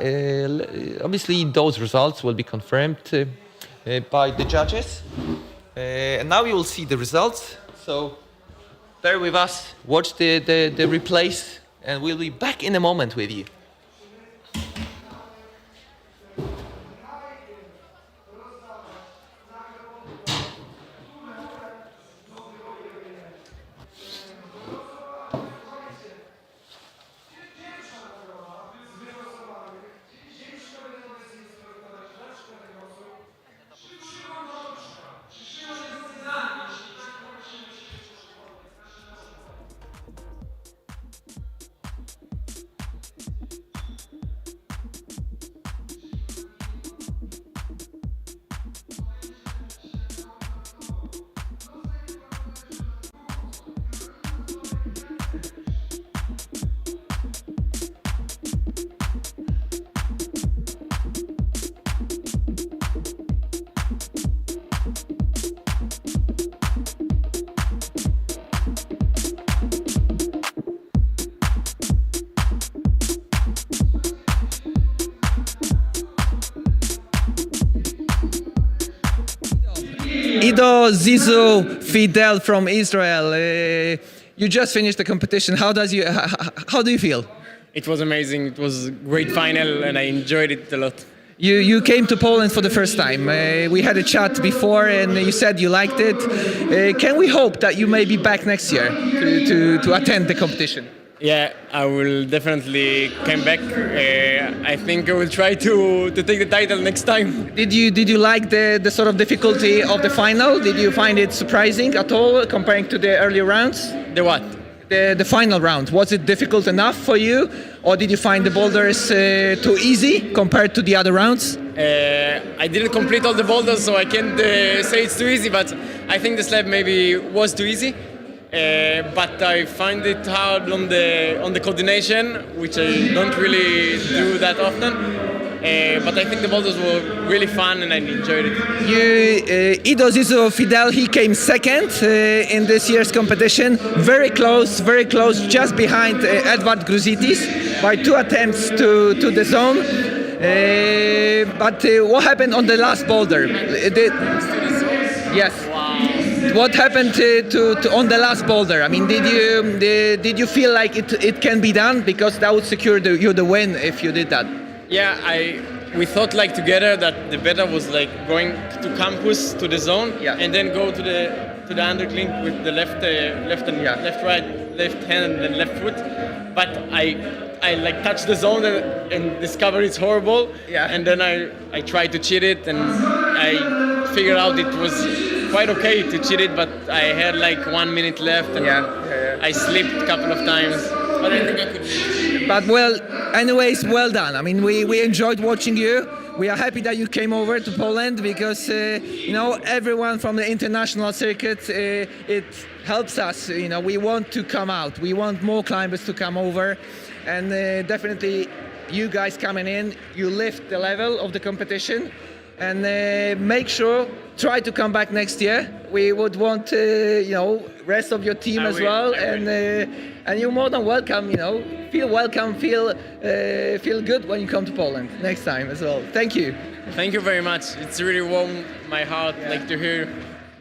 Obviously, those results will be confirmed by the judges. And now you will see the results. So bear with us, watch the replays, and we'll be back in a moment with you. Ido, Zizou, Fidel from Israel. You just finished the competition. How do you feel? It was amazing. It was a great final, and I enjoyed it a lot. You came to Poland for the first time. We had a chat before, and you said you liked it. Can we hope that you may be back next year to attend the competition? Yeah, I will definitely come back. I think I will try to take the title next time. Did you like the sort of difficulty of the final? Did you find it surprising at all comparing to the earlier rounds? The what? The final round, was it difficult enough for you, or did you find the boulders too easy compared to the other rounds? I didn't complete all the boulders, so I can't say it's too easy, but I think the slab maybe was too easy. But I find it hard on the coordination, which I don't really do that often. But I think the boulders were really fun and I enjoyed it. Ido Zizou Fidel, he came second in this year's competition. Very close, just behind Edward Gruzitis by 2 attempts to the zone. But what happened on the last boulder? Yes. What happened to on the last boulder? I mean, did you feel like it can be done, because that would secure you the win if you did that? Yeah, we thought like together that the better was like going to campus to the zone, Yeah. and then go to the underclink with the left hand and left foot. But I like touched the zone and discovered it's horrible. Yeah. And then I tried to cheat it, and I figured out it was quite okay to cheat it, but I had like 1 minute left, and I slipped a couple of times. But I think I could. But well, anyways, well done. I mean, we enjoyed watching you. We are happy that you came over to Poland, because everyone from the international circuit, it helps us. We want to come out. We want more climbers to come over, and definitely you guys coming in, you lift the level of the competition. and make sure try to come back next year. We would want rest of your team as well, and you're more than welcome. Feel welcome, feel good when you come to Poland next time as well. Thank you. Thank you very much. It's really warmed my heart, like to hear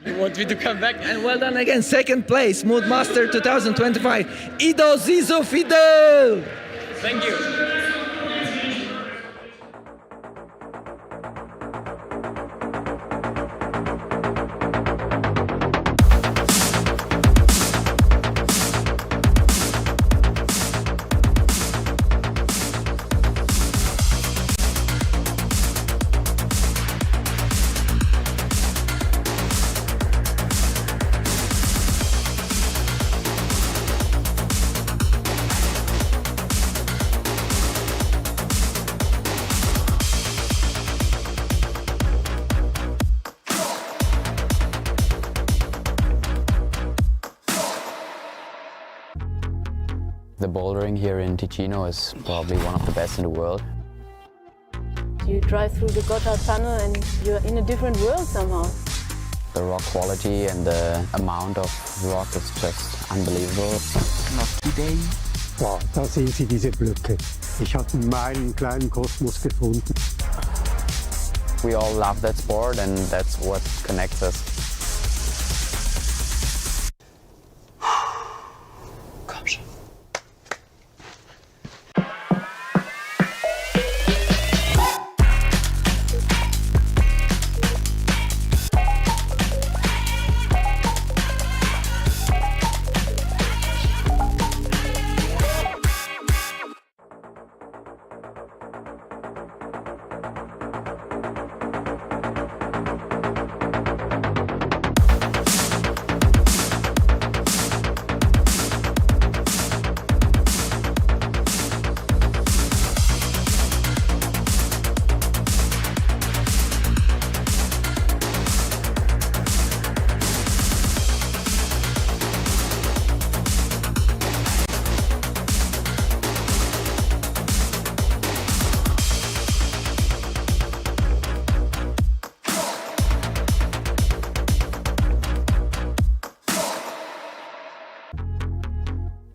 you want me to come back. And well done again. Second place, Mood Master 2025. Ido Zizo Fidel. Thank you. The bouldering here in Ticino is probably one of the best in the world. You drive through the Gotthard Tunnel and you're in a different world somehow. The rock quality and the amount of rock is just unbelievable. Not today. Wow, da sehen Sie diese Blöcke. Ich habe einen meilenkleinen Kosmos gefunden. We all love that sport and that's what connects us. Komm schon.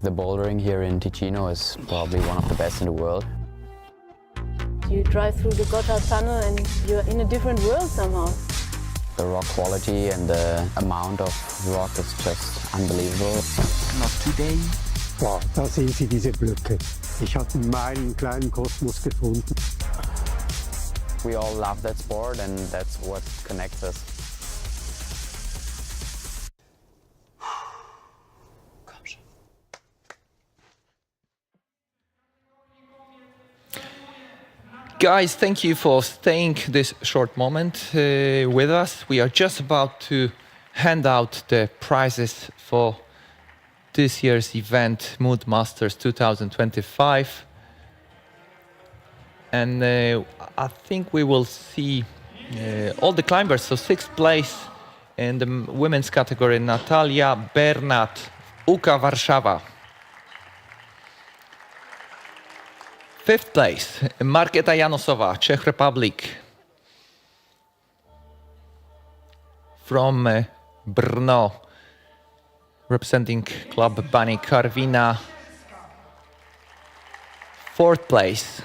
The bouldering here in Ticino is probably one of the best in the world. You drive through the Gotthard Tunnel and you're in a different world somehow. The rock quality and the amount of rock is just unbelievable. Not today. Wow, da sehen Sie diese Blöcke. Ich habe einen meilenkleinen Kosmos gefunden. We all love that sport and that's what connects us. Komm schon. Guys, thank you for staying this short moment with us. We are just about to hand out the prizes for this year's event, Mood Masters 2025. And I think we will see all the climbers. So sixth place in the women's category, Natalia Bernat, UKA Warszawa. Fifth place, Marketa Janosowa, Czech Republic. From Brno, representing Club Bani Karwina. Fourth place,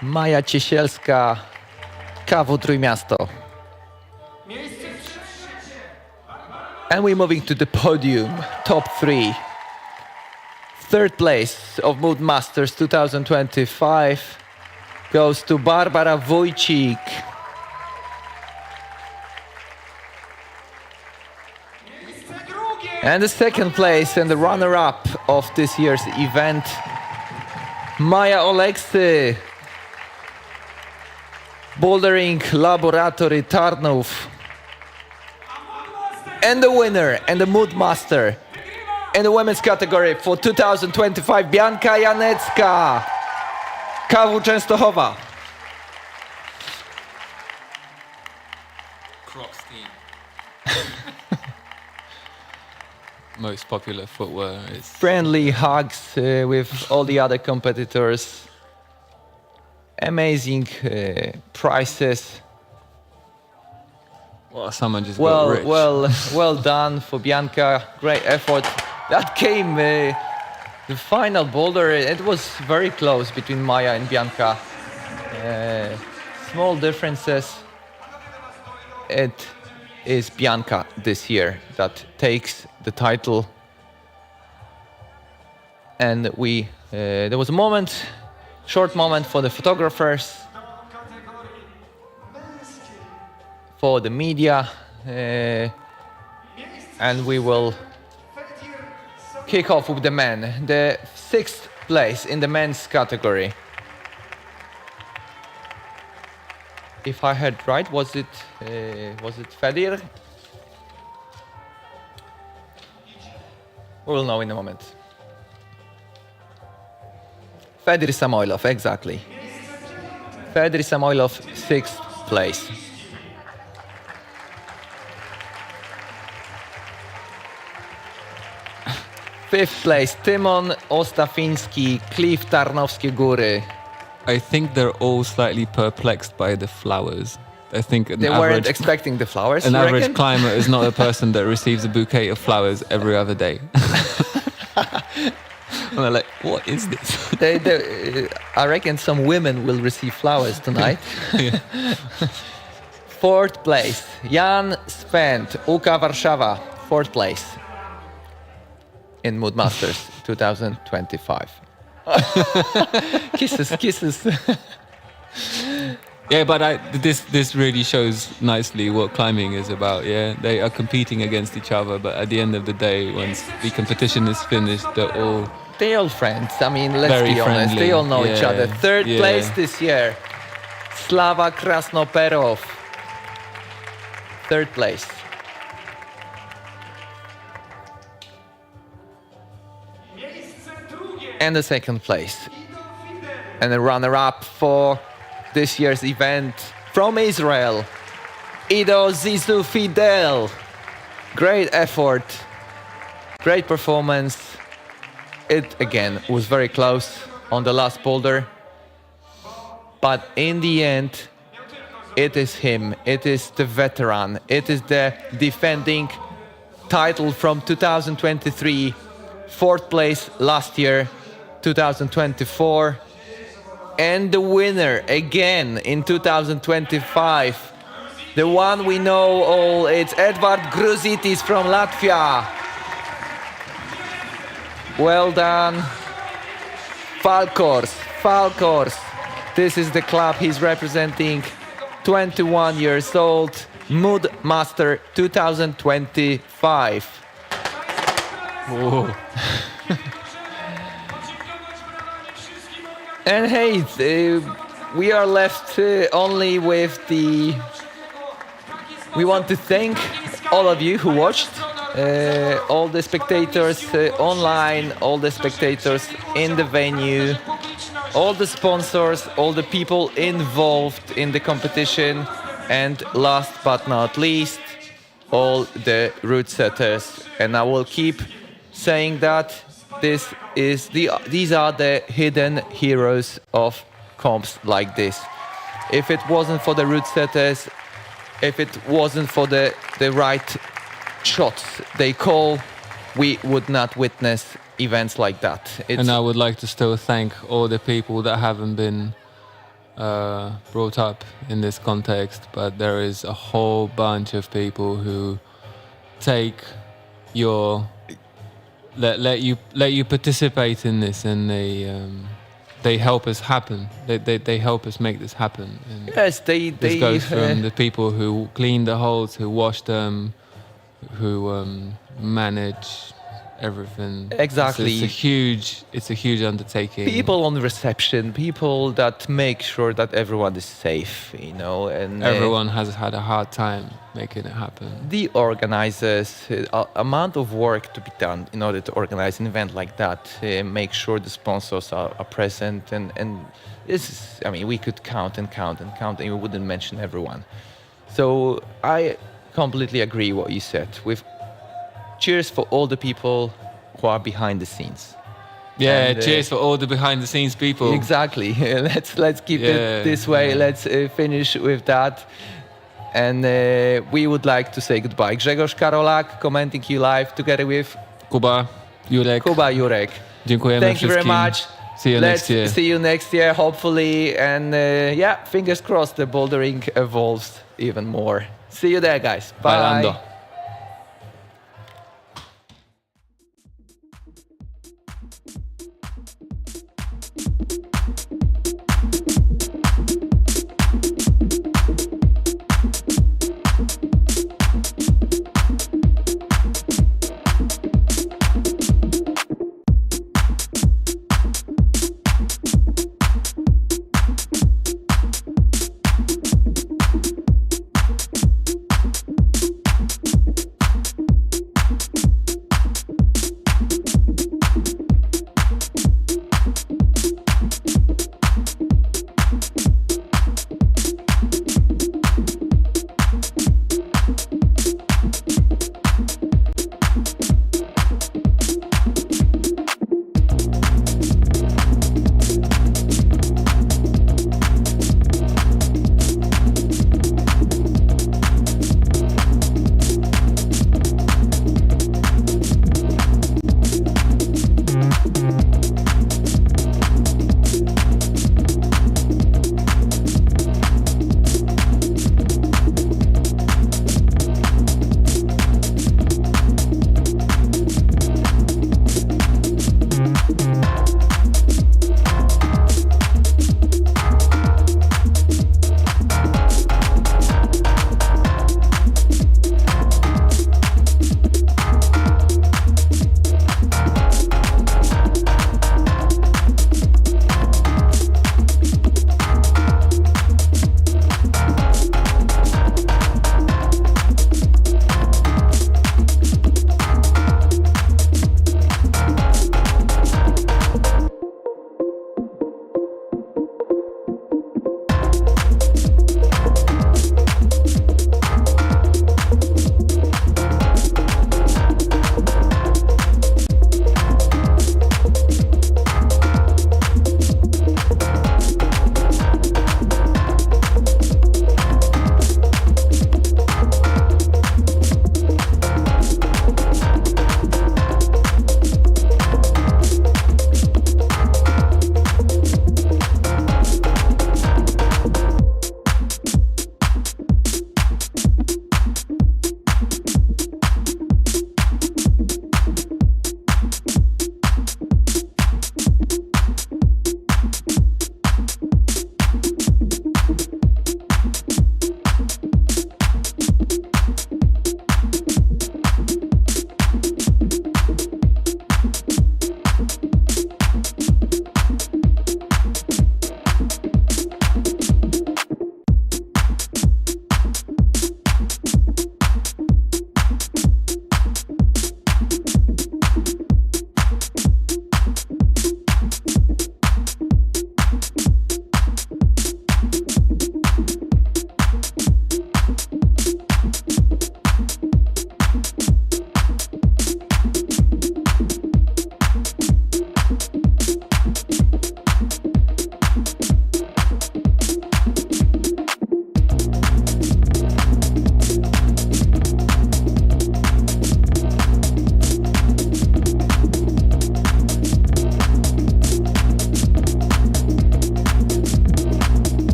Maja Ciesielska, KW Trójmiasto. And we're moving to the podium, top three. Third place of Mood Masters 2025 goes to Barbara Wójcik. And the second place and the runner-up of this year's event, Maja Oleksy, Bouldering Laboratory Tarnów. And the winner and the Mood Master in the women's category for 2025, Bianka Janecka, KW Częstochowa. Crocs team. Most popular footwear is Friendly hugs with all the other competitors. amazing prizes. Well, someone just got rich. Well done for Bianca. Great effort. That came the final boulder. It was very close between Maya and Bianca. Small differences. It is Bianca this year that takes the title. And there was a short moment for the photographers, for the media, and we will kick off with the men. The 6th place in the men's category. If I heard right, was it Fedir? We'll know in a moment. Fedir Samoilov, exactly. Fedir Samoilov, 6th place. Fifth place, Tymon Ostafiński, Cliff Tarnowskie Góry. I think they're all slightly perplexed by the flowers. I think they weren't expecting the flowers. An average climber is not a person that receives a bouquet of flowers every other day. And they're like, what is this? I reckon some women will receive flowers tonight. Fourth place, Jan Spent, UK Warszawa, 4th place in Mood Masters 2025. Kisses. Yeah, but this really shows nicely what climbing is about. Yeah, they are competing against each other, but at the end of the day, once the competition is finished, they're all friends. I mean, let's be honest. Friendly. They all know each other. Third place this year, Slava Krasnoperov. 3rd place. And the 2nd place. And the runner-up for this year's event from Israel, Ido Zizou Fidel. Great effort, great performance. It again was very close on the last boulder, but in the end, it is him. It is the veteran. It is the defending title from 2023, 4th place last year, 2024. And the winner again in 2025, the one we know all, it's Edvard Gruzitis from Latvia. Well done. Falkors. This is the club he's representing, 21 years old, Mood Master 2025. Whoa. And hey, we are left only with we want to thank all of you who watched, all the spectators online, all the spectators in the venue, all the sponsors, all the people involved in the competition, and last but not least, all the route setters. And I will keep saying that these are the hidden heroes of comps like this. If it wasn't for the route setters, if it wasn't for the right shots they call, we would not witness events like that. And I would like to still thank all the people that haven't been brought up in this context, but there is a whole bunch of people who take your let you participate in this, and they help us happen. They help us make this happen. And yes, this goes from the people who clean the holes, who wash them, who manage everything. Exactly. It's a huge undertaking. People on reception, people that make sure that everyone is safe, and everyone has had a hard time making it happen. The organizers, amount of work to be done in order to organize an event like that, make sure the sponsors are present, and this is, we could count and we wouldn't mention everyone. So I completely agree what you said. Cheers for all the people who are behind the scenes. Yeah, And, cheers for all the behind the scenes people. Exactly. Let's keep it this way. Let's finish with that. And we would like to say goodbye. Grzegorz, Karolak, commenting you live together with Kuba, Jurek. Dziękujemy Thank you very much. See you next year. See you next year, hopefully. And fingers crossed the bouldering evolves even more. See you there, guys. Bye. Bailando.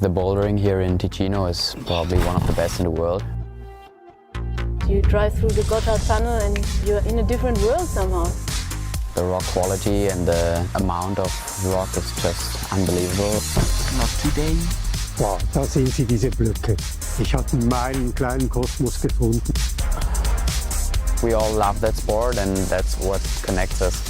The bouldering here in Ticino is probably one of the best in the world. You drive through the Gotthard Tunnel and you're in a different world somehow. The rock quality and the amount of rock is just unbelievable. Not today. Wow, da sehen Sie diese Blöcke. Ich habe mal einen kleinen Kosmos gefunden. We all love that sport and that's what connects us.